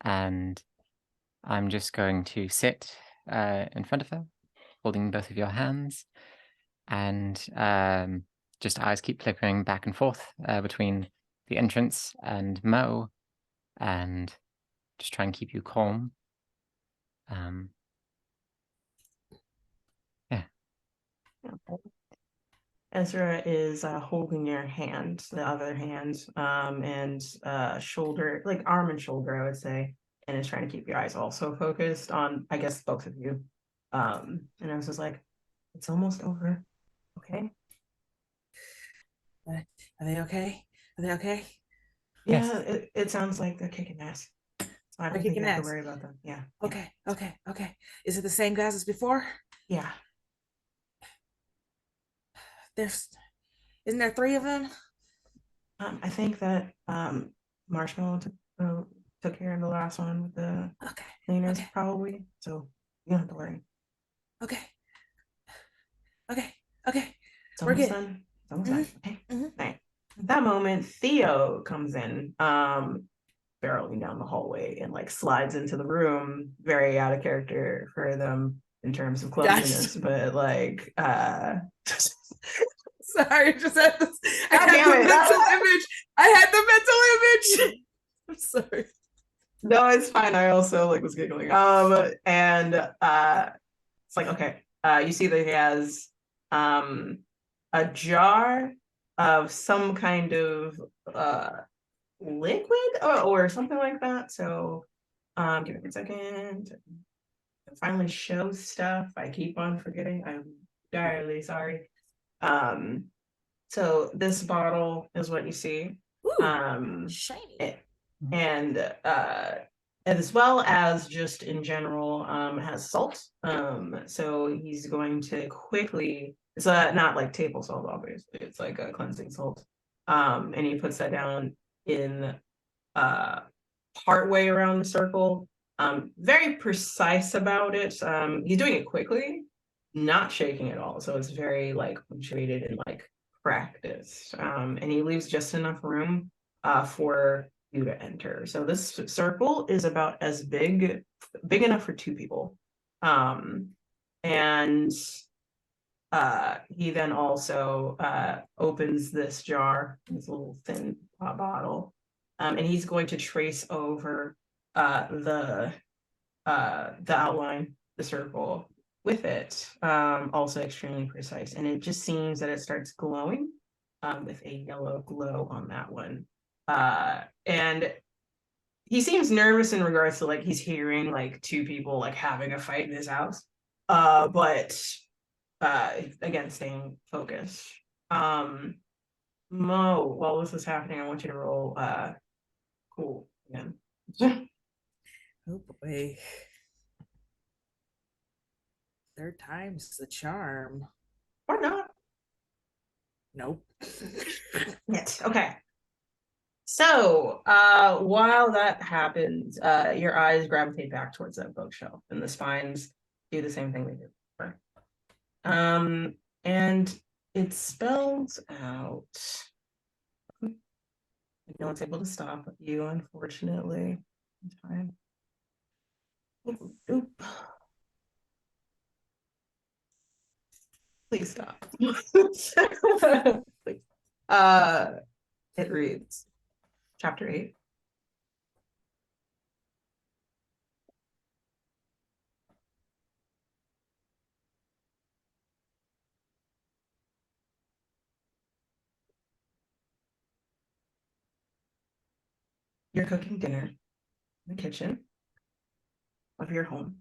And I'm just going to sit in front of her, holding both of your hands, and just eyes keep flickering back and forth between the entrance and Mo, and just try and keep you calm. Ezra is holding your hand, the other hand, and shoulder, like arm and shoulder, I would say, and is trying to keep your eyes also focused on, I guess, both of you. And I was just like, it's almost over. Okay. Are they okay? Are they okay? Yeah, Yes. it sounds like they're kicking ass. So I don't They're think you kicking have to ass. worry about them. Yeah. Okay. Is it the same guys as before? Yeah. Isn't there 3 of them? I think that Marshmallow took care of the last one with the Okay. cleaners, Okay. probably. So you don't have to worry. Okay. It's We're almost good. done. It's almost done. Okay. Mhm. All right. At that moment, Theo comes in, barreling down the hallway and like slides into the room, very out of character for them in terms of clumsiness, but like Sorry, just had this. I God had damn the it. mental image. I had the mental image. I'm sorry. No, it's fine. I also like was giggling. And it's like, okay, you see that he has a jar of some kind of liquid or something like that. So give me a second. I finally show stuff. I keep on forgetting. I'm entirely sorry. So this bottle is what you see. Ooh, shiny. And as well as just in general has salt. So he's going to quickly, it's not like table salt, obviously, it's like a cleansing salt. And he puts that down in part way around the circle. Very precise about it. He's doing it quickly, not shaking at all. So it's very like punctuated and like practiced. And he leaves just enough room for you to enter. So this circle is about as big enough for 2 people. And he then also opens this jar, this little thin bottle, and he's going to trace over the outline, the circle with it, also extremely precise, and it just seems that it starts glowing with a yellow glow on that one. And he seems nervous in regards to like he's hearing like two people like having a fight in his house. But again, staying focused. Mo, while this is happening, I want you to roll cool again. Oh boy. Third time's the charm. Or not. Nope. Yes. Okay. So, while that happens, your eyes gravitate back towards that bookshelf, and the spines do the same thing they did before. And it spells out. No one's able to stop you, unfortunately. Time. Oop. Please stop. Please. It reads, Chapter 8. You're cooking dinner in the kitchen of your home.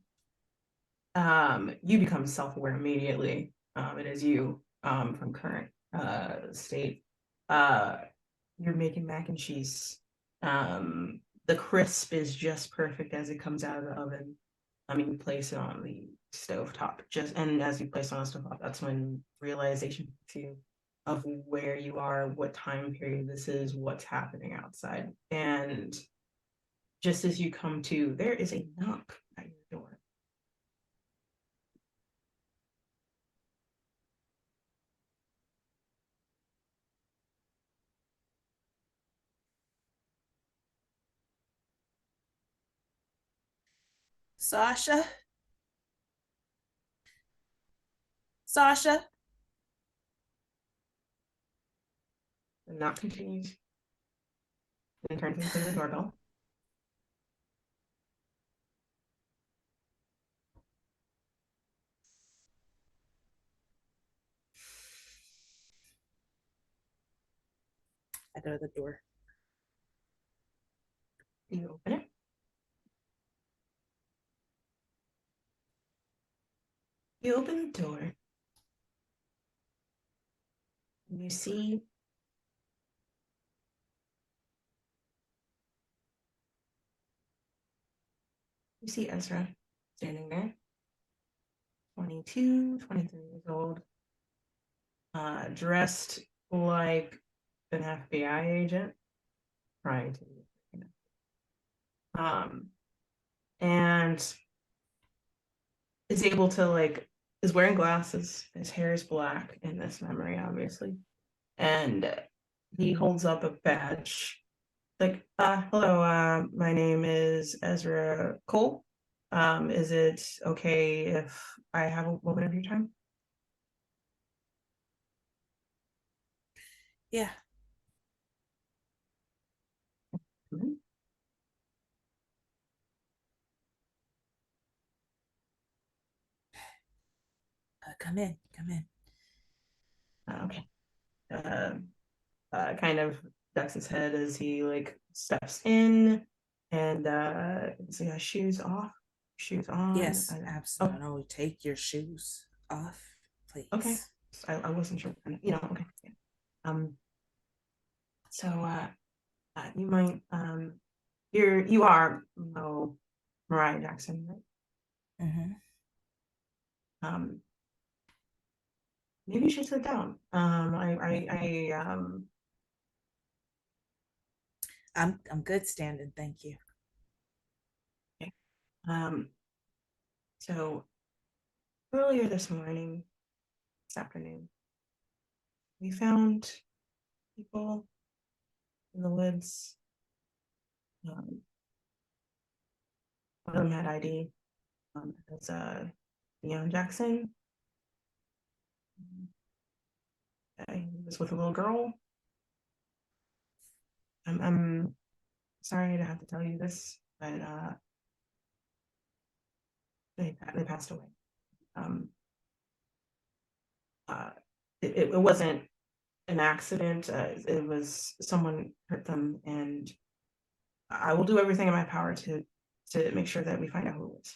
You become self-aware immediately. It is you from current state. You're making mac and cheese. The crisp is just perfect as it comes out of the oven. You place it on the stovetop. And as you place it on the stovetop, that's when realization hits you of where you are, what time period this is, what's happening outside. And just as you come to, there is a knock at your door. Sasha? Sasha? The knock continues and turns into the doorbell. I go to the door. You open it. You open the door. And you see Ezra standing there, 22, 23 years old, dressed like an FBI agent, trying to, and is able to is wearing glasses. His hair is black in this memory, obviously, and he holds up a badge. Hello, my name is Ezra Cole. Is it okay if I have a moment of your time? Yeah. Mhm. Come in. Come in. Okay. Kind of ducks his head as he steps in, and so he has shoes off, shoes on. Yes, absolutely. No, take your shoes off, please. Okay. I wasn't sure. Okay. Yeah. So you might you are Mariah Jackson, right? Mm-hmm. Maybe you should sit down. I'm good standing, thank you. Okay. So earlier this afternoon, we found people in the woods. One of them had ID. It's Neon Jackson. He was with a little girl. I'm sorry to have to tell you this, but they passed away. Um, it wasn't an accident. It was someone hurt them, and I will do everything in my power to make sure that we find out who it was.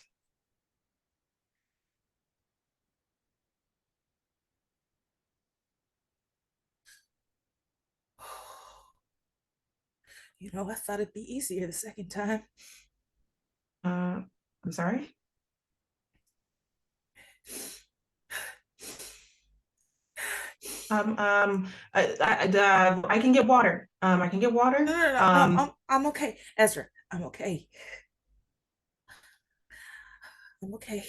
You know, I thought it'd be easier the second time. I'm sorry. I can get water. I can get water. No, I'm okay, Ezra. I'm okay. I'm okay.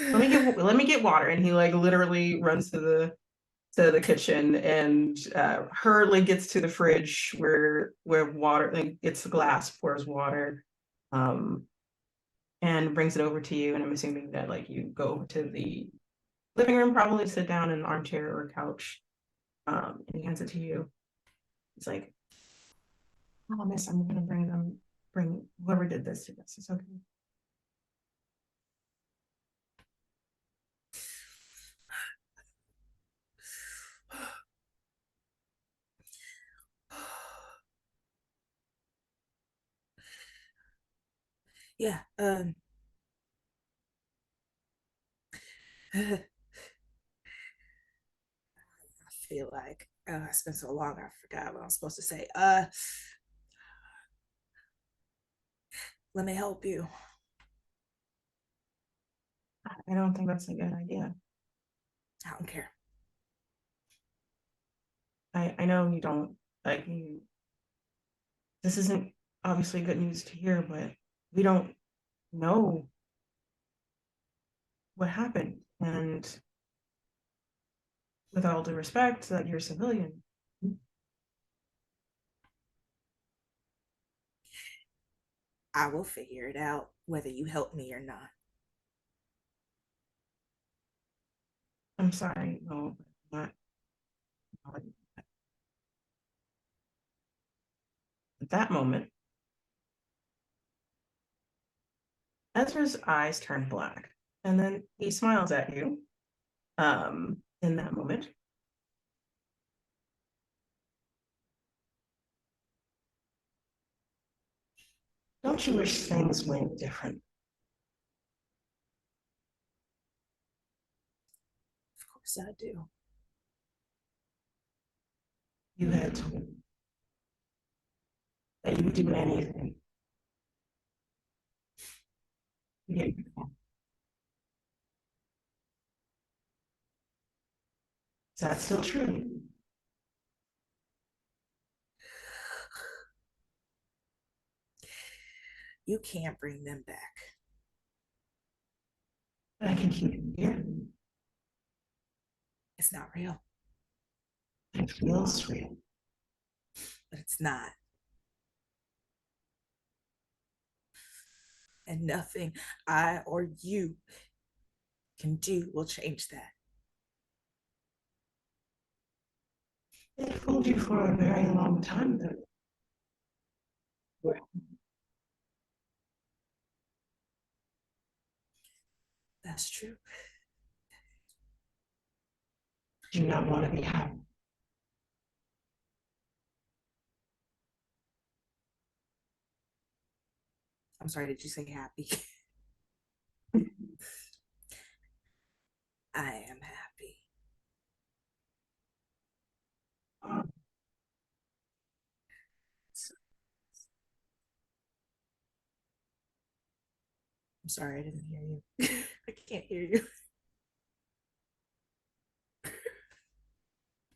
Let me get water, and he like literally runs to the kitchen, and hurriedly gets to the fridge where water, like gets the glass, pours water, and brings it over to you. And I'm assuming that like you go over to the living room, probably sit down in an armchair or a couch, and he hands it to you. It's like, oh, miss, I'm gonna bring whoever did this to this. It's okay. Yeah, I feel like it's been so long I forgot what I'm supposed to say. Let me help you. I don't think that's a good idea. I don't care. I know you don't like you. This isn't obviously good news to hear, but we don't know what happened. And with all due respect, that you're a civilian. I will figure it out whether you help me or not. I'm sorry, no, not at that moment. Ezra's eyes turn black, and then he smiles at you. In that moment, don't you wish things went different? Of course I do. You had told me that you would do anything. You didn't. Is that still true? You can't bring them back. But I can keep you here. It's not real, It feels real. but it's not. And nothing I or you can do will change that. It fooled you for a very long time, though. That's true. Do you not want to be happy? I'm sorry, did you say happy? I am happy. I'm sorry, I didn't hear you. I can't hear you.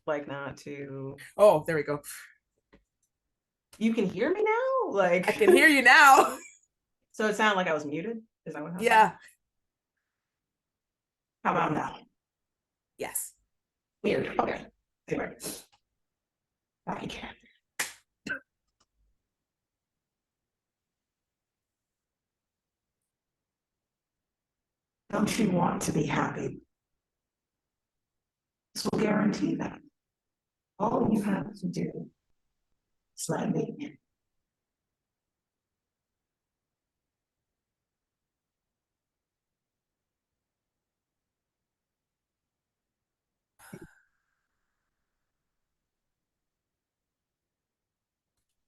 Like not to. Oh, there we go. You can hear me now? Like I can hear you now. So it sounded like I was muted? Is that what happened? Yeah. How about now? Yes. Weird. Okay. Anyway. Back in character. Don't you want to be happy? will guarantee that. All you have to do is let me in.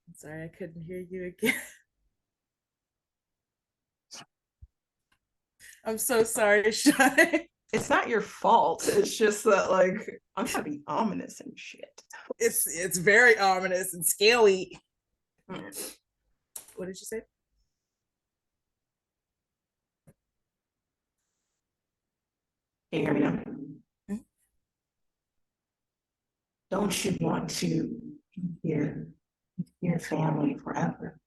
I'm sorry, I couldn't hear you again. I'm so sorry, Sade. It's not your fault. It's just that, like, I'm gonna be ominous and shit. It's very ominous and scaly. Mm. What did you say? Can you hear me now? Mhm. Don't you want to hear your family forever?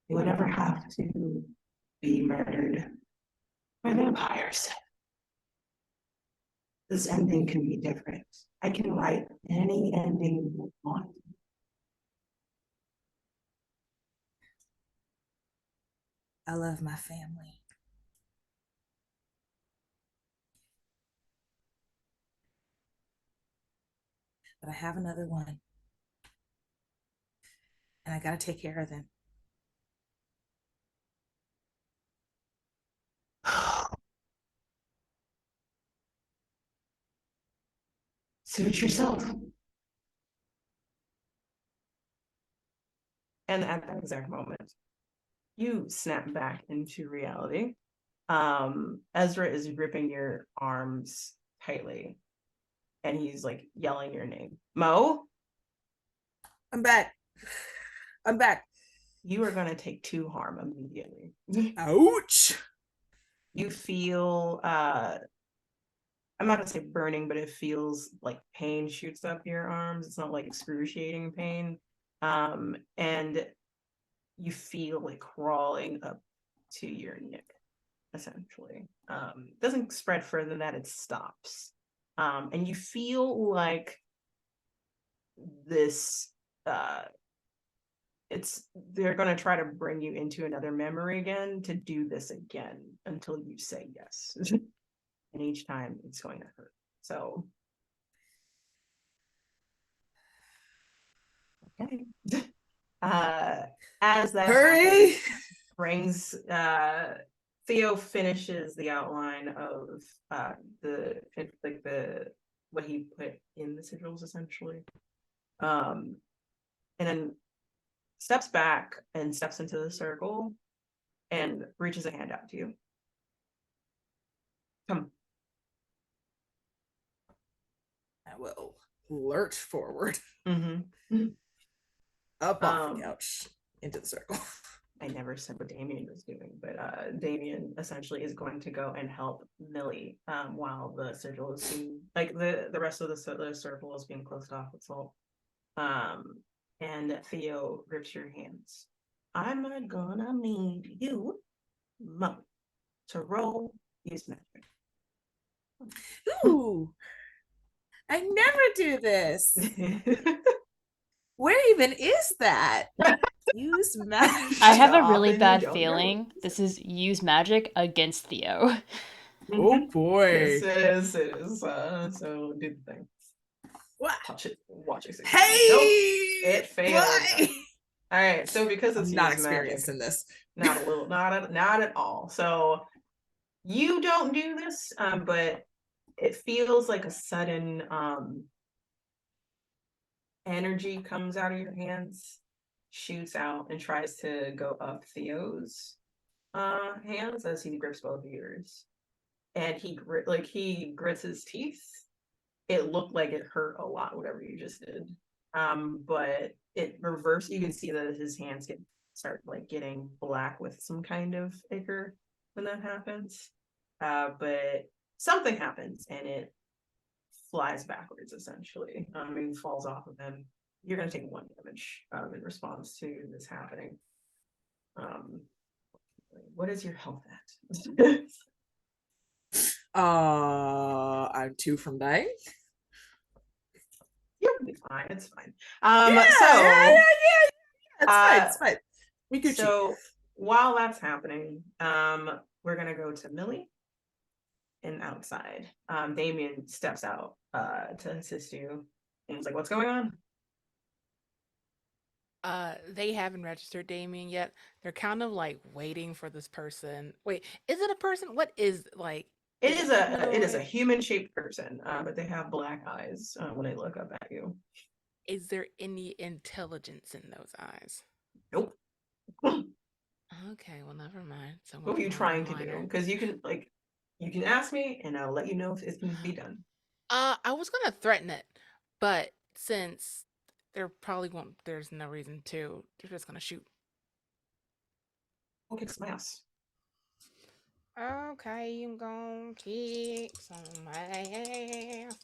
You would never have to be murdered by vampires. This ending can be different. I can write any ending you want. I love my family. But I have another one. And I gotta take care of them. Suit yourself. And at that exact moment, you snap back into reality. Ezra is gripping your arms tightly, and he's like yelling your name. Mo, I'm back. I'm back. you are gonna take 2 harm immediately. Ouch. You feel I'm not gonna say burning, but it feels like pain shoots up your arms. It's not like excruciating pain. And you feel like crawling up to your neck, essentially. Doesn't spread further than that, it stops. And you feel like this they're gonna try to bring you into another memory again to do this again until you say yes. And each time it's going to hurt. So okay. As that Hurry. happens, brings Theo finishes the outline of the what he put in the sigils essentially. And then steps back and steps into the circle and reaches a hand out to you. Come. I will lurch forward. Mm-hmm. Up off the couch into the circle. I never said what Damien was doing, but Damien essentially is going to go and help Millie while the sigil is being, like the rest of the circle is being closed off with salt. And Theo grips your hands. I'm gonna need you, Mo, to roll use magic. Ooh. I never do this. Where even is that? Use magic. I have a Stop really and bad don't feeling this is use magic against Theo. Oh boy. Yes, it is. So do the thing. What? Touch it. Watch it. Hey! Nope. It failed. Why? All right. So because it's I'm not used experienced magic, in this. not a little, not at all. So you don't do this, but it feels like a sudden energy comes out of your hands, shoots out, and tries to go up Theo's hands as he grips both of yours. And he grits his teeth. It looked like it hurt a lot, whatever you just did. But it reversed. You can see that his hands start like getting black with some kind of ichor when that happens. But something happens and it flies backwards essentially. And falls off of him. You're gonna take 1 damage in response to this happening. What is your health at? I'm 2 from dying. You'll be fine. It's fine. Yeah. It's fine. It's fine. We Gucci. So while that's happening, we're gonna go to Millie and outside. Damien steps out to assist you. And it's like, what's going on? They haven't registered Damien yet. They're kind of like waiting for this person. Wait, is it a person? What is like? It is a humanoid? human shaped person, but they have black eyes when they look up at you. Is there any intelligence in those eyes? Nope. Okay, well, never mind. So What were you trying to do? Because you can ask me, and I'll let you know if it can be done. I was gonna threaten it, but since there probably won't, there's no reason to. They're just gonna shoot. We'll kick some ass. Okay, I'm gonna kick some ass.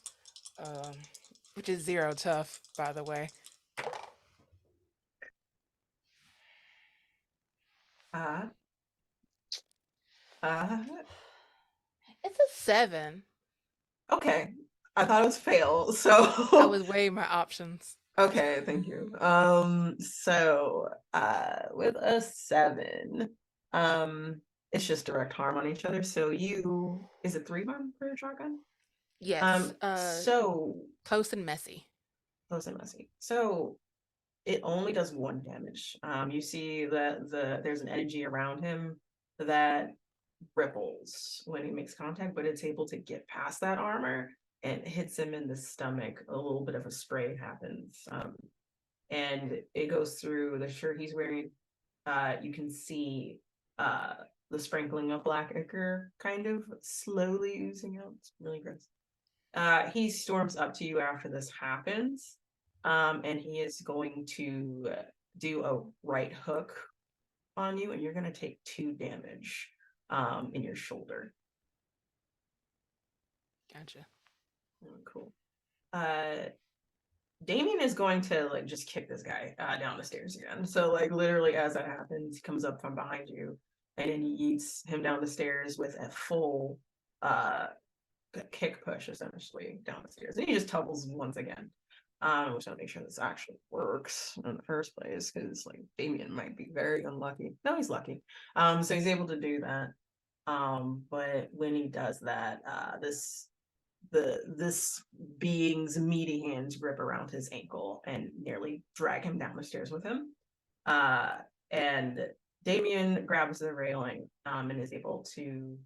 Which is 0 tough, by the way. Uh, It's a 7. okay. I thought it was fail, so I was weighing my options. okay, thank you. So with a 7, it's just direct harm on each other. So is it 3 harm for a shotgun? Yes. So Close and messy. close and messy. So it only does 1 damage. You see that there's an energy around him that ripples when he makes contact, but it's able to get past that armor and hits him in the stomach. A little bit of a spray happens, and it goes through the shirt he's wearing. You can see the sprinkling of black ichor kind of slowly oozing out. It's really gross. He storms up to you after this happens, and he is going to do a right hook on you, and you're going to take 2 damage in your shoulder. Gotcha. Oh, cool. Damien is going to like just kick this guy down the stairs again. So like literally as that happens, he comes up from behind you and then he yeets him down the stairs with a full kick push essentially down the stairs. And he just tumbles once again. Which I'll make sure this actually works in the first place, because like Damien might be very unlucky. No, he's lucky. So he's able to do that. But when he does that, this being's meaty hands grip around his ankle and nearly drag him down the stairs with him. And Damien grabs the railing and is able to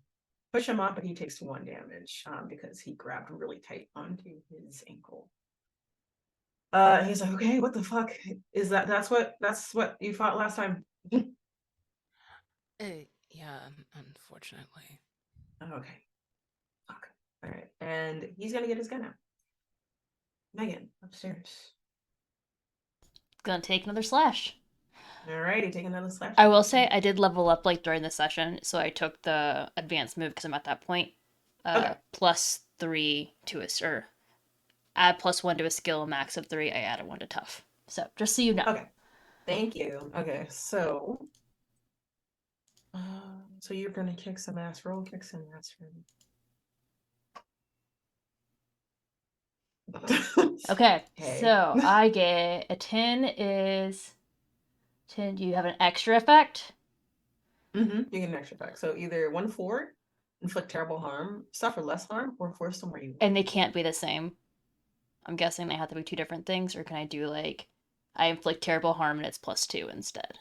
push him up, but he takes 1 damage because he grabbed really tight onto his ankle. He's like, okay, what the fuck is that? That's what you fought last time. Yeah, unfortunately. Okay. Fuck. All right, and he's gonna get his gun out. Megan, upstairs. Gonna take another slash. Alrighty, take another slash. I will say I did level up like during the session, so I took the advanced move because I'm at that point. Okay. +3 to or add +1 to a skill, max of 3. I added 1 to tough. So just so you know. Okay. Thank you. Okay, so so you're gonna kick some ass. Roll, kick some ass for me. Okay, Hey. so I get a 10 is 10. Do you have an extra effect? You get an extra effect. So either 1/4, inflict terrible harm, suffer less harm, or force them where you And they can't be the same. I'm guessing they have to be 2 different things, or can I do like I inflict terrible harm and it's +2 instead?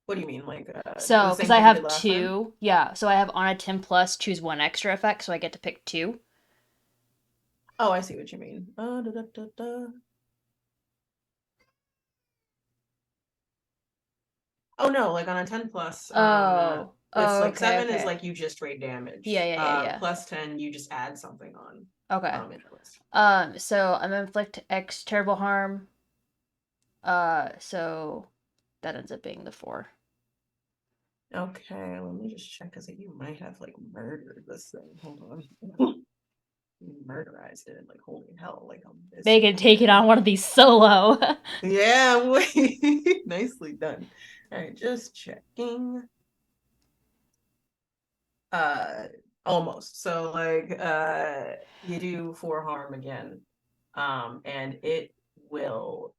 What do you mean? Like so the same because thing I you have did last 2, time? yeah. So I have on a 10 plus, choose 1 extra effect, so I get to pick 2. Oh, I see what you mean. Da, da, da, da. Oh no, like on a 10 plus, it's like okay, 7 is okay. like you just rate damage. Yeah. Plus 10, you just add something on. Okay. In the list. So I'm gonna inflict X terrible harm. So that ends up being the 4. Okay, let me just check because you might have like murdered this thing. Hold on. You murderized it, like holy hell, like Megan taking on one of these solo. Yeah, wait. Nicely done. All right, just checking. Almost. So like you do 4 harm again. And it will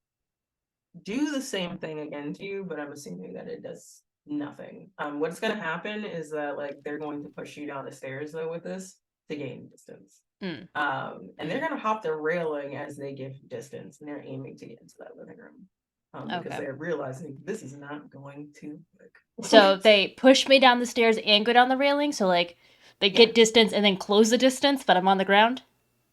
do the same thing again to you, but I'm assuming that it does nothing. What's gonna happen is that like they're going to push you down the stairs though with this. to gain distance. Mm. And they're gonna hop the railing as they give distance, and they're aiming to get into that living room. Because Okay. they're realizing this is not going to work. So they push me down the stairs and go down the railing. So like they get Yeah. distance and then close the distance, but I'm on the ground.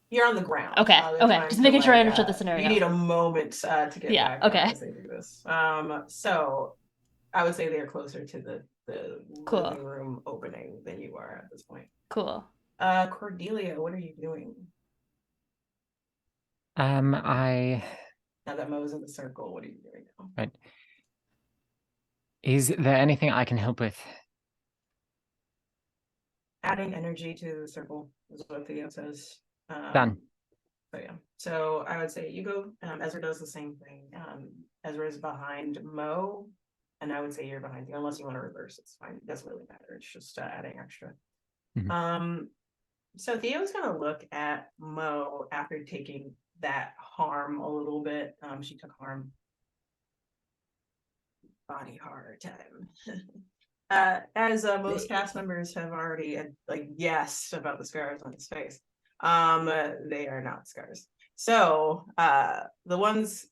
You're on the ground. Okay, They're okay. trying Just to, making sure I like, understood the scenario. You need a moment to get Yeah, back okay. up as they do this. So I would say they're closer to the Cool. living room opening than you are at this point. Cool. Cordelia, what are you doing I now that Mo's in the circle? What are you doing now? right. Is there anything I can help with? Adding energy to the circle is what Theo says. Done. So yeah. So I would say you go. Ezra does the same thing. Ezra is behind Mo, and I would say you're behind you, unless you want to reverse. It's fine. It doesn't really matter. It's just adding extra. Mhm. So Theo's gonna look at Mo after taking that harm a little bit. She took harm. Body horror time. As most cast members have already like guessed about the scars on his face, they are not scars. So the ones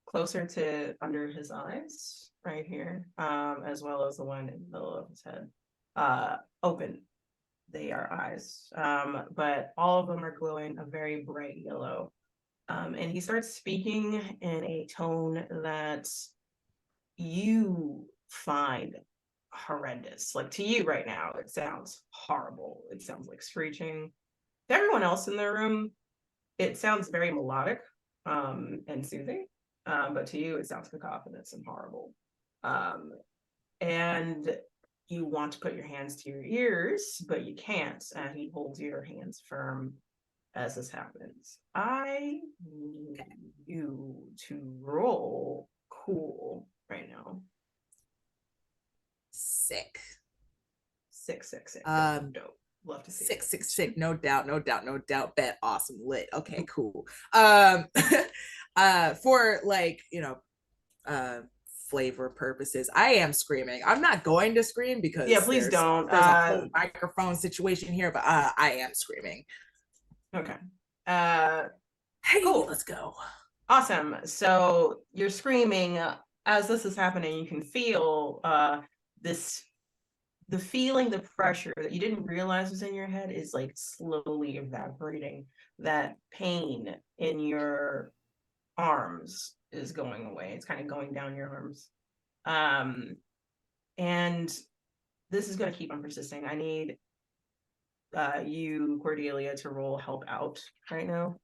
closer to under his eyes, right here, as well as the one in the middle of his head, open. They are eyes, but all of them are glowing a very bright yellow. And he starts speaking in a tone that you find horrendous. Like to you right now, it sounds horrible. It sounds like screeching. To everyone else in the room, it sounds very melodic and soothing. But to you, it sounds cacophonous and horrible. And you want to put your hands to your ears, but you can't. And he holds your hands firm as this happens. I need you to roll cool right now. Sick. Six. Dope. Love to see Sick, it. sick, sick. No doubt. Bet. Awesome. Lit. Okay, cool. For like, flavor purposes, I am screaming. I'm not going to scream because please don't. There's a whole microphone situation here, but I am screaming. Okay. Hey, cool. Let's go. Awesome. So you're screaming as this is happening. You can feel the feeling, the pressure that you didn't realize was in your head is like slowly evaporating. That pain in your arms is going away. It's kind of going down your arms. And this is going to keep on persisting. I need you, Cordelia, to roll help out right now.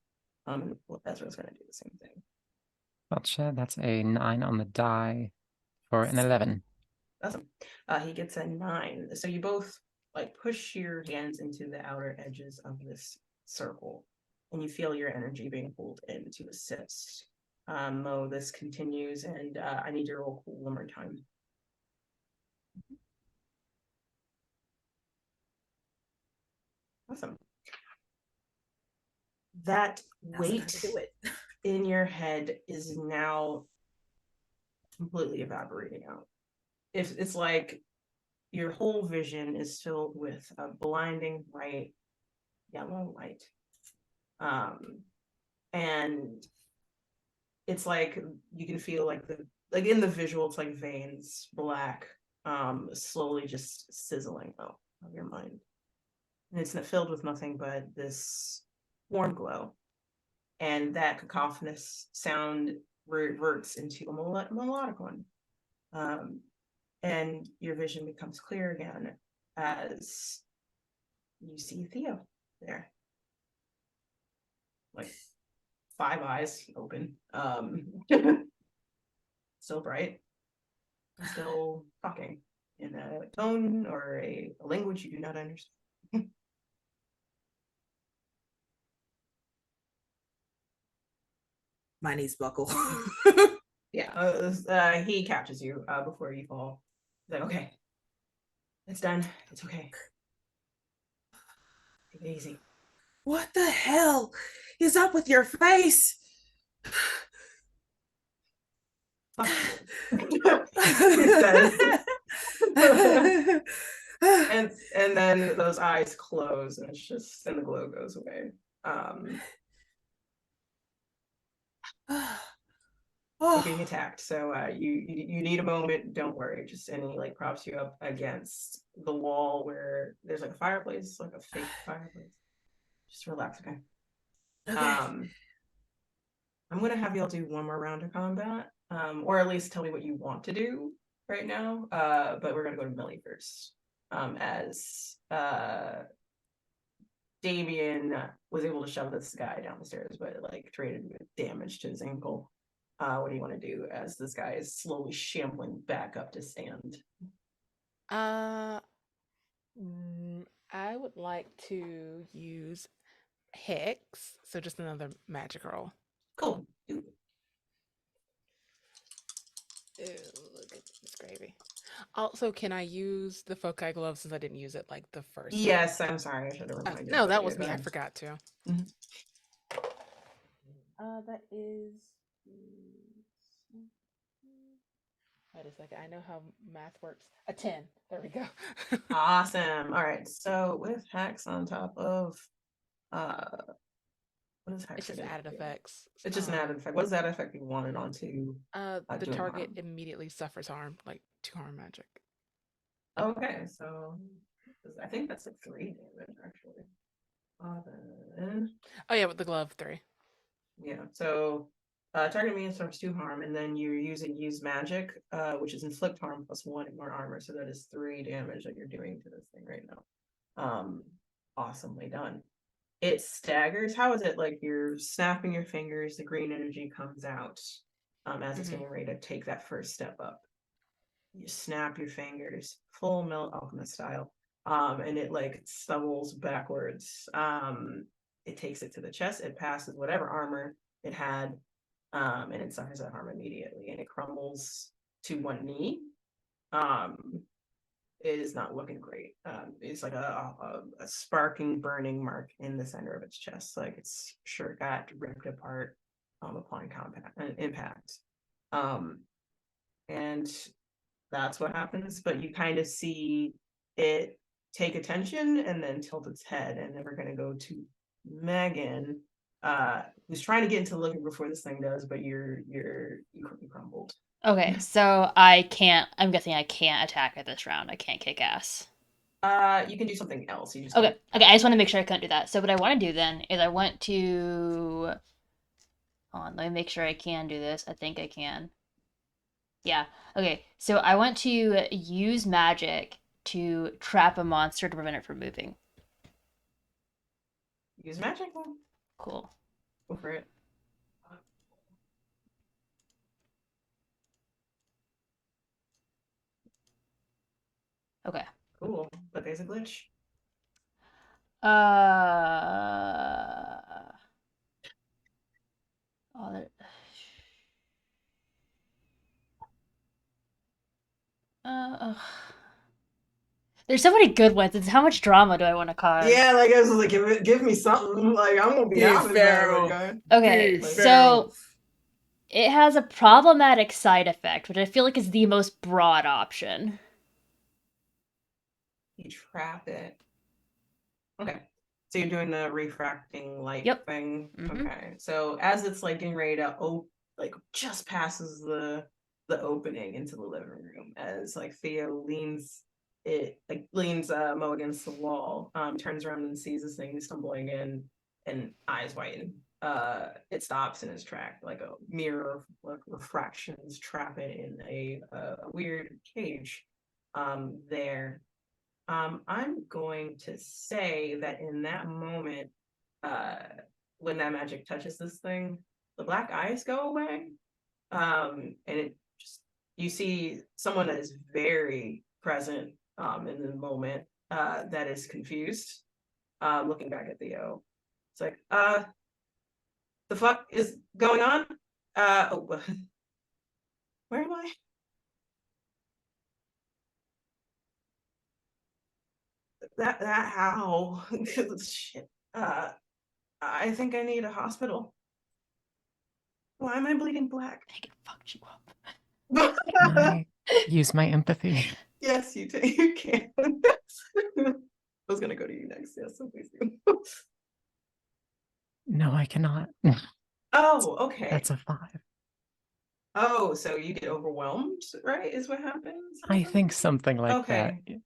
Ezra's going to do the same thing. Gotcha. That's a 9 on the die for an 11. Awesome. He gets a 9. So you both like push your hands into the outer edges of this circle, and you feel your energy being pulled in to assist. Mo, this continues, and I need to roll cool one more time. Awesome. That weight in your head is now completely evaporating out. It's like your whole vision is filled with a blinding bright yellow light. And it's like you can feel like in the visual, it's like veins, black, slowly just sizzling out of your mind. And it's filled with nothing but this warm glow. And that cacophonous sound reverts into a melodic one. And your vision becomes clear again as you see Theo there. Like 5 eyes open. Still bright. Still talking in a tone or a language you do not understand. My knees buckle. Yeah, he catches you before you fall. He's like, okay, it's done. It's okay. Take it easy. What the hell is up with your face? Fuck you. He says. and then those eyes close, and the glow goes away. You're being attacked, so you need a moment. Don't worry, and he like props you up against the wall where there's like a fireplace, like a fake fireplace. Just relax, okay? Okay. I'm gonna have y'all do one more round of combat, or at least tell me what you want to do right now. But we're gonna go to Millie first, as Damien was able to shove this guy down the stairs, but it like traded with damage to his ankle. What do you want to do as this guy is slowly shambling back up to stand? I would like to use Hex, so just another magic roll. Cool. Ooh, look at this gravy. Also, can I use the foci glove since I didn't use it like the first time? Yes, I'm sorry. I should have reminded you. No, that was me. I forgot to. Mhm. That is. Wait a second. I know how math works. A 10. There we go. Awesome. All right. So with Hex on top of what is Hex? It's just added effects. It's just an added effect. What does that effect you wanted onto? The target harm? immediately suffers harm, like 2 harm magic. Okay, so I think that's like 3 damage actually. Oh yeah, with the glove 3. Yeah. So target immediately suffers 2 harm, and then you're using use magic, which is inflict harm plus 1 more armor. So that is 3 damage that you're doing to this thing right now. Awesomely done. It staggers. How is it like you're snapping your fingers, the green energy comes out as it's getting ready to take that first step up. You snap your fingers, full Melt Alchemist style, and it like stumbles backwards. It takes it to the chest, it passes whatever armor it had, and it suffers that harm immediately, and it crumbles to one knee. It is not looking great. It's like a sparking, burning mark in the center of its chest, like its shirt got ripped apart upon impact. And that's what happens, but you kind of see it take attention and then tilt its head, and then we're going to go to Megan, who's trying to get into looking before this thing does, but you crumbled. Okay, so I'm guessing I can't attack it this round. I can't kick ass. You can do something else. You just Okay, I just want to make sure I couldn't do that. So what I want to do then is I want to... Hold on, let me make sure I can do this. I think I can. Yeah, okay. So I want to use magic to trap a monster to prevent it from moving. Use magic. Cool. Go for it. Okay. Cool, but there's a glitch. Oh, there's so many good ones. It's how much drama do I want to cause? Yeah, like I was like, give me something. Like I'm gonna be out of there. Okay, so it has a problematic side effect, which I feel like is the most broad option. You trap it. Okay. So you're doing the refracting light thing. Mm-hmm. Okay. So as it's like getting ready to just passes the opening into the living room, as like Theo leans Mo against the wall, turns around and sees this thing stumbling in, and eyes widen. It stops in its track, like a mirror of refractions trap it in a weird cage there. I'm going to say that in that moment, when that magic touches this thing, the black eyes go away. And it just, you see someone that is very present in the moment, that is confused, looking back at Theo. It's like, the fuck is going on? Where am I? That how? Shit. I think I need a hospital. Why am I bleeding black? I think it fucked you up. Use my empathy. Yes, you can. I was gonna go to you next. Yes, so please do. No, I cannot. Oh, okay. That's a 5. Oh, so you get overwhelmed, right? Is what happens? I think something like that. Okay.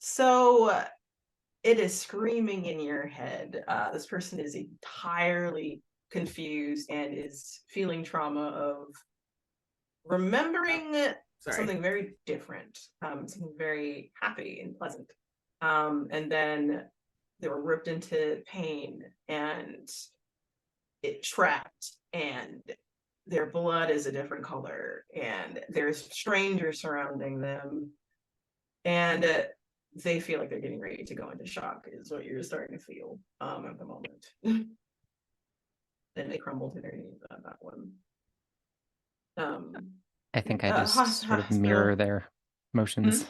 So it is screaming in your head. This person is entirely confused and is feeling trauma of remembering Sorry. something very different, something very happy and pleasant. And then they were ripped into pain and it trapped, and their blood is a different color, and there's strangers surrounding them, and they feel like they're getting ready to go into shock, is what you're starting to feel at the moment. Then they crumble to their knees on that one. I think I just sort of Hospital. mirror their motions.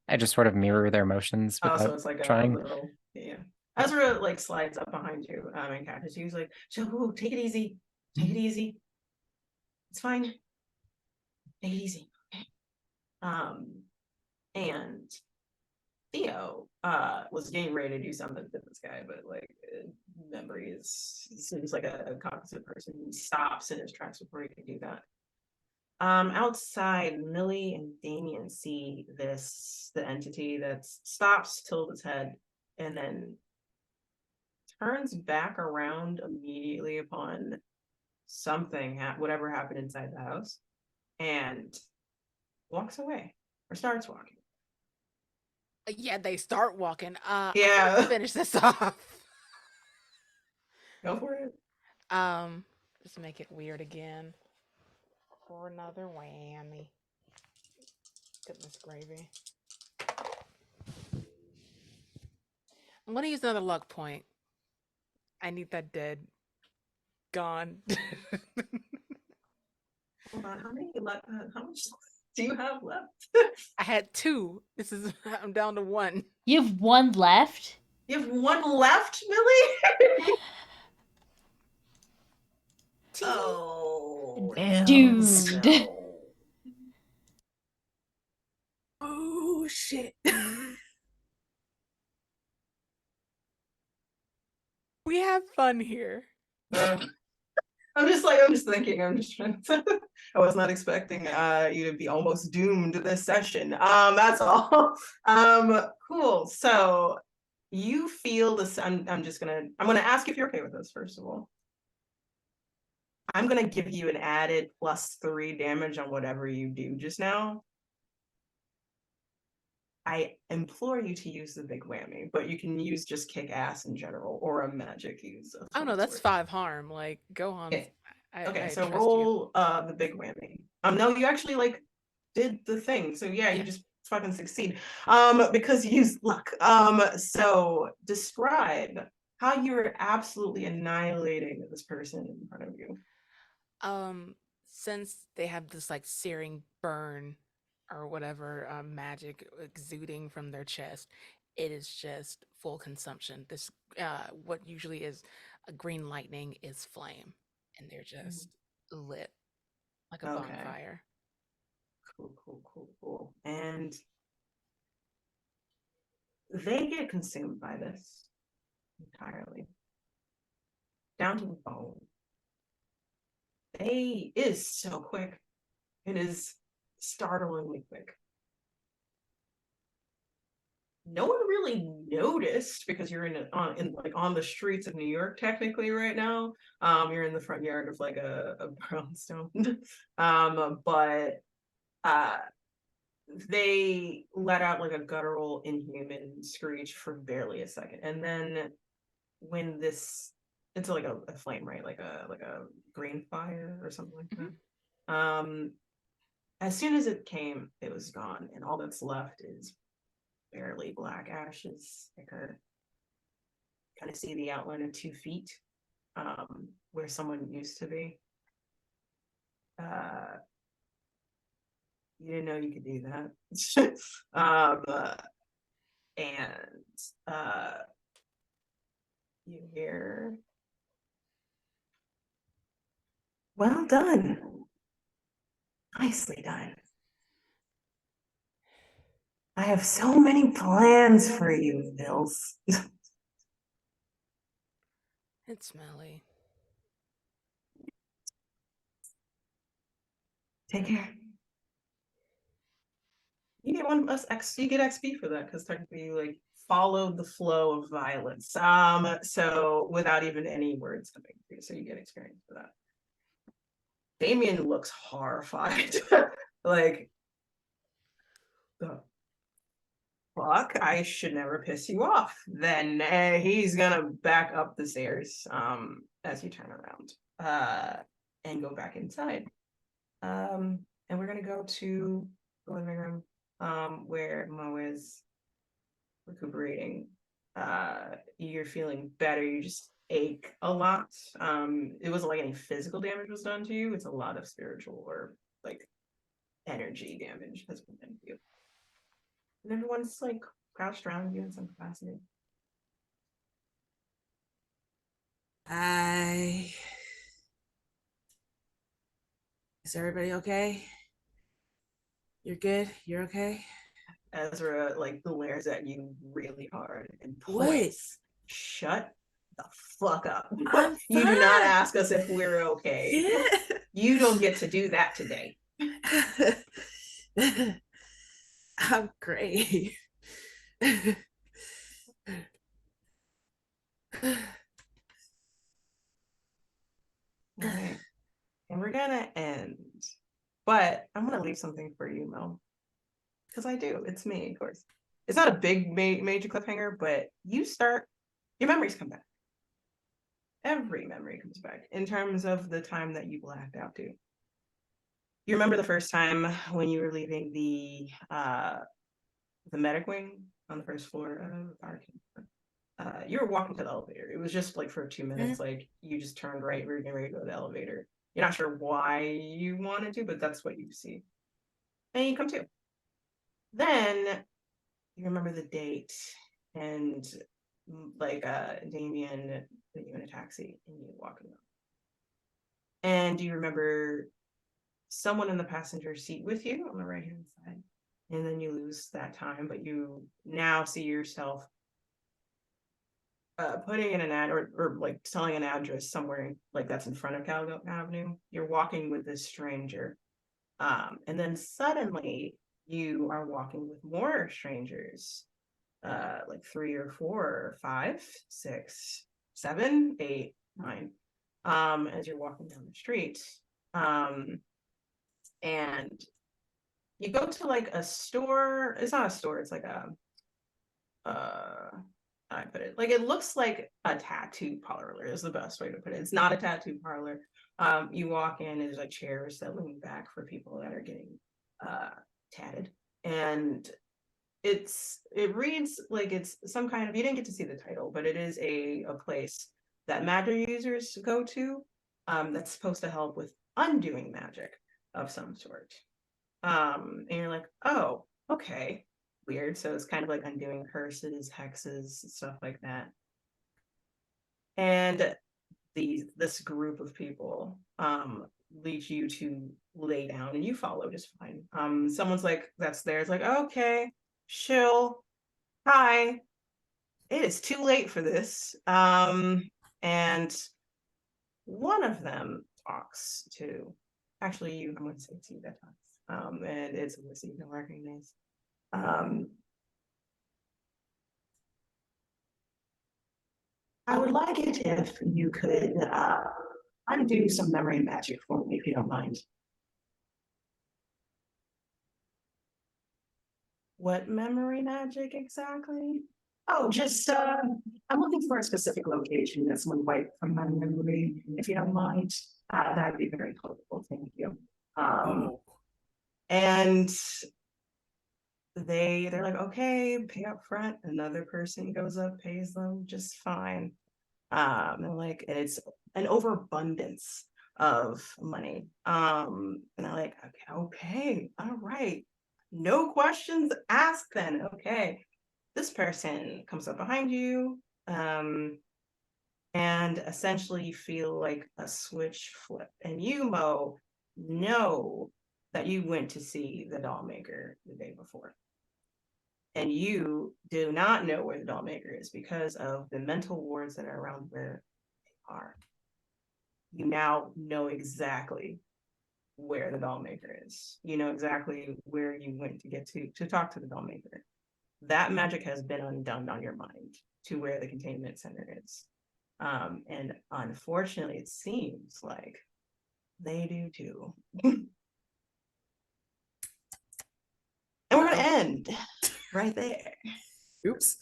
I just sort of mirror their motions Oh, without so it's like a trying. little, yeah. Ezra like slides up behind you and catches you. He's like, "Shabu, take it easy. Take it easy. It's fine. Take it easy." Okay. And Theo was getting ready to do something to this guy, but like memory seems like a cognizant person. He stops in his tracks before he can do that. Outside, Millie and Damien see the entity that stops, tilts its head, and then turns back around immediately upon something, whatever happened inside the house, and walks away or starts walking. Yeah, they start walking. Yeah. Let's finish this off. Go for it. Just make it weird again. For another whammy. Goodness gravy. I'm gonna use another luck point. I need that dead. Gone. Hold on, how much do you have left? I had 2. I'm down to 1. You have 1 left? You have 1 left, Millie? Oh, Doomed. no. Oh shit. We have fun here. I'm just thinking, I'm just trying to, I was not expecting you to be almost doomed this session. That's all. Cool. So you feel this, I'm gonna ask if you're okay with this, first of all. I'm gonna give you an added +3 damage on whatever you do just now. I implore you to use the big whammy, but you can use just kick ass in general or a magic use. Oh no, that's 5 harm. Like, go on. Okay. I So trust roll the big whammy. No, you actually like did the thing. So yeah, you just fucking succeed. Because you used luck. So describe how you're absolutely annihilating this person in front of you. Since they have this like searing burn or whatever magic exuding from their chest, it is just full consumption. This what usually is a green lightning is flame, and they're just lit like a bonfire. Cool. And they get consumed by this entirely, down to the bone. It is so quick. It is startlingly quick. No one really noticed because you're on the streets of New York technically right now. You're in the front yard of like a brownstone. But they let out like a guttural inhuman screech for barely a second, and then when it's like a flame, right? Like a green fire or something like that. As soon as it came, it was gone, and all that's left is barely black ashes. Thicker. Kind of see the outline of 2 feet, where someone used to be. You didn't know you could do that. You hear, "Well done. Nicely done." I have so many plans for you, Nils. It's smelly. Take care. You get one plus X. You get XP for that because technically you like followed the flow of violence. So without even any words coming through, so you get experience for that. Damien looks horrified. Like, the fuck, I should never piss you off. Then he's gonna back up the stairs as you turn around and go back inside. And we're gonna go to the living room where Mo is recuperating. You're feeling better. You just ache a lot. It wasn't like any physical damage was done to you. It's a lot of spiritual or like energy damage has been done to you. And everyone's like crouched around you in some capacity. Hi. Is everybody okay? You're good? You're okay? Ezra like glares at you really hard and What? please shut the fuck up. I'm You do not fine. ask us if we're okay. Yeah. You don't get to do that today. I'm great. Right. And we're gonna end. But I'm gonna leave something for you, Mel. Because I do. It's me, of course. It's not a big major cliffhanger, but your memories come back. Every memory comes back in terms of the time that you blacked out to. You remember the first time when you were leaving the medic wing on the first floor of Arcane. You were walking to the elevator. It was just like for 2 minutes, like you just turned right, we were getting ready to go to the elevator. You're not sure why you wanted to, but that's what you see. And you come to. Then you remember the date and like Damien put you in a taxi and you walking up. And do you remember someone in the passenger seat with you on the right hand side? And then you lose that time, but you now see yourself putting in an ad or like telling an address somewhere like that's in front of Cal Avenue. You're walking with this stranger. And then suddenly you are walking with more strangers, like 3 or 4 or 5, 6, 7, 8, 9, as you're walking down the street. And you go to like a store. It's not a store, it's like a I put it like it looks like a tattoo parlor is the best way to put it. It's not a tattoo parlor. You walk in and there's like chairs that lean back for people that are getting tatted, and it reads like it's some kind of, you didn't get to see the title, but it is a place that magic users go to that's supposed to help with undoing magic of some sort. And you're like, oh, okay, weird. So it's kind of like undoing curses, hexes, stuff like that. And this group of people leads you to lay down and you follow just fine. Someone's like, that's there. It's like, okay, chill. Hi. It is too late for this. And one of them talks to, actually, I'm going to say to you that talks. And it's a voice you can recognize. I would like it if you could undo some memory magic for me, if you don't mind. What memory magic exactly? Oh, just I'm looking for a specific location that's one wipe from my memory, if you don't mind. That'd be very helpful. Thank you. And they're like, okay, pay up front. Another person goes up, pays them just fine. And like, and it's an overabundance of money. And they're like, okay, all right. No questions asked then. Okay. This person comes up behind you. And essentially you feel like a switch flip. And you, Mo, know that you went to see the doll maker the day before. and you do not know where the doll maker is because of the mental wards that are around where they are, you now know exactly where the doll maker is. You know exactly where you went to get to talk to the doll maker. That magic has been undone on your mind to where the containment center is. And unfortunately, it seems like they do too. And we're gonna end right there. Oops.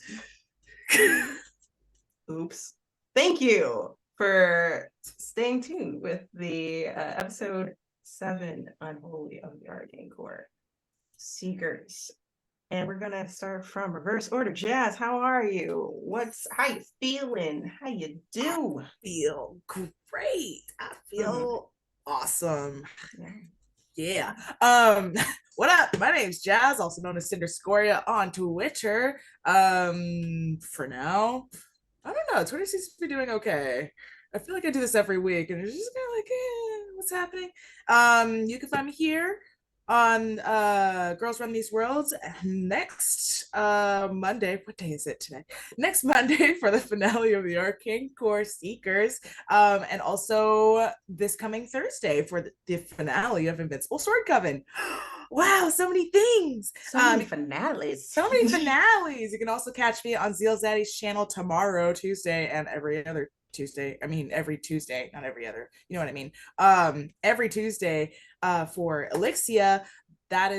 Oops. Thank you for staying tuned with the episode 7 Unholy of the Arcane Court Seekers. And we're gonna start from reverse order. Jazz, how are you? How you feeling? How you do? I feel great. I feel awesome. Yeah. What up? My name's Jazz, also known as Cinder Scoria on Twitter. For now, I don't know. Twitter seems to be doing okay. I feel like I do this every week, and it's just kind of like, what's happening? You can find me here on Girls Run These Worlds next Monday. What day is it today? Next Monday for the finale of the Arcane Core Seekers, and also this coming Thursday for the finale of Invincible Sword Coven. Wow, so many things. So many finales. So many finales. You can also catch me on Zeal Zaddy's channel tomorrow, Tuesday, and every other Tuesday. I mean, every Tuesday, not every other. You know what I mean? Every Tuesday for Elixia. That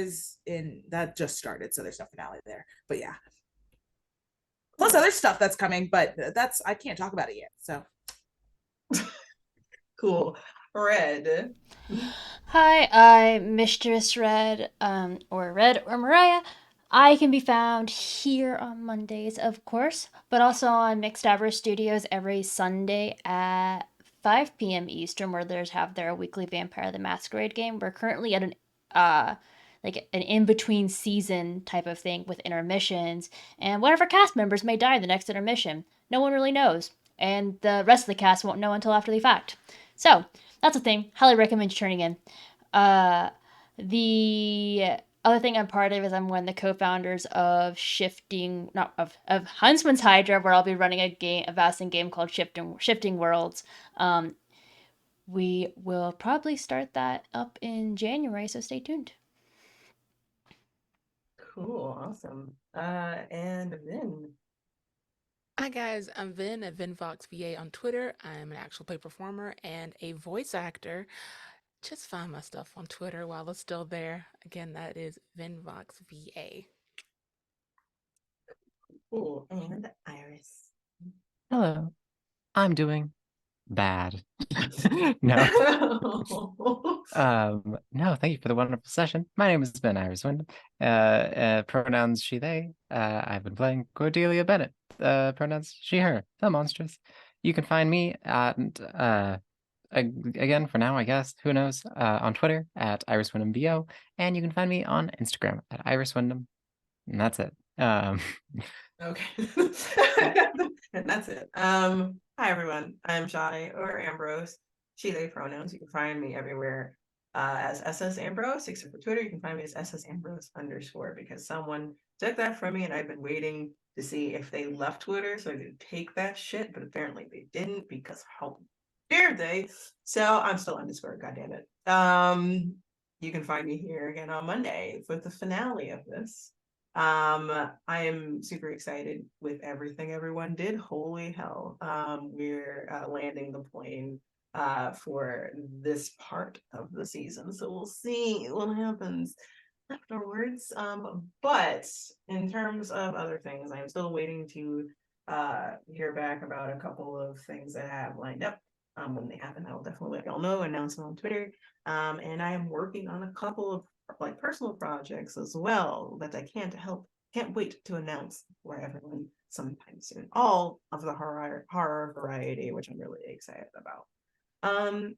just started, so there's no finale there. But yeah. Plus other stuff that's coming, but I can't talk about it yet. So cool. Red. Hi, I'm Mistress Red, or Red or Mariah. I can be found here on Mondays, of course, but also on Mixed Avarice Studios every Sunday at 5 p.m. Eastern, where there's have their weekly Vampire the Masquerade game. We're currently at an an in-between season type of thing with intermissions, and one of our cast members may die in the next intermission. No one really knows, and the rest of the cast won't know until after the fact. So, that's a thing. Highly recommend you turning in. The other thing I'm part of is I'm one of the co-founders of of Huntsman's Hydra, where I'll be running a Vasting game called Shifting Worlds. We will probably start that up in January, so stay tuned. Cool, awesome. And Vin. Hi guys, I'm Vin at VinVoxVA on Twitter. I'm an actual play performer and a voice actor. Just find my stuff on Twitter while it's still there. Again, that is VinVoxVA. Cool. And Iris. Hello. I'm doing bad. No. No, thank you for the wonderful session. My name has been Iris Wyndham. Pronouns she, they. I've been playing Cordelia Bennett. Pronouns she, her. The monstrous. You can find me at again for now, I guess. Who knows? On Twitter at Iris Wyndham VO, and you can find me on Instagram at Iris Wyndham. And that's it. Okay. And that's it. Hi everyone. I'm Sade or Ambrose. She, they pronouns. You can find me everywhere as SS Ambrose, except for Twitter. You can find me as SS Ambrose _ because someone took that from me and I've been waiting to see if they left Twitter so I could take that shit, but apparently they didn't because how dare they? So I'm still _ goddammit. You can find me here again on Monday with the finale of this. I am super excited with everything everyone did. Holy hell. We're landing the plane for this part of the season, so we'll see what happens afterwards. But in terms of other things, I'm still waiting to hear back about a couple of things that I have lined up. When they happen, I will definitely let y'all know, announce them on Twitter. And I am working on a couple of personal projects as well that I can't wait to announce for everyone sometime soon. All of the horror variety, which I'm really excited about.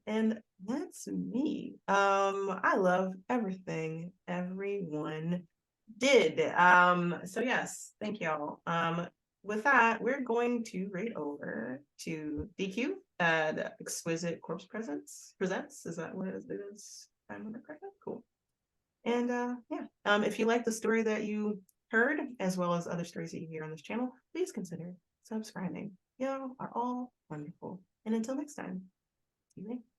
And that's me. I love everything everyone did. So yes, thank y'all. With that, we're going to read over to DQ at Exquisite Corpse Presents. Is that what it is? I'm correct? Cool. And if you like the story that you heard, as well as other stories that you hear on this channel, please consider subscribing. You are all wonderful. And until next time, see you later.